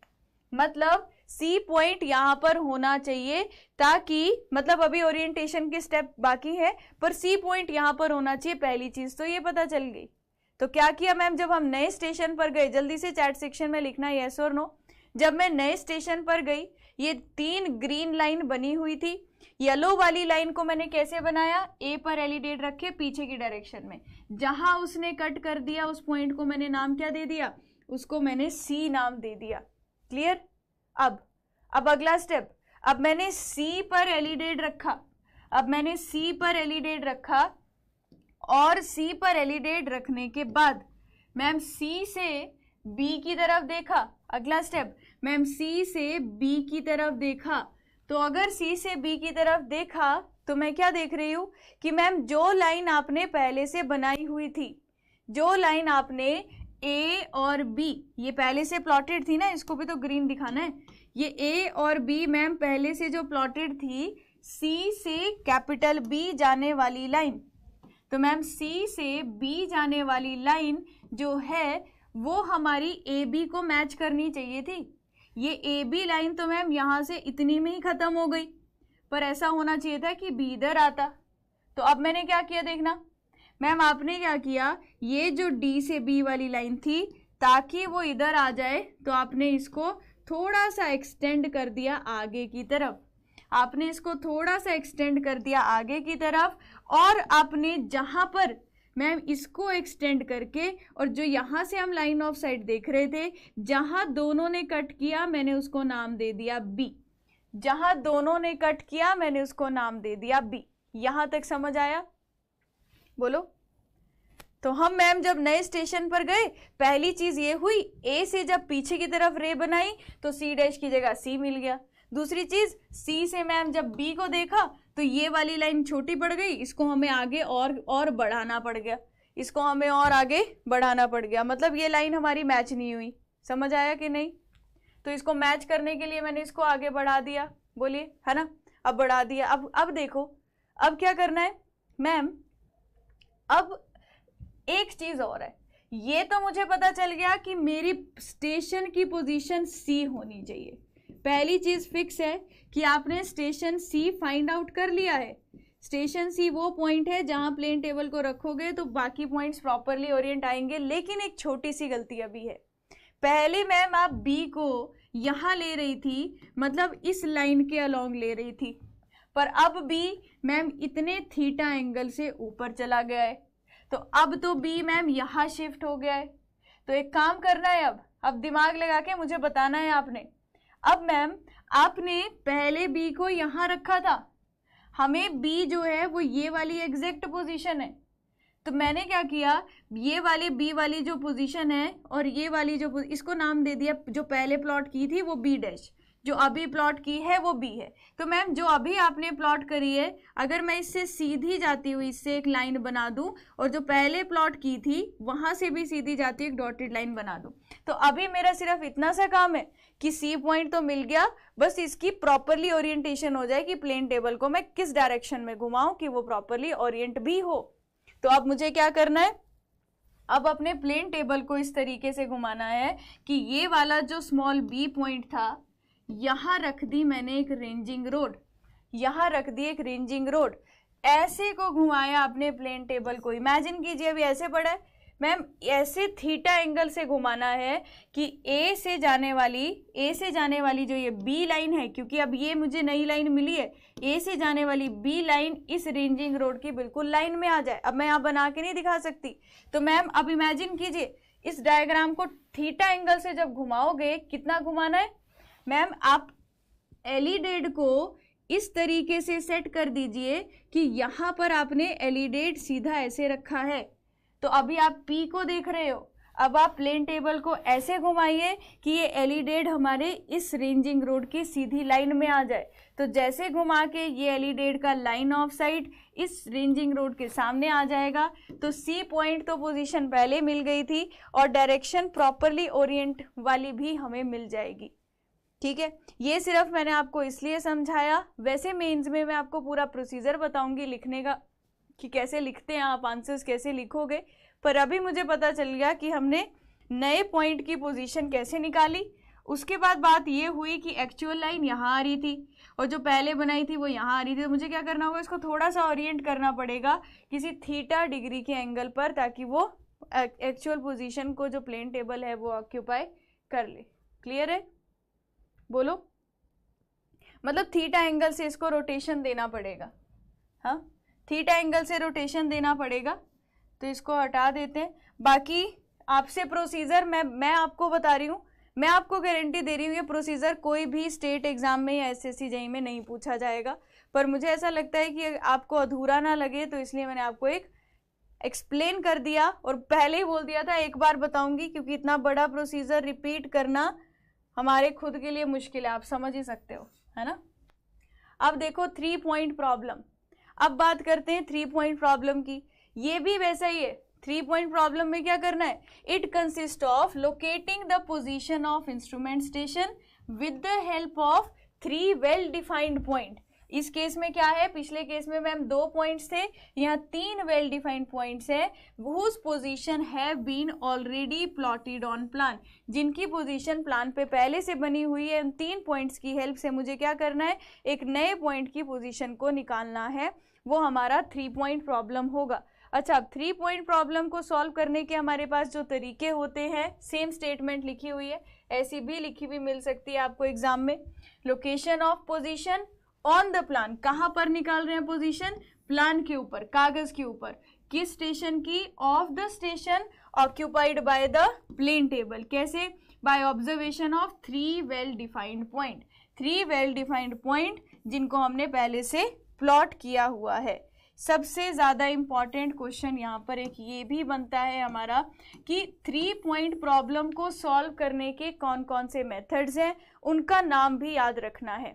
मतलब सी पॉइंट यहां पर होना चाहिए, ताकि मतलब अभी ओरिएंटेशन के स्टेप बाकी है पर सी पॉइंट यहां पर होना चाहिए। पहली चीज तो ये पता चल गई। तो क्या किया मैम, जब हम नए स्टेशन पर गए, जल्दी से चैट सेक्शन में लिखना यस और नो। जब मैं नए स्टेशन पर गई, ये 3 ग्रीन लाइन बनी हुई थी। येलो वाली लाइन को मैंने कैसे बनाया, ए पर एलिडेट रखे पीछे की डायरेक्शन में, जहां उसने कट कर दिया उस पॉइंट को मैंने नाम क्या दे दिया, उसको मैंने सी नाम दे दिया। क्लियर। अब अगला स्टेप, अब मैंने सी पर एलिडेट रखा, अब मैंने सी पर एलिडेट रखा और सी पर एलिडेट रखने के बाद मैम सी से बी की तरफ देखा। अगला स्टेप, मैम सी से बी की तरफ देखा। तो अगर सी से बी की तरफ देखा तो मैं क्या देख रही हूँ कि मैम जो लाइन आपने पहले से बनाई हुई थी, जो लाइन आपने ए और बी, ये पहले से प्लॉटेड थी ना, इसको भी तो ग्रीन दिखाना है। ये ए और बी मैम पहले से जो प्लॉटेड थी, सी से कैपिटल बी जाने वाली लाइन, तो मैम सी से बी जाने वाली लाइन जो है वो हमारी ए बी को मैच करनी चाहिए थी। ये ए बी लाइन तो मैम यहाँ से इतनी में ही खत्म हो गई, पर ऐसा होना चाहिए था कि बी इधर आता। तो अब मैंने क्या किया देखना मैम, आपने क्या किया, ये जो डी से बी वाली लाइन थी ताकि वो इधर आ जाए तो आपने इसको थोड़ा सा एक्सटेंड कर दिया आगे की तरफ, आपने इसको थोड़ा सा एक्सटेंड कर दिया आगे की तरफ और आपने जहां पर मैम इसको एक्सटेंड करके और जो यहाँ से हम लाइन ऑफ साइट देख रहे थे, जहां दोनों ने कट किया मैंने उसको नाम दे दिया बी, जहां दोनों ने कट किया मैंने उसको नाम दे दिया बी। यहां तक समझ आया, बोलो। तो हम मैम जब नए स्टेशन पर गए, पहली चीज ये हुई, ए से जब पीछे की तरफ रे बनाई तो सी डैश की जगह सी मिल गया। दूसरी चीज, सी से मैम जब बी को देखा तो ये वाली लाइन छोटी पड़ गई, इसको हमें आगे और बढ़ाना पड़ गया, इसको हमें और आगे बढ़ाना पड़ गया, मतलब ये लाइन हमारी मैच नहीं हुई। समझ आया कि नहीं? तो इसको मैच करने के लिए मैंने इसको आगे बढ़ा दिया, बोलिए, है ना? अब बढ़ा दिया। अब देखो, अब क्या करना है मैम? अब एक चीज और है, ये तो मुझे पता चल गया कि मेरी स्टेशन की पोजीशन सी होनी चाहिए। पहली चीज फिक्स है कि आपने स्टेशन सी फाइंड आउट कर लिया है। स्टेशन सी वो पॉइंट है जहां प्लेन टेबल को रखोगे तो बाकी पॉइंट्स प्रॉपरली ओरिएंट आएंगे। लेकिन एक छोटी सी गलती अभी है। पहले मैम आप बी को यहां ले रही थी, मतलब इस लाइन के अलोंग ले रही थी, पर अब बी मैम इतने थीटा एंगल से ऊपर चला गया है, तो अब तो बी मैम यहां शिफ्ट हो गया है। तो एक काम करना है, अब दिमाग लगा के मुझे बताना है आपने। अब मैम आपने पहले बी को यहां रखा था, हमें बी जो है वो ये वाली एग्जैक्ट पोजीशन है, तो मैंने क्या किया, ये वाली बी वाली जो पोजीशन है और ये वाली जो, इसको नाम दे दिया, जो पहले प्लॉट की थी वो बी डैश, जो अभी प्लॉट की है वो बी है। तो मैम जो अभी आपने प्लॉट करी है, अगर मैं इससे सीधी जाती हुई इससे एक लाइन बना दूं और जो पहले प्लॉट की थी वहां से भी सीधी जाती हुई एक डॉटेड लाइन बना दूं, तो अभी मेरा सिर्फ इतना सा काम है कि सी पॉइंट तो मिल गया, बस इसकी प्रॉपरली ओरिएंटेशन हो जाए कि प्लेन टेबल को मैं किस डायरेक्शन में घुमाऊं कि वो प्रॉपरली ओरिएंट भी हो। तो अब मुझे क्या करना है, अब अपने प्लेन टेबल को इस तरीके से घुमाना है कि ये वाला जो स्मॉल बी पॉइंट था, यहां रख दी मैंने एक रेंजिंग रोड, यहां रख दी एक रेंजिंग रोड, ऐसे को घुमाया अपने प्लेन टेबल को। इमेजिन कीजिए अभी ऐसे पड़ा है मैम, ऐसे थीटा एंगल से घुमाना है कि ए से जाने वाली जो ये बी लाइन है, क्योंकि अब ये मुझे नई लाइन मिली है, ए से जाने वाली बी लाइन इस रेंजिंग रोड की बिल्कुल लाइन में आ जाए। अब मैं यहाँ बना के नहीं दिखा सकती, तो मैम अब इमेजिन कीजिए इस डायग्राम को थीटा एंगल से जब घुमाओगे, कितना घुमाना है मैम, आप एलिडेड को इस तरीके से सेट कर दीजिए कि यहां पर आपने एलिडेड सीधा ऐसे रखा है, तो अभी आप पी को देख रहे हो, अब आप प्लेन टेबल को ऐसे घुमाइए कि ये एलिडेड हमारे इस रेंजिंग रोड की सीधी लाइन में आ जाए। तो जैसे घुमा के ये एलिडेड का लाइन ऑफ साइट इस रेंजिंग रोड के सामने आ जाएगा, तो सी पॉइंट तो पोजीशन पहले मिल गई थी और डायरेक्शन प्रॉपरली ओरिएंट वाली भी हमें मिल जाएगी। ठीक है, ये सिर्फ मैंने आपको इसलिए समझाया, वैसे मेंस में मैं आपको पूरा प्रोसीजर बताऊंगी लिखने का कि कैसे लिखते हैं आप, आंसर्स कैसे लिखोगे, पर अभी मुझे पता चल गया कि हमने नए पॉइंट की पोजीशन कैसे निकाली। उसके बाद बात ये हुई कि एक्चुअल लाइन यहाँ आ रही थी और जो पहले बनाई थी वो यहाँ आ रही थी, तो मुझे क्या करना होगा, इसको थोड़ा सा ओरिएंट करना पड़ेगा किसी थीटा डिग्री के एंगल पर, ताकि वो एक्चुअल पोजीशन को जो प्लेन टेबल है वो ऑक्यूपाई कर ले। क्लियर है? बोलो, मतलब थीटा एंगल से इसको रोटेशन देना पड़ेगा। हाँ, थीटा एंगल से रोटेशन देना पड़ेगा, तो इसको हटा देते हैं। बाकी आपसे प्रोसीजर मैं आपको बता रही हूँ, मैं आपको गारंटी दे रही हूँ ये प्रोसीजर कोई भी स्टेट एग्जाम में या एसएससी जेईई में नहीं पूछा जाएगा, पर मुझे ऐसा लगता है कि आपको अधूरा ना लगे, तो इसलिए मैंने आपको एक एक्सप्लेन कर दिया और पहले ही बोल दिया था एक बार बताऊंगी, क्योंकि इतना बड़ा प्रोसीजर रिपीट करना हमारे खुद के लिए मुश्किल है, आप समझ ही सकते हो, है ना। अब देखो 3 पॉइंट प्रॉब्लम, अब बात करते हैं 3 पॉइंट प्रॉब्लम की। ये भी वैसा ही है, 3 पॉइंट प्रॉब्लम में क्या करना है, it consist of locating the position of instrument station with the help of 3 well defined point. इस केस में क्या है, पिछले केस में मैम 2 पॉइंट्स थे, यहाँ 3 वेल डिफाइंड पॉइंट्स है, whose position have been already plotted on plan, जिनकी पोजीशन प्लान पे पहले से बनी हुई है। इन 3 पॉइंट्स की हेल्प से मुझे क्या करना है, एक नए पॉइंट की पोजीशन को निकालना है, वो हमारा 3 पॉइंट प्रॉब्लम होगा। अच्छा, अब 3 पॉइंट प्रॉब्लम को सॉल्व करने के हमारे पास जो तरीके होते हैं, सेम स्टेटमेंट लिखी हुई है, ऐसी भी लिखी हुई मिल सकती है आपको एग्जाम में। Location of position on the plan, कहाँ पर निकाल रहे हैं पोजीशन, प्लान के ऊपर, कागज के ऊपर, किस स्टेशन की, of the station occupied by the plane table. कैसे, by observation of 3 well defined point, 3 well defined point जिनको हमने पहले से प्लॉट किया हुआ है। सबसे ज़्यादा इम्पॉर्टेंट क्वेश्चन यहाँ पर एक ये भी बनता है हमारा कि 3 पॉइंट प्रॉब्लम को सॉल्व करने के कौन कौन से मेथड्स हैं, उनका नाम भी याद रखना है।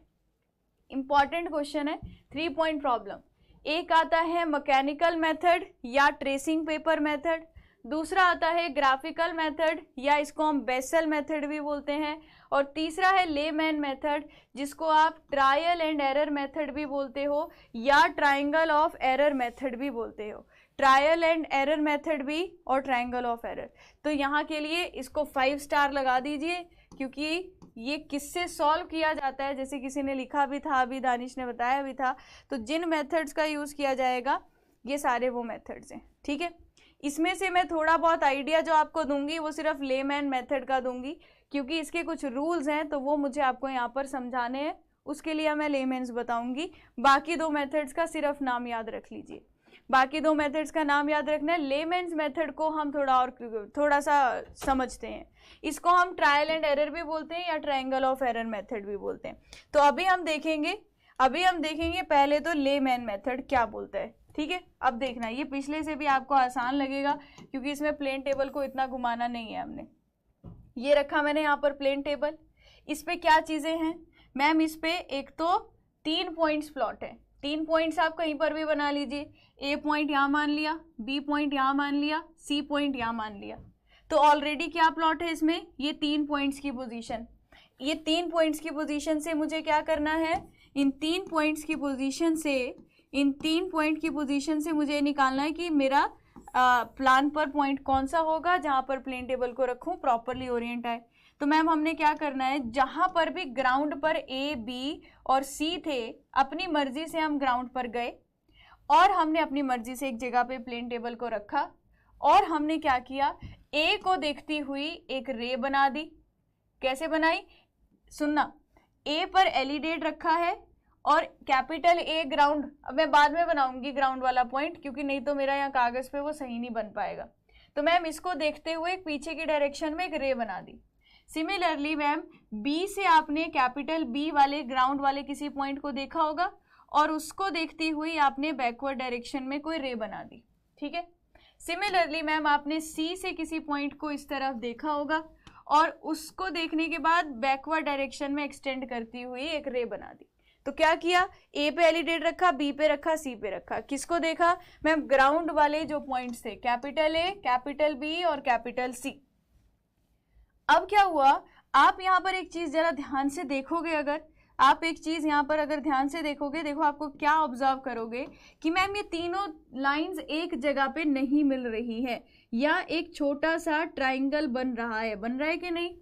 इम्पॉर्टेंट क्वेश्चन है 3 पॉइंट प्रॉब्लम। एक आता है मैकेनिकल मेथड या ट्रेसिंग पेपर मेथड, दूसरा आता है ग्राफिकल मेथड या इसको हम बेसल मेथड भी बोलते हैं, और तीसरा है लेमैन मेथड जिसको आप ट्रायल एंड एरर मेथड भी बोलते हो या ट्रायंगल ऑफ एरर मेथड भी बोलते हो। ट्रायल एंड एरर मेथड भी और ट्रायंगल ऑफ एरर। तो यहाँ के लिए इसको 5 स्टार लगा दीजिए, क्योंकि ये किससे सॉल्व किया जाता है, जैसे किसी ने लिखा भी था, अभी दानिश ने बताया भी था। तो जिन मेथड्स का यूज़ किया जाएगा ये सारे वो मेथड्स हैं, ठीक है। इसमें से मैं थोड़ा बहुत आइडिया जो आपको दूंगी वो सिर्फ लेमैन मेथड का दूंगी, क्योंकि इसके कुछ रूल्स हैं तो वो मुझे आपको यहाँ पर समझाने हैं, उसके लिए मैं लेमैन्स बताऊंगी। बाकी 2 मेथड्स का सिर्फ नाम याद रख लीजिए, बाकी 2 मेथड्स का नाम याद रखना है। लेमैन्स मेथड को हम थोड़ा सा समझते हैं, इसको हम ट्रायल एंड एरर भी बोलते हैं या ट्रायंगल ऑफ एरर मेथड भी बोलते हैं। तो अभी हम देखेंगे पहले तो लेमैन मेथड क्या बोलता है, ठीक है। अब देखना, ये पिछले से भी आपको आसान लगेगा क्योंकि इसमें प्लेन टेबल को इतना घुमाना नहीं है हमने। ये रखा मैंने यहाँ पर प्लेन टेबल, इस पे क्या चीज़ें हैं मैम, इस पे एक तो 3 पॉइंट्स प्लॉट है। 3 पॉइंट्स आप कहीं पर भी बना लीजिए, ए पॉइंट यहाँ मान लिया, बी पॉइंट यहाँ मान लिया, सी पॉइंट यहाँ मान लिया। तो ऑलरेडी क्या प्लॉट है इसमें, ये 3 पॉइंट्स की पोजीशन। ये 3 पॉइंट्स की पोजीशन से मुझे क्या करना है, इन 3 पॉइंट्स की पोजीशन से मुझे निकालना है कि मेरा प्लान पर पॉइंट कौन सा होगा जहाँ पर प्लेन टेबल को रखूँ प्रॉपरली ओरिएंट आए। तो मैम हमने क्या करना है, जहाँ पर भी ग्राउंड पर ए, बी और सी थे, अपनी मर्जी से हम ग्राउंड पर गए और हमने अपनी मर्जी से एक जगह पे प्लेन टेबल को रखा और हमने क्या किया, ए को देखती हुई एक रे बना दी। कैसे बनाई, सुनना, ए पर एलिडेट रखा है और कैपिटल ए ग्राउंड, अब मैं बाद में बनाऊंगी ग्राउंड वाला पॉइंट क्योंकि नहीं तो मेरा यहाँ कागज पे वो सही नहीं बन पाएगा। तो मैम इसको देखते हुए पीछे की डायरेक्शन में एक रे बना दी। सिमिलरली मैम बी से आपने कैपिटल बी वाले ग्राउंड वाले किसी पॉइंट को देखा होगा और उसको देखती हुई आपने बैकवर्ड डायरेक्शन में कोई रे बना दी, ठीक है। सिमिलरली मैम आपने सी से किसी पॉइंट को इस तरफ देखा होगा और उसको देखने के बाद बैकवर्ड डायरेक्शन में एक्सटेंड करती हुई एक रे बना दी। तो क्या किया, ए पे एलिडेट रखा, बी पे रखा, सी पे रखा। किसको देखा मैम, ग्राउंड वाले जो पॉइंट्स थे, कैपिटल ए, कैपिटल बी और कैपिटल सी। अब क्या हुआ, आप यहाँ पर एक चीज जरा ध्यान से देखोगे, अगर आप एक चीज यहाँ पर अगर ध्यान से देखोगे, देखो आपको क्या ऑब्जर्व करोगे कि मैम ये तीनों लाइंस एक जगह पे नहीं मिल रही है या एक छोटा सा ट्राइंगल बन रहा है कि नहीं।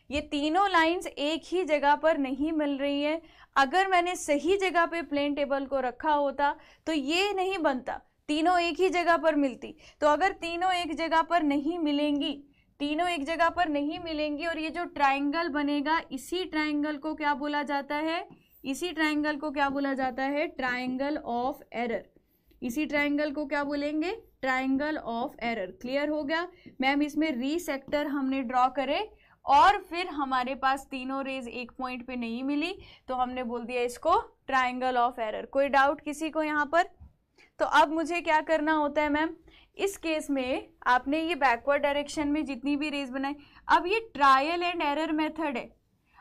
ये तीनों लाइंस एक ही जगह पर नहीं मिल रही है। अगर मैंने सही जगह पे प्लेन टेबल को रखा होता तो ये नहीं बनता, तीनों एक ही जगह पर मिलती। तो अगर तीनों एक जगह पर नहीं मिलेंगी और ये जो ट्राइंगल बनेगा, इसी ट्राइंगल को क्या बोला जाता है, ट्राइंगल ऑफ एरर। इसी ट्राइंगल को क्या बोलेंगे, ट्राइंगल ऑफ एरर। क्लियर हो गया मैम। इसमें री सेक्टर हमने ड्रॉ करे और फिर हमारे पास तीनों रेज एक पॉइंट पे नहीं मिली तो हमने बोल दिया इसको ट्राइंगल ऑफ एरर। कोई डाउट किसी को यहाँ पर? तो अब मुझे क्या करना होता है मैम, इस केस में आपने ये बैकवर्ड डायरेक्शन में जितनी भी रेज बनाई, अब ये ट्रायल एंड एरर मेथड है।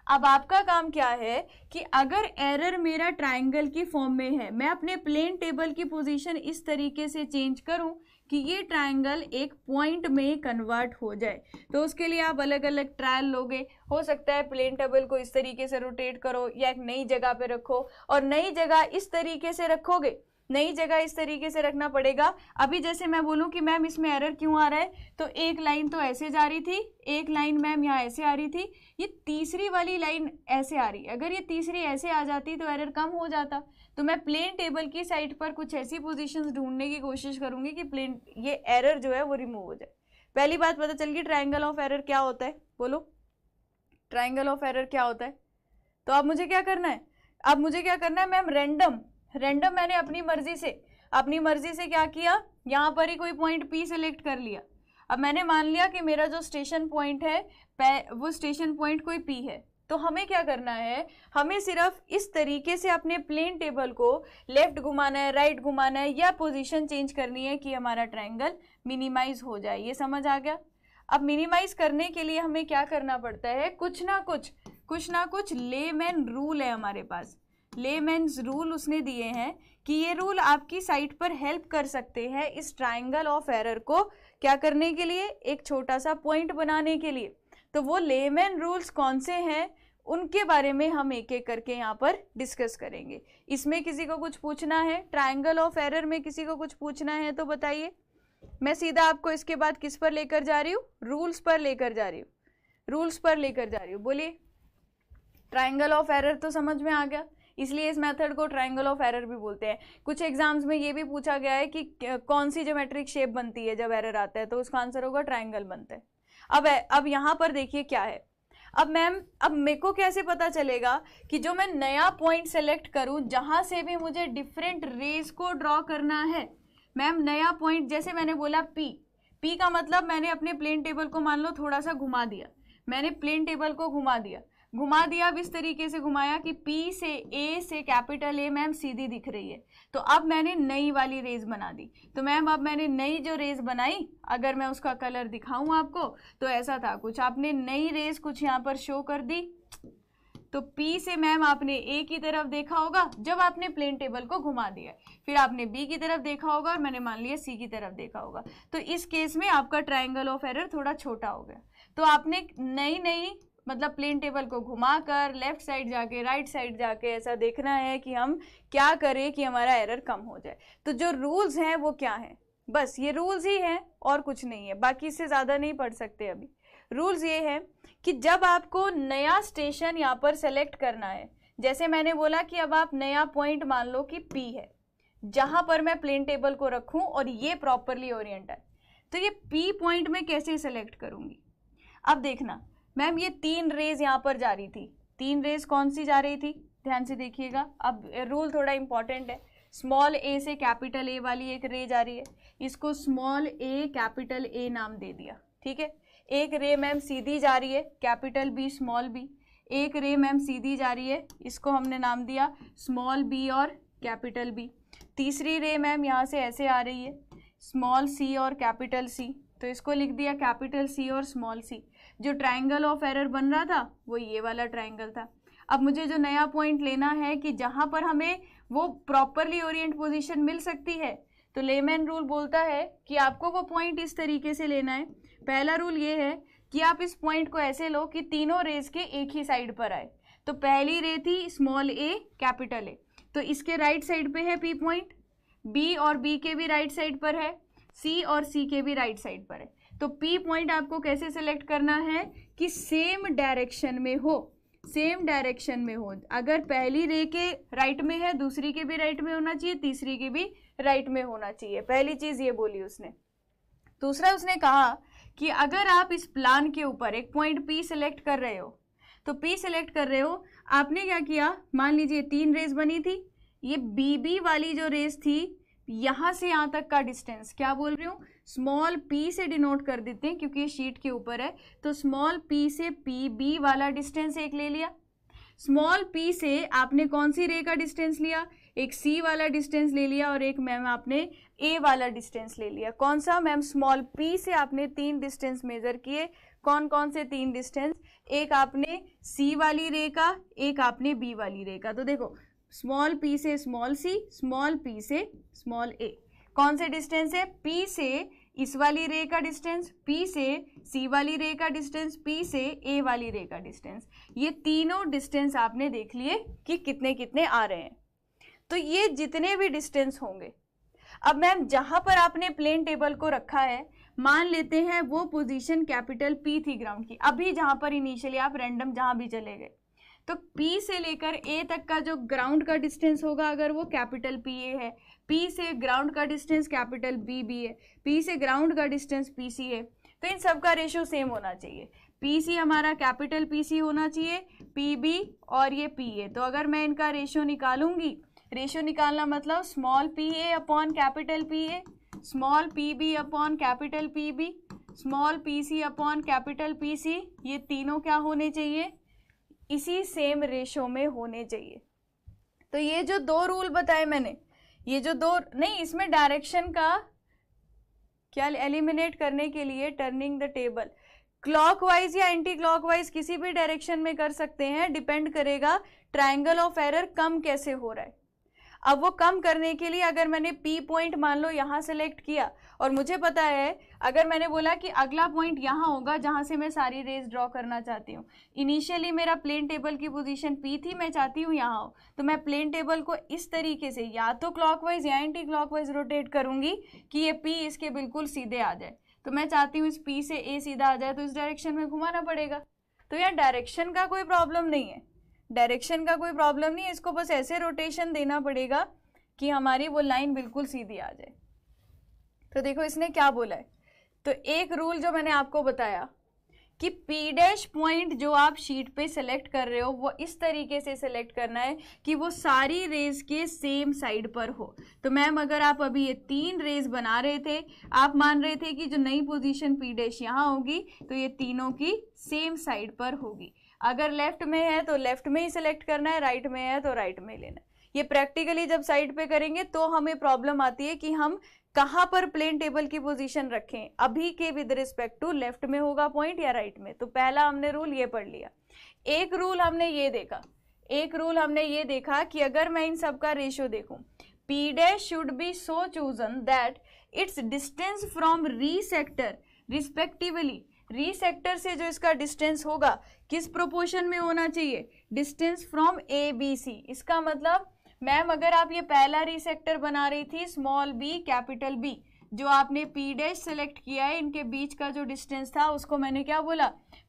अब आपका काम क्या है कि अगर एरर मेरा ट्राइंगल की फॉर्म में है, मैं अपने प्लेन टेबल की पोजीशन इस तरीके से चेंज करूं कि ये ट्राइंगल एक पॉइंट में कन्वर्ट हो जाए। तो उसके लिए आप अलग अलग ट्रायल लोगे। हो सकता है प्लेन टेबल को इस तरीके से रोटेट करो या एक नई जगह पे रखो, और नई जगह इस तरीके से रखोगे, नई जगह इस तरीके से रखना पड़ेगा। अभी जैसे मैं बोलूं कि मैम इसमें एरर क्यों आ रहा है, तो एक लाइन तो ऐसे जा रही थी, एक लाइन मैम यहाँ ऐसे आ रही थी, ये तीसरी वाली लाइन ऐसे आ रही। अगर ये तीसरी ऐसे आ जाती तो एरर कम हो जाता। तो मैं प्लेन टेबल की साइड पर कुछ ऐसी पोजीशंस ढूंढने की कोशिश करूंगी कि प्लेन ये एरर जो है वो रिमूव हो जाए। पहली बात पता चल गई ट्राइंगल ऑफ एरर क्या होता है, बोलो ट्राइंगल ऑफ एरर क्या होता है। तो अब मुझे क्या करना है, मैम रैंडम मैंने अपनी मर्जी से क्या किया, यहाँ पर ही कोई पॉइंट P सेलेक्ट कर लिया। अब मैंने मान लिया कि मेरा जो स्टेशन पॉइंट है वो स्टेशन पॉइंट कोई P है, तो हमें क्या करना है, हमें सिर्फ इस तरीके से अपने प्लेन टेबल को लेफ्ट घुमाना है, राइट घुमाना है, या पोजीशन चेंज करनी है कि हमारा ट्रायंगल मिनिमाइज हो जाए। ये समझ आ गया। अब मिनिमाइज करने के लिए हमें क्या करना पड़ता है, कुछ ना कुछ लेमैन रूल है हमारे पास। लेमैन्स रूल उसने दिए हैं कि ये रूल आपकी साइट पर हेल्प कर सकते हैं इस ट्रायंगल ऑफ एरर को क्या करने के लिए, एक छोटा सा पॉइंट बनाने के लिए। तो वो लेमैन रूल्स कौन से हैं उनके बारे में हम एक एक करके यहाँ पर डिस्कस करेंगे। इसमें किसी को कुछ पूछना है, ट्रायंगल ऑफ एरर में किसी को कुछ पूछना है तो बताइए। मैं सीधा आपको इसके बाद किस पर लेकर जा रही हूँ, रूल्स पर लेकर जा रही हूँ, रूल्स पर लेकर जा रही हूँ। बोलिए। ट्रायंगल ऑफ एरर तो समझ में आ गया, इसलिए इस मेथड को ट्रायंगल ऑफ एरर भी बोलते हैं। कुछ एग्जाम्स में ये भी पूछा गया है कि कौन सी ज्योमेट्रिक शेप बनती है जब एरर आता है, तो उसका आंसर होगा ट्रायंगल बनता है। अब यहाँ पर देखिए क्या है। अब मैम, अब मेरे को कैसे पता चलेगा कि जो मैं नया पॉइंट सेलेक्ट करूं जहां से भी मुझे डिफरेंट रेज को ड्रॉ करना है। मैम नया पॉइंट, जैसे मैंने बोला पी का मतलब मैंने अपने प्लेन टेबल को मान लो थोड़ा सा घुमा दिया, मैंने प्लेन टेबल को घुमा दिया अब इस तरीके से घुमाया कि P से A से कैपिटल A मैम सीधी दिख रही है। तो अब मैंने नई वाली रेज बना दी। तो मैम अब मैंने नई जो रेज बनाई, अगर मैं उसका कलर दिखाऊं आपको तो ऐसा था कुछ, आपने नई रेज कुछ यहाँ पर शो कर दी। तो P से मैम आपने A की तरफ देखा होगा जब आपने प्लेन टेबल को घुमा दिया, फिर आपने B की तरफ देखा होगा और मैंने मान लिया C की तरफ देखा होगा। तो इस केस में आपका ट्रायंगल ऑफ एरर थोड़ा छोटा हो गया। तो आपने नई मतलब प्लेन टेबल को घुमाकर लेफ्ट साइड जाके राइट साइड जाके ऐसा देखना है कि हम क्या करें कि हमारा एरर कम हो जाए। तो जो रूल्स हैं वो क्या हैं, बस ये रूल्स ही हैं और कुछ नहीं है, बाकी इससे ज़्यादा नहीं पढ़ सकते अभी। रूल्स ये है कि जब आपको नया स्टेशन यहाँ पर सेलेक्ट करना है, जैसे मैंने बोला कि अब आप नया पॉइंट मान लो कि P है जहाँ पर मैं प्लेन टेबल को रखूँ और ये प्रॉपरली ओरिएंट है, तो ये P पॉइंट में कैसे सेलेक्ट करूँगी। अब देखना मैम, ये 3 रेज यहाँ पर जा रही थी, 3 रेज कौन सी जा रही थी, ध्यान से देखिएगा। अब रूल थोड़ा इंपॉर्टेंट है। स्मॉल a से कैपिटल A वाली एक रे जा रही है, इसको स्मॉल a कैपिटल A नाम दे दिया, ठीक है। एक रे मैम सीधी जा रही है, कैपिटल B स्मॉल b। एक रे मैम सीधी जा रही है, इसको हमने नाम दिया स्मॉल b और कैपिटल B। तीसरी रे मैम यहाँ से ऐसे आ रही है, स्मॉल c और कैपिटल C, तो इसको लिख दिया कैपिटल C और स्मॉल c। जो ट्रायंगल ऑफ एरर बन रहा था वो ये वाला ट्रायंगल था। अब मुझे जो नया पॉइंट लेना है कि जहाँ पर हमें वो प्रॉपरली ओरिएंट पोजीशन मिल सकती है, तो लेमैन रूल बोलता है कि आपको वो पॉइंट इस तरीके से लेना है। पहला रूल ये है कि आप इस पॉइंट को ऐसे लो कि तीनों रेज के एक ही साइड पर आए। तो पहली रे थी स्मॉल a कैपिटल A, तो इसके राइट साइड पे है P पॉइंट, B और B के भी राइट साइड पर है, C और C के भी राइट साइड पर है। तो P पॉइंट आपको कैसे सेलेक्ट करना है कि सेम डायरेक्शन में हो, सेम डायरेक्शन में हो। अगर पहली रे के राइट में है, दूसरी के भी राइट में होना चाहिए, तीसरी के भी राइट में होना चाहिए। पहली चीज ये बोली उसने। दूसरा उसने कहा कि अगर आप इस प्लान के ऊपर एक पॉइंट P सेलेक्ट कर रहे हो, तो P सेलेक्ट कर रहे हो, आपने क्या किया, मान लीजिए 3 रेज बनी थी, ये BB वाली जो रेज थी यहाँ से यहाँ तक का डिस्टेंस, क्या बोल रही हूँ, स्मॉल p से डिनोट कर देते हैं क्योंकि ये शीट के ऊपर है। तो स्मॉल p से PB वाला डिस्टेंस एक ले लिया। स्मॉल p से आपने कौन सी रे का डिस्टेंस लिया, एक C वाला डिस्टेंस ले लिया और एक मैम आपने A वाला डिस्टेंस ले लिया। कौन सा मैम, स्मॉल p से आपने 3 डिस्टेंस मेजर किए। कौन कौन से 3 डिस्टेंस, एक आपने C वाली रे का, एक आपने B वाली रे का। तो देखो स्मॉल p से स्मॉल c, स्मॉल p से स्मॉल a, कौन से डिस्टेंस है, P से इस वाली रे का डिस्टेंस, P से C वाली रे का डिस्टेंस, P से A वाली रे का डिस्टेंस। ये तीनों डिस्टेंस आपने देख लिए कि कितने कितने आ रहे हैं। तो ये जितने भी डिस्टेंस होंगे, अब मैम जहां पर आपने प्लेन टेबल को रखा है, मान लेते हैं वो पोजीशन कैपिटल P थी ग्राउंड की, अभी जहां पर इनिशियली आप रैंडम जहां भी चले गए, तो P से लेकर A तक का जो ग्राउंड का डिस्टेंस होगा, अगर वो कैपिटल PA है, P से ग्राउंड का डिस्टेंस कैपिटल BB है, P से ग्राउंड का डिस्टेंस PC है, तो इन सब का रेशियो सेम होना चाहिए। PC हमारा कैपिटल PC होना चाहिए, PB और ये PA। तो अगर मैं इनका रेशियो निकालूंगी, रेशियो निकालना मतलब small PA upon capital PA, small PB upon capital PB, small PC upon capital PC, ये तीनों क्या होने चाहिए, इसी सेम रेशो में होने चाहिए। तो ये जो दो रूल बताए मैंने, ये जो दो नहीं, इसमें डायरेक्शन का क्या एलिमिनेट करने के लिए टर्निंग द टेबल क्लॉकवाइज या एंटी क्लॉकवाइज किसी भी डायरेक्शन में कर सकते हैं, डिपेंड करेगा ट्रायंगल ऑफ एरर कम कैसे हो रहा है। अब वो कम करने के लिए अगर मैंने पी पॉइंट मान लो यहाँ सेलेक्ट किया और मुझे पता है अगर मैंने बोला कि अगला पॉइंट यहाँ होगा जहाँ से मैं सारी रेज ड्रॉ करना चाहती हूँ, इनिशियली मेरा प्लेन टेबल की पोजीशन पी थी, मैं चाहती हूँ यहाँ हो, तो मैं प्लेन टेबल को इस तरीके से या तो क्लॉकवाइज या एंटी क्लॉकवाइज रोटेट करूँगी कि ये पी इसके बिल्कुल सीधे आ जाए। तो मैं चाहती हूँ इस पी से ए सीधा आ जाए, तो इस डायरेक्शन में घुमाना पड़ेगा। तो यहाँ डायरेक्शन का कोई प्रॉब्लम नहीं है, डायरेक्शन का कोई प्रॉब्लम नहीं है, इसको बस ऐसे रोटेशन देना पड़ेगा कि हमारी वो लाइन बिल्कुल सीधी आ जाए। तो देखो इसने क्या बोला है, तो एक रूल जो मैंने आपको बताया कि पी डैश पॉइंट जो आप शीट पे सेलेक्ट कर रहे हो वो इस तरीके से सेलेक्ट करना है कि वो सारी रेज के सेम साइड पर हो। तो मैम अगर आप अभी ये 3 रेज बना रहे थे, आप मान रहे थे कि जो नई पोजीशन पी डैश यहाँ होगी तो ये तीनों की सेम साइड पर होगी। अगर लेफ्ट में है तो लेफ्ट में ही सिलेक्ट करना है, राइट में है तो राइट में लेना है। ये प्रैक्टिकली जब साइड पे करेंगे तो हमें प्रॉब्लम आती है कि हम कहाँ पर प्लेन टेबल की पोजीशन रखें, अभी के विद रिस्पेक्ट टू लेफ्ट में होगा पॉइंट या राइट में। तो पहला हमने रूल ये पढ़ लिया। एक रूल हमने ये देखा कि अगर मैं इन सब का रेशियो देखूं, P dash should be so chosen that it's distance from री सेक्टर रिस्पेक्टिवली, री सेक्टर से जो इसका डिस्टेंस होगा किस प्रोपोर्शन में होना चाहिए, distance from A B C. इसका मतलब मैम अगर आप ये पहला री सेक्टर बना रही थी स्मॉल बी कैपिटल बी, जो आपने पी डैश सेलेक्ट किया है, इनके बीच का जो डिस्टेंस था उसको मैंने क्या बोला,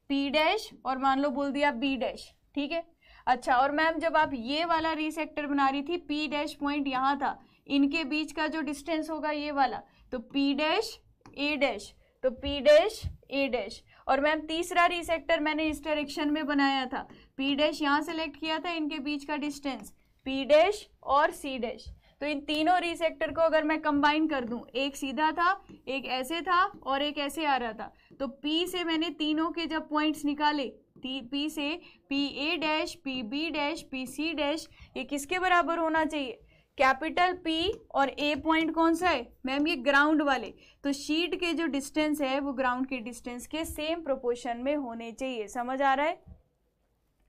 पी डैश, और मान लो बोल दिया बी डैश, ठीक है। अच्छा, और मैम जब आप ये वाला री सेक्टर बना रही थी, पी डैश पॉइंट यहाँ था, इनके बीच का जो डिस्टेंस होगा ये वाला, तो पी डैश ए डैश, तो पी डैश ए डैश। और मैम तीसरा री सेक्टर मैंने इस डायरेक्शन में बनाया था, पी डैश यहाँ सेलेक्ट किया था, इनके बीच का डिस्टेंस पी डैश और सी डैश। तो इन तीनों री सेक्टर को अगर मैं कंबाइन कर दूं, एक सीधा था, एक ऐसे था और एक ऐसे आ रहा था, तो पी से मैंने तीनों के जब पॉइंट्स निकाले, पी से P A dash, P B dash, P C dash, ये किसके बराबर होना चाहिए, कैपिटल पी और ए पॉइंट कौन सा है मैम, ये ग्राउंड वाले। तो शीट के जो डिस्टेंस है वो ग्राउंड के डिस्टेंस के सेम प्रोपोर्शन में होने चाहिए। समझ आ रहा है,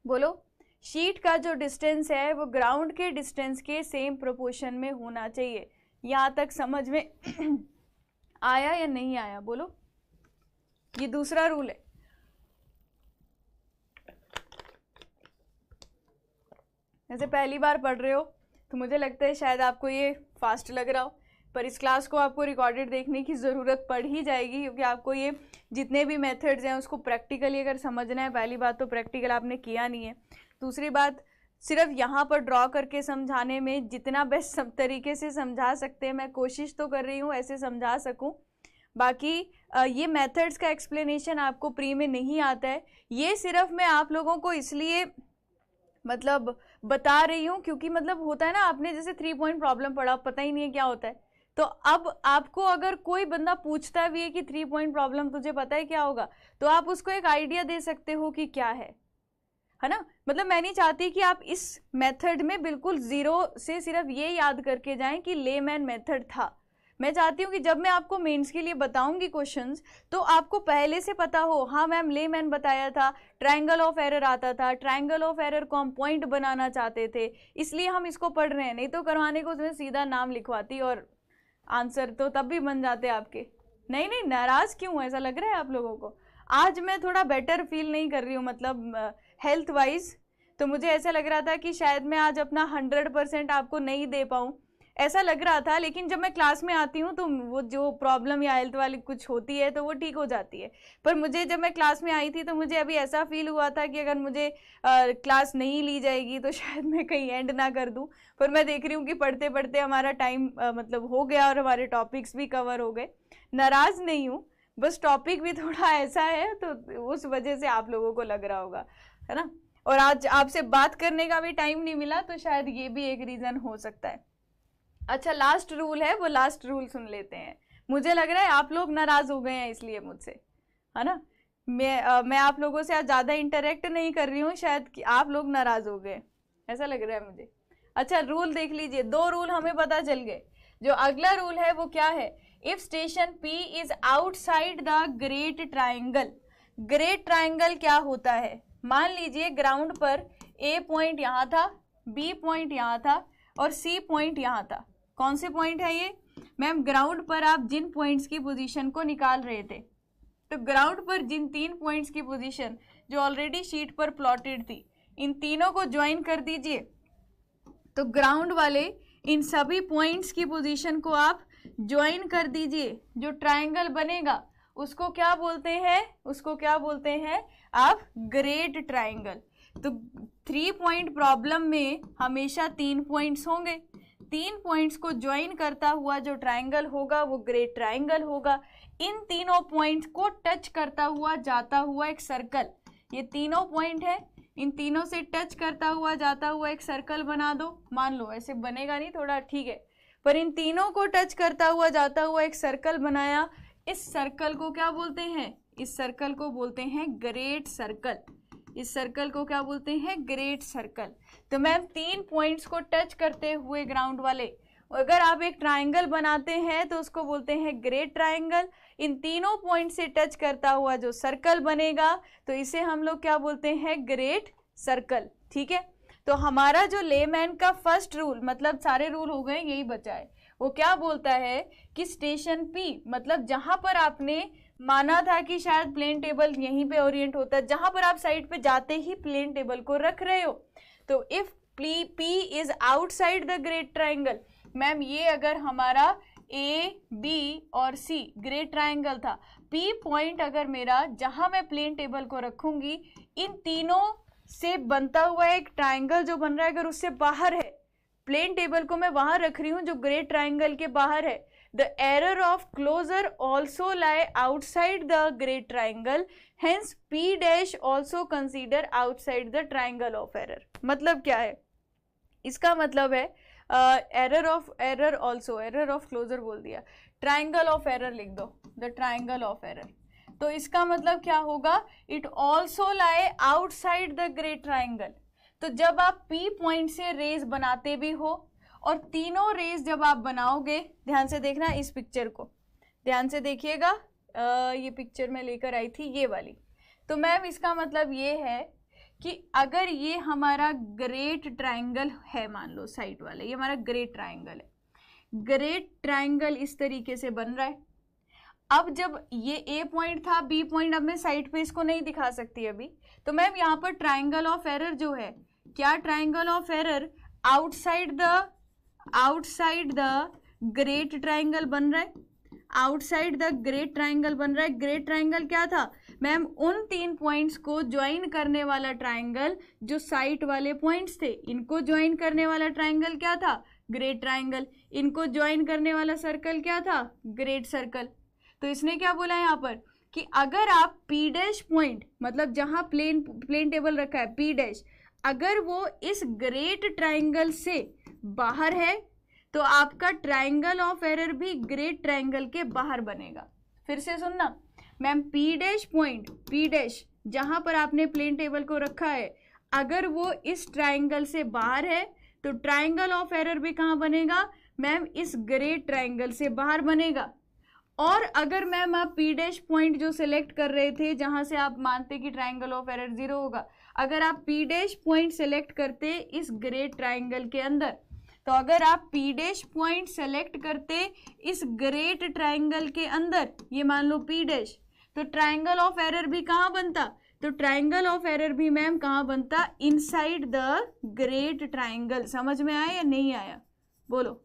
बोलो। शीट का जो डिस्टेंस है वो ग्राउंड के डिस्टेंस के सेम प्रोपोर्शन में होना चाहिए। यहाँ तक समझ में आया या नहीं आया, बोलो। ये दूसरा रूल है। जैसे पहली बार पढ़ रहे हो तो मुझे लगता है शायद आपको ये फास्ट लग रहा हो, पर इस क्लास को आपको रिकॉर्डेड देखने की ज़रूरत पड़ ही जाएगी, क्योंकि आपको ये जितने भी मेथड्स हैं उसको प्रैक्टिकली अगर समझना है। पहली बात तो प्रैक्टिकल आपने किया नहीं है, दूसरी बात सिर्फ यहाँ पर ड्रॉ करके समझाने में जितना बेस्ट सब तरीके से समझा सकते हैं मैं कोशिश तो कर रही हूँ ऐसे समझा सकूँ। बाकी ये मेथड्स का एक्सप्लेनेशन आपको प्री में नहीं आता है, ये सिर्फ मैं आप लोगों को इसलिए मतलब बता रही हूँ क्योंकि मतलब होता है ना, आपने जैसे 3 पॉइंट प्रॉब्लम पढ़ा, पता ही नहीं है क्या होता है, तो अब आपको अगर कोई बंदा पूछता भी है कि 3 पॉइंट प्रॉब्लम तुझे पता है क्या होगा, तो आप उसको एक आइडिया दे सकते हो कि क्या है ना। मतलब मैं नहीं चाहती कि आप इस मेथड में बिल्कुल जीरो से सिर्फ ये याद करके जाएं कि लेमैन मेथड था। मैं चाहती हूँ कि जब मैं आपको मेंस के लिए बताऊंगी क्वेश्चंस तो आपको पहले से पता हो, हाँ मैम लेमैन बताया था, ट्रायंगल ऑफ एरर आता था, ट्रायंगल ऑफ एरर को हम पॉइंट बनाना चाहते थे इसलिए हम इसको पढ़ रहे हैं, नहीं तो करवाने को उसमें सीधा नाम लिखवाती और आंसर तो तब भी बन जाते आपके। नहीं नहीं, नाराज क्यों, ऐसा लग रहा है आप लोगों को? आज मैं थोड़ा बेटर फील नहीं कर रही हूँ, मतलब हेल्थ वाइज, तो मुझे ऐसा लग रहा था कि शायद मैं आज अपना 100% आपको नहीं दे पाऊँ, ऐसा लग रहा था। लेकिन जब मैं क्लास में आती हूँ तो वो जो प्रॉब्लम या हेल्थ वाली कुछ होती है तो वो ठीक हो जाती है। पर मुझे जब मैं क्लास में आई थी तो मुझे अभी ऐसा फील हुआ था कि अगर मुझे क्लास नहीं ली जाएगी तो शायद मैं कहीं एंड ना कर दूँ। पर मैं देख रही हूँ कि पढ़ते पढ़ते हमारा टाइम मतलब हो गया और हमारे टॉपिक्स भी कवर हो गए। नाराज़ नहीं हूँ, बस टॉपिक भी थोड़ा ऐसा है तो उस वजह से आप लोगों को लग रहा होगा, है ना। और आज आपसे बात करने का भी टाइम नहीं मिला तो शायद ये भी एक रीज़न हो सकता है। अच्छा, लास्ट रूल है, वो लास्ट रूल सुन लेते हैं। मुझे लग रहा है आप लोग नाराज हो गए हैं इसलिए मुझसे, है ना। मैं आप लोगों से आज ज़्यादा इंटरेक्ट नहीं कर रही हूँ, शायद कि आप लोग नाराज हो गए, ऐसा लग रहा है मुझे। अच्छा, रूल देख लीजिए, 2 रूल हमें पता चल गए। जो अगला रूल है वो क्या है? If station P is outside the great triangle. Great triangle क्या होता है? मान लीजिए ग्राउंड पर A पॉइंट यहाँ था, B पॉइंट यहाँ था और C पॉइंट यहाँ था। कौन से पॉइंट है ये? मैम ग्राउंड पर आप जिन पॉइंट्स की पोजीशन को निकाल रहे थे, तो ग्राउंड पर जिन 3 पॉइंट्स की पोजीशन जो ऑलरेडी शीट पर प्लॉटेड थी, इन तीनों को ज्वाइन कर दीजिए। तो ग्राउंड वाले इन सभी पॉइंट्स की पोजीशन को आप ज्वाइन कर दीजिए। जो ट्राइंगल बनेगा उसको क्या बोलते हैं? उसको क्या बोलते हैं आप? Great triangle. तो 3 पॉइंट प्रॉब्लम में हमेशा 3 पॉइंट्स होंगे। 3 पॉइंट्स को ज्वाइन करता हुआ जो ट्राइंगल होगा वो ग्रेट ट्राइंगल होगा। इन तीनों पॉइंट्स को टच करता हुआ जाता हुआ एक सर्कल, ये तीनों पॉइंट है, इन तीनों से टच करता हुआ जाता हुआ एक सर्कल बना दो। मान लो ऐसे बनेगा नहीं, थोड़ा ठीक है, पर इन तीनों को टच करता हुआ जाता हुआ एक सर्कल बनाया। इस सर्कल को क्या बोलते हैं? इस सर्कल को बोलते हैं ग्रेट सर्कल। इस सर्कल को क्या बोलते हैं? Great circle. तो मैम 3 पॉइंट्स को टच करते हुए ग्राउंड वाले अगर आप एक ट्राइंगल बनाते हैं तो उसको बोलते हैं ग्रेट ट्राइंगल। इन तीनों पॉइंट से टच करता हुआ जो सर्कल बनेगा तो इसे हम लोग क्या बोलते हैं? Great circle. ठीक है, तो हमारा जो लेमैन का फर्स्ट रूल, मतलब सारे रूल हो गए, यही बचा है। वो क्या बोलता है कि स्टेशन P, मतलब जहां पर आपने माना था कि शायद प्लेन टेबल यहीं पे ओरिएंट होता है, जहां पर आप साइड पे जाते ही प्लेन टेबल को रख रहे हो, तो if P is outside the great triangle. Ma'am ये अगर हमारा A, B और C ग्रेट ट्राइंगल था, P पॉइंट अगर मेरा जहां मैं प्लेन टेबल को रखूंगी, इन तीनों से बनता हुआ एक ट्राइंगल जो बन रहा है अगर उससे बाहर है, प्लेन टेबल को मैं वहां रख रही हूं जो ग्रेट ट्राइंगल के बाहर है, the error of closure also lie outside the great triangle, hence P dash also consider outside the triangle of error. मतलब क्या है इसका? मतलब है एरर ऑफ क्लोजर बोल दिया, ट्राइंगल ऑफ एरर लिख दो, द ट्राइंगल ऑफ एरर। तो इसका मतलब क्या होगा? It also lie outside the great triangle. तो जब आप P पॉइंट से रेज बनाते भी हो और तीनों रेज जब आप बनाओगे, ध्यान से देखना इस पिक्चर को, ध्यान से देखिएगा, ये पिक्चर मैं लेकर आई थी ये वाली। तो मैम इसका मतलब ये है कि अगर ये हमारा ग्रेट ट्राइंगल है, मान लो साइड वाले, ये हमारा ग्रेट ट्राइंगल है, ग्रेट ट्राइंगल इस तरीके से बन रहा है। अब जब ये A पॉइंट था, B पॉइंट, अब मैं साइड पे इसको नहीं दिखा सकती अभी, तो मैम यहाँ पर ट्राइंगल ऑफ एरर जो है, क्या triangle of error outside the great triangle बन रहा है, आउटसाइड द ग्रेट ट्राइंगल बन रहा है। ग्रेट ट्राइंगल क्या था मैम? उन 3 पॉइंट्स को ज्वाइन करने वाला ट्राइंगल जो साइड वाले पॉइंट्स थे, इनको ज्वाइन करने वाला ट्राइंगल क्या था? Great triangle. इनको ज्वाइन करने वाला सर्कल क्या था? Great circle. तो इसने क्या बोला यहाँ पर कि अगर आप P डैश पॉइंट, मतलब जहां प्लेन टेबल रखा है P डैश, अगर वो इस ग्रेट ट्राइंगल से बाहर है तो आपका ट्राइंगल ऑफ एरर भी ग्रेट ट्राइंगल के बाहर बनेगा। फिर से सुनना ma'am, P dash point, P dash जहां पर आपने प्लेन टेबल को रखा है, अगर वो इस ट्राइंगल से बाहर है तो ट्राइंगल ऑफ एरर भी कहाँ बनेगा मैम? इस ग्रेट ट्राइंगल से बाहर बनेगा। और अगर मैम आप P डैश पॉइंट जो सिलेक्ट कर रहे थे जहां से आप मानते कि ट्राइंगल ऑफ एरर 0 होगा, अगर आप P डैश पॉइंट सिलेक्ट करते इस ग्रेट ट्राइंगल के अंदर, तो अगर आप P डैश पॉइंट सेलेक्ट करते इस ग्रेट ट्राइंगल के अंदर, ये मान लो P डैश, तो ट्राइंगल ऑफ एरर भी कहाँ बनता? तो ट्राइंगल ऑफ एरर भी मैम कहाँ बनता? Inside the great triangle. समझ में आया या नहीं आया? बोलो।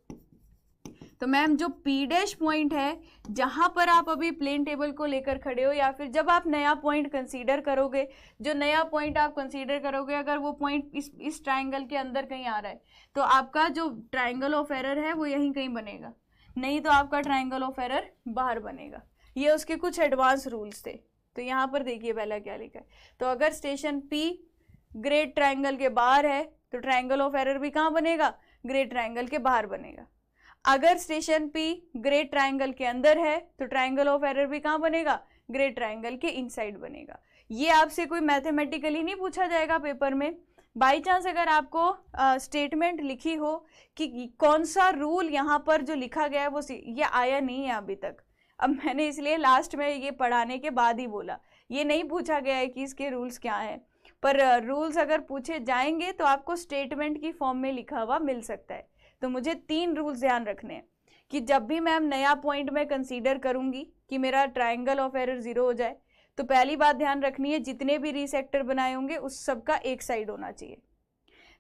तो मैम जो P डैश पॉइंट है जहां पर आप अभी प्लेन टेबल को लेकर खड़े हो, या फिर जब आप नया पॉइंट कंसीडर करोगे, जो नया पॉइंट आप कंसीडर करोगे, अगर वो पॉइंट इस ट्राइंगल के अंदर कहीं आ रहा है, तो आपका जो ट्राइंगल ऑफ एरर है वो यहीं कहीं बनेगा, नहीं तो आपका ट्राइंगल ऑफ एरर बाहर बनेगा। ये उसके कुछ एडवांस रूल्स थे। तो यहाँ पर देखिए पहला क्या लिखा है, तो अगर स्टेशन P ग्रेट ट्राइंगल के बाहर है तो ट्राइंगल ऑफ एरर भी कहाँ बनेगा? ग्रेट ट्राइंगल के बाहर बनेगा। अगर स्टेशन P ग्रेट ट्राइंगल के अंदर है तो ट्राइंगल ऑफ एरर भी कहाँ बनेगा? ग्रेट ट्रायंगल के इनसाइड बनेगा। ये आपसे कोई मैथमेटिकली नहीं पूछा जाएगा पेपर में। बाई चांस अगर आपको स्टेटमेंट लिखी हो कि कौन सा रूल यहाँ पर जो लिखा गया है वो ये आया नहीं है अभी तक, अब मैंने इसलिए लास्ट में ये पढ़ाने के बाद ही बोला, ये नहीं पूछा गया है कि इसके रूल्स क्या हैं, पर रूल्स अगर पूछे जाएंगे तो आपको स्टेटमेंट की फॉर्म में लिखा हुआ मिल सकता है। तो मुझे 3 रूल्स ध्यान रखने हैं कि जब भी मैम नया पॉइंट मैं कंसीडर करूंगी कि मेरा ट्रायंगल ऑफ एरर 0 हो जाए, तो पहली बात ध्यान रखनी है जितने भी रीसेक्टर बनाए होंगे उस सब का एक साइड होना चाहिए।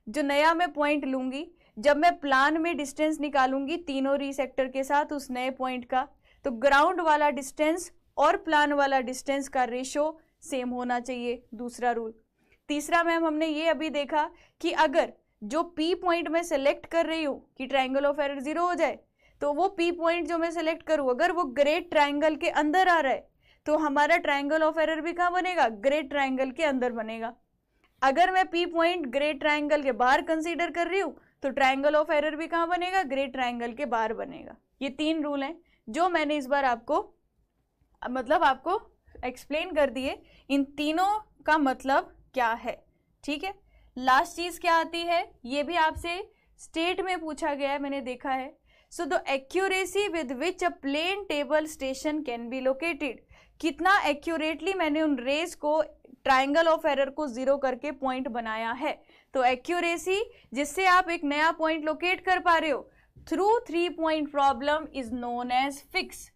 जो नया मैं पॉइंट लूंगी, जब मैं प्लान में डिस्टेंस निकालूंगी तीनों रीसेक्टर के साथ उस नए पॉइंट का, तो ग्राउंड वाला डिस्टेंस और प्लान वाला डिस्टेंस का रेशो सेम होना चाहिए, दूसरा रूल। तीसरा मैम हमने ये अभी देखा कि अगर जो पी पॉइंट मैं सेलेक्ट कर रही हूँ कि ट्रायंगल ऑफ एरर 0 हो जाए, तो वो पी पॉइंट जो मैं सेलेक्ट करूँ अगर वो ग्रेट ट्रायंगल के अंदर आ रहा है तो हमारा ट्रायंगल ऑफ एरर भी कहाँ बनेगा, ग्रेट ट्रायंगल के अंदर बनेगा। अगर मैं पी पॉइंट ग्रेट ट्रायंगल के बाहर कंसीडर कर रही हूँ तो ट्रायंगल ऑफ एरर भी कहाँ बनेगा, ग्रेट ट्रायंगल के बाहर बनेगा। ये 3 रूल हैं जो मैंने इस बार आपको एक्सप्लेन कर दिए। इन तीनों का मतलब क्या है, ठीक है। लास्ट चीज क्या आती है, ये भी आपसे स्टेट में पूछा गया है, मैंने देखा है। So the accuracy with which a plane table station can be located, कितना एक्यूरेटली मैंने उन रेज को ट्रायंगल ऑफ एरर को 0 करके पॉइंट बनाया है। तो एक्यूरेसी जिससे आप एक नया पॉइंट लोकेट कर पा रहे हो through 3 point problem is known as fix.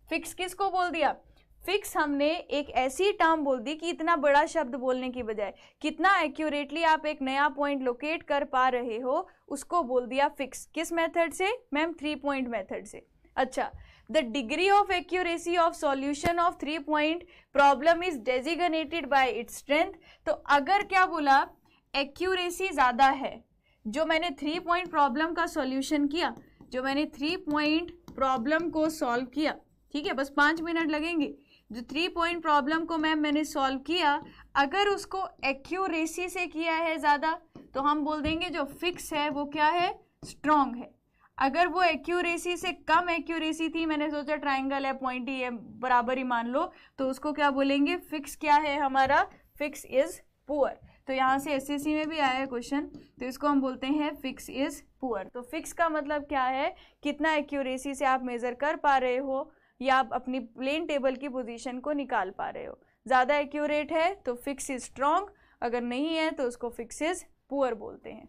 Fix किसको बोल दिया, फिक्स हमने एक ऐसी टर्म बोल दी कि इतना बड़ा शब्द बोलने की बजाय कितना एक्यूरेटली आप एक नया पॉइंट लोकेट कर पा रहे हो उसको बोल दिया फिक्स। किस मेथड से मैम, 3 पॉइंट मेथड से। अच्छा, the degree of accuracy of solution of 3 point problem is designated by its strength. तो अगर क्या बोला, एक्यूरेसी ज्यादा है, जो मैंने 3 पॉइंट प्रॉब्लम का सॉल्यूशन किया, जो मैंने 3 पॉइंट प्रॉब्लम को सॉल्व किया, ठीक है, बस 5 मिनट लगेंगे। जो 3 पॉइंट प्रॉब्लम को मैंने सॉल्व किया, अगर उसको एक्यूरेसी से किया है ज़्यादा तो हम बोल देंगे जो फिक्स है वो क्या है, स्ट्रॉन्ग है। अगर वो एक्यूरेसी से कम एक्यूरेसी थी, मैंने सोचा ट्राइंगल है, पॉइंट ही है, बराबर ही मान लो, तो उसको क्या बोलेंगे, फिक्स क्या है हमारा, फिक्स इज पुअर। तो यहाँ से एसएससी में भी आया है क्वेश्चन, तो इसको हम बोलते हैं फिक्स इज पुअर। तो फिक्स का मतलब क्या है, कितना एक्यूरेसी से आप मेजर कर पा रहे हो या आप अपनी प्लेन टेबल की पोजीशन को निकाल पा रहे हो। ज़्यादा एक्यूरेट है तो फिक्स इज स्ट्रॉन्ग, अगर नहीं है तो उसको फिक्स इज पुअर बोलते हैं,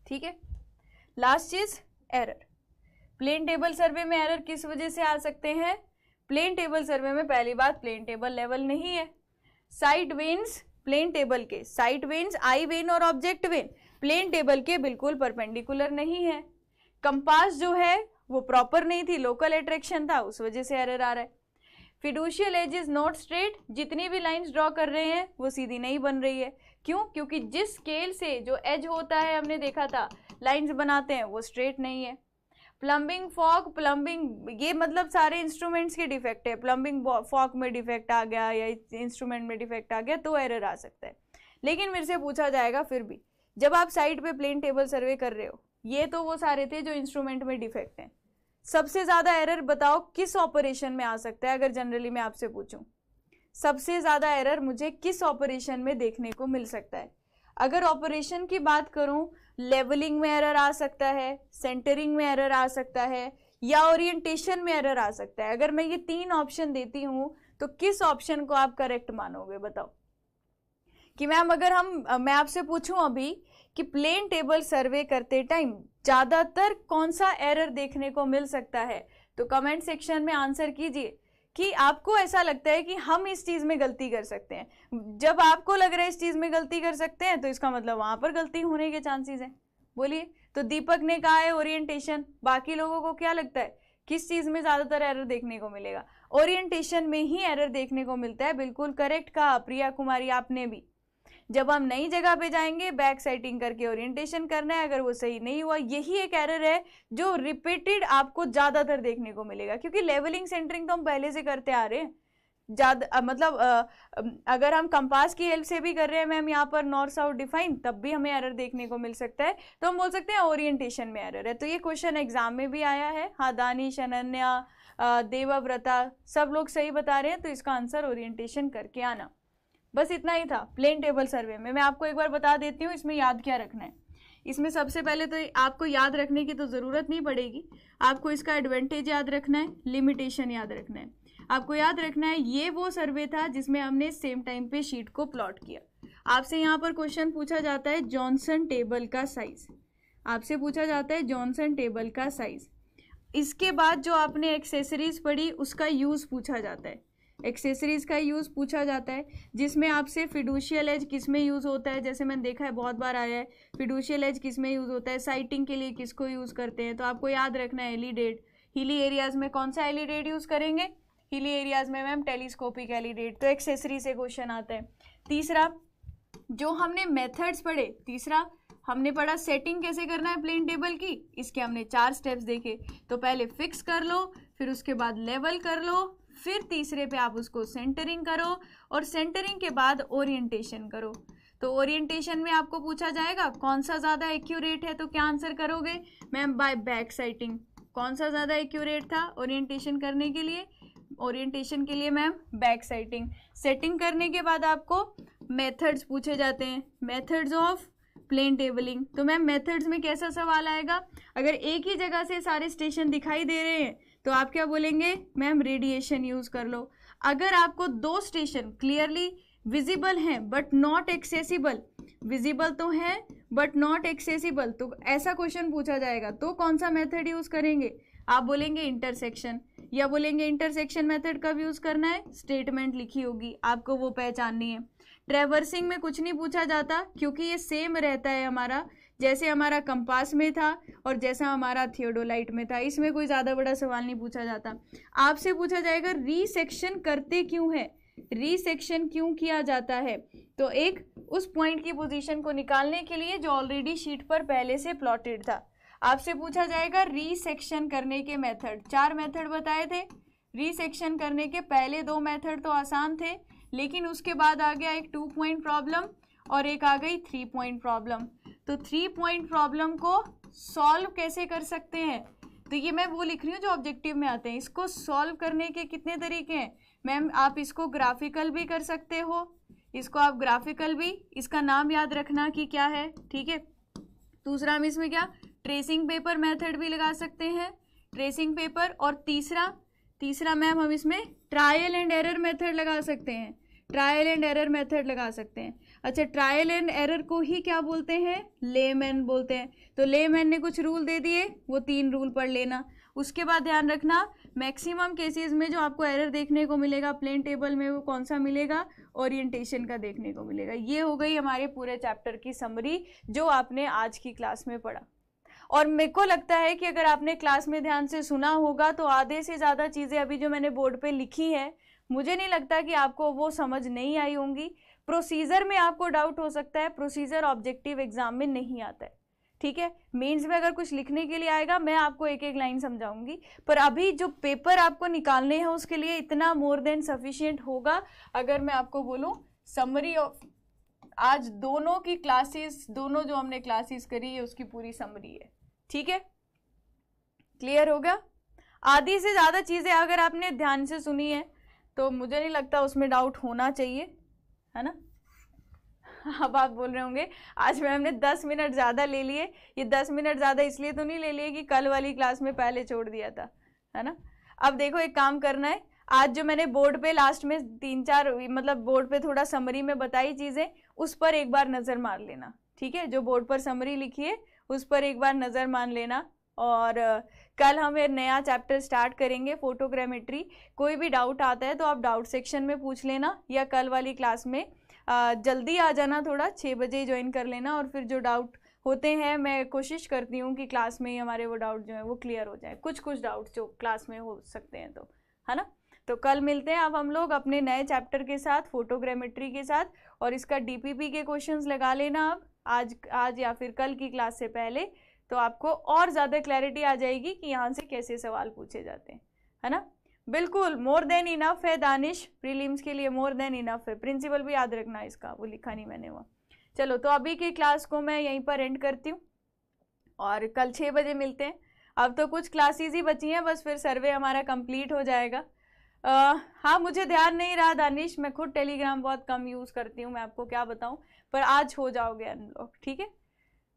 ठीक है। लास्ट चीज, एरर। प्लेन टेबल सर्वे में एरर किस वजह से आ सकते हैं, प्लेन टेबल सर्वे में पहली बात प्लेन टेबल लेवल नहीं है। साइड वेन्स प्लेन टेबल के, साइड वेन्स आई वेन और ऑब्जेक्ट वेन प्लेन टेबल के बिल्कुल परपेंडिकुलर नहीं है। कंपास जो है वो प्रॉपर नहीं थी, लोकल अट्रैक्शन था, उस वजह से एरर आ रहा है। फिडुशियल एज इज नॉट स्ट्रेट, जितनी भी लाइंस ड्रॉ कर रहे हैं वो सीधी नहीं बन रही है। क्यों, क्योंकि जिस स्केल से जो एज होता है, हमने देखा था लाइंस बनाते हैं, वो स्ट्रेट नहीं है। प्लम्बिंग फॉग, प्लम्बिंग ये मतलब सारे इंस्ट्रूमेंट्स के डिफेक्ट है, प्लम्बिंग फॉग में डिफेक्ट आ गया या इंस्ट्रूमेंट में डिफेक्ट आ गया तो एरर आ सकता है। लेकिन मेरे से पूछा जाएगा फिर भी, जब आप साइड पे प्लेन टेबल सर्वे कर रहे हो, ये तो वो सारे थे जो इंस्ट्रूमेंट में डिफेक्ट हैं, सबसे ज्यादा एरर बताओ किस ऑपरेशन में आ सकता है, अगर जनरली मैं आपसे पूछूं सबसे ज्यादा एरर मुझे किस ऑपरेशन में देखने को मिल सकता है। अगर ऑपरेशन की बात करूं, लेवलिंग में एरर आ सकता है, सेंटरिंग में एरर आ सकता है, या ओरिएंटेशन में एरर आ सकता है। अगर मैं ये 3 ऑप्शन देती हूं तो किस ऑप्शन को आप करेक्ट मानोगे, बताओ। कि मैम अगर मैं आपसे पूछूं अभी कि प्लेन टेबल सर्वे करते टाइम ज़्यादातर कौन सा एरर देखने को मिल सकता है, तो कमेंट सेक्शन में आंसर कीजिए कि आपको ऐसा लगता है कि हम इस चीज़ में गलती कर सकते हैं। जब आपको लग रहा है इस चीज़ में गलती कर सकते हैं तो इसका मतलब वहाँ पर गलती होने के चांसेस हैं। बोलिए। तो दीपक ने कहा है ओरिएंटेशन, बाकी लोगों को क्या लगता है किस चीज़ में ज़्यादातर एरर देखने को मिलेगा? ओरिएंटेशन में ही एरर देखने को मिलता है। बिल्कुल करेक्ट कहा प्रिया कुमारी आपने भी। जब हम नई जगह पे जाएंगे बैक साइटिंग करके ओरिएंटेशन करना है, अगर वो सही नहीं हुआ, यही एक एरर है जो रिपीटेड आपको ज़्यादातर देखने को मिलेगा, क्योंकि लेवलिंग सेंटरिंग तो हम पहले से करते आ रहे हैं। ज़्यादा अगर हम कंपास की हेल्प से भी कर रहे हैं मैम यहाँ पर नॉर्थ साउथ डिफाइन, तब भी हमें एरर देखने को मिल सकता है। तो हम बोल सकते हैं ओरिएंटेशन में एरर है। तो ये क्वेश्चन एग्जाम में भी आया है। हाँ, दानिश, अनन्या, देवाव्रता सब लोग सही बता रहे हैं, तो इसका आंसर ओरिएंटेशन करके आना। बस इतना ही था प्लेन टेबल सर्वे में। मैं आपको एक बार बता देती हूँ इसमें याद क्या रखना है। इसमें सबसे पहले तो आपको याद रखने की तो ज़रूरत नहीं पड़ेगी, आपको इसका एडवांटेज याद रखना है, लिमिटेशन याद रखना है। आपको याद रखना है ये वो सर्वे था जिसमें हमने सेम टाइम पे शीट को प्लॉट किया। आपसे यहाँ पर क्वेश्चन पूछा जाता है जॉनसन टेबल का साइज, आपसे पूछा जाता है जॉनसन टेबल का साइज। इसके बाद जो आपने एक्सेसरीज पढ़ी उसका यूज़ पूछा जाता है, एक्सेसरीज का यूज़ पूछा जाता है, जिसमें आपसे फिडुशियल एज किस में यूज़ होता है, जैसे मैंने देखा है बहुत बार आया है, फिडुशियल एज किस में यूज़ होता है, साइटिंग के लिए किसको यूज़ करते हैं। तो आपको याद रखना है एलिडेट, हिली एरियाज़ में कौन सा एलिडेट यूज़ करेंगे, हिली एरियाज़ में मैम टेलीस्कोपिक एलिडेट। तो एक्सेसरी से क्वेश्चन आता है। तीसरा जो हमने मेथड्स पढ़े, तीसरा हमने पढ़ा सेटिंग कैसे करना है प्लेन टेबल की, इसके हमने 4 स्टेप्स देखे। तो पहले फिक्स कर लो, फिर उसके बाद लेवल कर लो, फिर तीसरे पे आप उसको सेंटरिंग करो, और सेंटरिंग के बाद ओरिएंटेशन करो। तो ओरिएंटेशन में आपको पूछा जाएगा कौन सा ज़्यादा एक्यूरेट है, तो क्या आंसर करोगे मैम, बाय बैक साइटिंग। कौन सा ज़्यादा एक्यूरेट था ओरिएंटेशन करने के लिए, ओरिएंटेशन के लिए मैम बैक साइटिंग। सेटिंग करने के बाद आपको मेथड्स पूछे जाते हैं, मेथड्स ऑफ प्लेन टेबलिंग। तो मैम मेथड्स में कैसा सवाल आएगा, अगर एक ही जगह से सारे स्टेशन दिखाई दे रहे हैं तो आप क्या बोलेंगे मैम, रेडिएशन यूज़ कर लो। अगर आपको 2 स्टेशन क्लियरली विजिबल हैं बट नॉट एक्सेसिबल, विजिबल तो हैं बट नॉट एक्सेसिबल, तो ऐसा क्वेश्चन पूछा जाएगा, तो कौन सा मेथड यूज़ करेंगे, आप बोलेंगे इंटरसेक्शन, या बोलेंगे इंटरसेक्शन मेथड कब यूज़ करना है, स्टेटमेंट लिखी होगी आपको वो पहचाननी है। ट्रेवर्सिंग में कुछ नहीं पूछा जाता क्योंकि ये सेम रहता है हमारा, जैसे हमारा कंपास में था और जैसा हमारा थियोडोलाइट में था, इसमें कोई ज़्यादा बड़ा सवाल नहीं पूछा जाता। आपसे पूछा जाएगा रीसेक्शन करते क्यों है, रीसेक्शन क्यों किया जाता है, तो एक उस पॉइंट की पोजीशन को निकालने के लिए जो ऑलरेडी शीट पर पहले से प्लॉटेड था। आपसे पूछा जाएगा रीसेक्शन करने के मेथड, 4 मेथड बताए थे। रीसेक्शन करने के पहले 2 मेथड तो आसान थे, लेकिन उसके बाद आ गया एक 2 पॉइंट प्रॉब्लम और एक आ गई 3 पॉइंट प्रॉब्लम। तो 3 पॉइंट प्रॉब्लम को सॉल्व कैसे कर सकते हैं, तो ये मैं वो लिख रही हूँ जो ऑब्जेक्टिव में आते हैं। इसको सॉल्व करने के कितने तरीके हैं मैम, आप इसको ग्राफिकल भी कर सकते हो, इसको आप ग्राफिकल भी, इसका नाम याद रखना कि क्या है, ठीक है। दूसरा हम इसमें क्या ट्रेसिंग पेपर मेथड भी लगा सकते हैं, ट्रेसिंग पेपर। और तीसरा मैम हम इसमें ट्रायल एंड एरर मेथड लगा सकते हैं, ट्रायल एंड एरर मेथड लगा सकते हैं। अच्छा, ट्रायल एंड एरर को ही क्या बोलते हैं, लेमैन बोलते हैं। तो लेमैन ने कुछ रूल दे दिए, वो 3 रूल पढ़ लेना। उसके बाद ध्यान रखना मैक्सिमम केसेस में जो आपको एरर देखने को मिलेगा प्लेन टेबल में, वो कौन सा मिलेगा, ओरिएंटेशन का देखने को मिलेगा। ये हो गई हमारे पूरे चैप्टर की समरी जो आपने आज की क्लास में पढ़ा। और मेरे को लगता है कि अगर आपने क्लास में ध्यान से सुना होगा तो आधे से ज़्यादा चीज़ें अभी जो मैंने बोर्ड पे लिखी हैं, मुझे नहीं लगता कि आपको वो समझ नहीं आई होंगी। प्रोसीजर में आपको डाउट हो सकता है, प्रोसीजर ऑब्जेक्टिव एग्जाम में नहीं आता है, ठीक है। मेंस में अगर कुछ लिखने के लिए आएगा मैं आपको एक एक लाइन समझाऊंगी, पर अभी जो पेपर आपको निकालने हैं उसके लिए इतना मोर देन सफिशिएंट होगा। अगर मैं आपको बोलूँ समरी ऑफ आज दोनों की क्लासेस, दोनों जो हमने क्लासेस करी है उसकी पूरी समरी है, ठीक है। क्लियर हो गया। आधी से ज़्यादा चीज़ें अगर आपने ध्यान से सुनी है तो मुझे नहीं लगता उसमें डाउट होना चाहिए, है ना। अब आप बोल रहे होंगे आज मैम ने 10 मिनट ज़्यादा ले लिए, ये 10 मिनट ज़्यादा इसलिए तो नहीं ले लिए कि कल वाली क्लास में पहले छोड़ दिया था, है ना। अब देखो एक काम करना है, आज जो मैंने बोर्ड पे लास्ट में 3-4 मतलब बोर्ड पे थोड़ा समरी में बताई चीज़ें, उस पर एक बार नज़र मार लेना, ठीक है। जो बोर्ड पर समरी लिखी है उस पर एक बार नज़र मार लेना। और कल हम एक नया चैप्टर स्टार्ट करेंगे फोटोग्रामेट्री। कोई भी डाउट आता है तो आप डाउट सेक्शन में पूछ लेना, या कल वाली क्लास में जल्दी आ जाना, थोड़ा 6 बजे ज्वाइन कर लेना। और फिर जो डाउट होते हैं मैं कोशिश करती हूँ कि क्लास में ही हमारे वो डाउट जो है वो क्लियर हो जाए, कुछ डाउट जो क्लास में हो सकते हैं, तो है ना। तो कल मिलते हैं अब हम लोग अपने नए चैप्टर के साथ, फोटोग्रामेट्री के साथ। और इसका डीपीपी के क्वेश्चंस लगा लेना आप आज या फिर कल की क्लास से पहले, तो आपको और ज़्यादा क्लैरिटी आ जाएगी कि यहाँ से कैसे सवाल पूछे जाते हैं, है ना। बिल्कुल मोर देन इनफ है दानिश, प्रीलिम्स के लिए मोर देन इनफ है। प्रिंसिपल भी याद रखना इसका, वो लिखा नहीं मैंने वो। चलो तो अभी की क्लास को मैं यहीं पर एंड करती हूँ और कल 6 बजे मिलते हैं। अब तो कुछ क्लासेस ही बची हैं बस, फिर सर्वे हमारा कंप्लीट हो जाएगा। हाँ मुझे ध्यान नहीं रहा दानिश, मैं खुद टेलीग्राम बहुत कम यूज़ करती हूँ, मैं आपको क्या बताऊँ, पर आज हो जाओगे अनलॉक, ठीक है।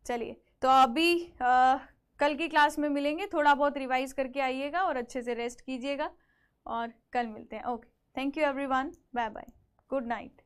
चलिए तो अभी कल की क्लास में मिलेंगे, थोड़ा बहुत रिवाइज करके आइएगा और अच्छे से रेस्ट कीजिएगा और कल मिलते हैं। Okay, thank you everyone, bye bye, good night.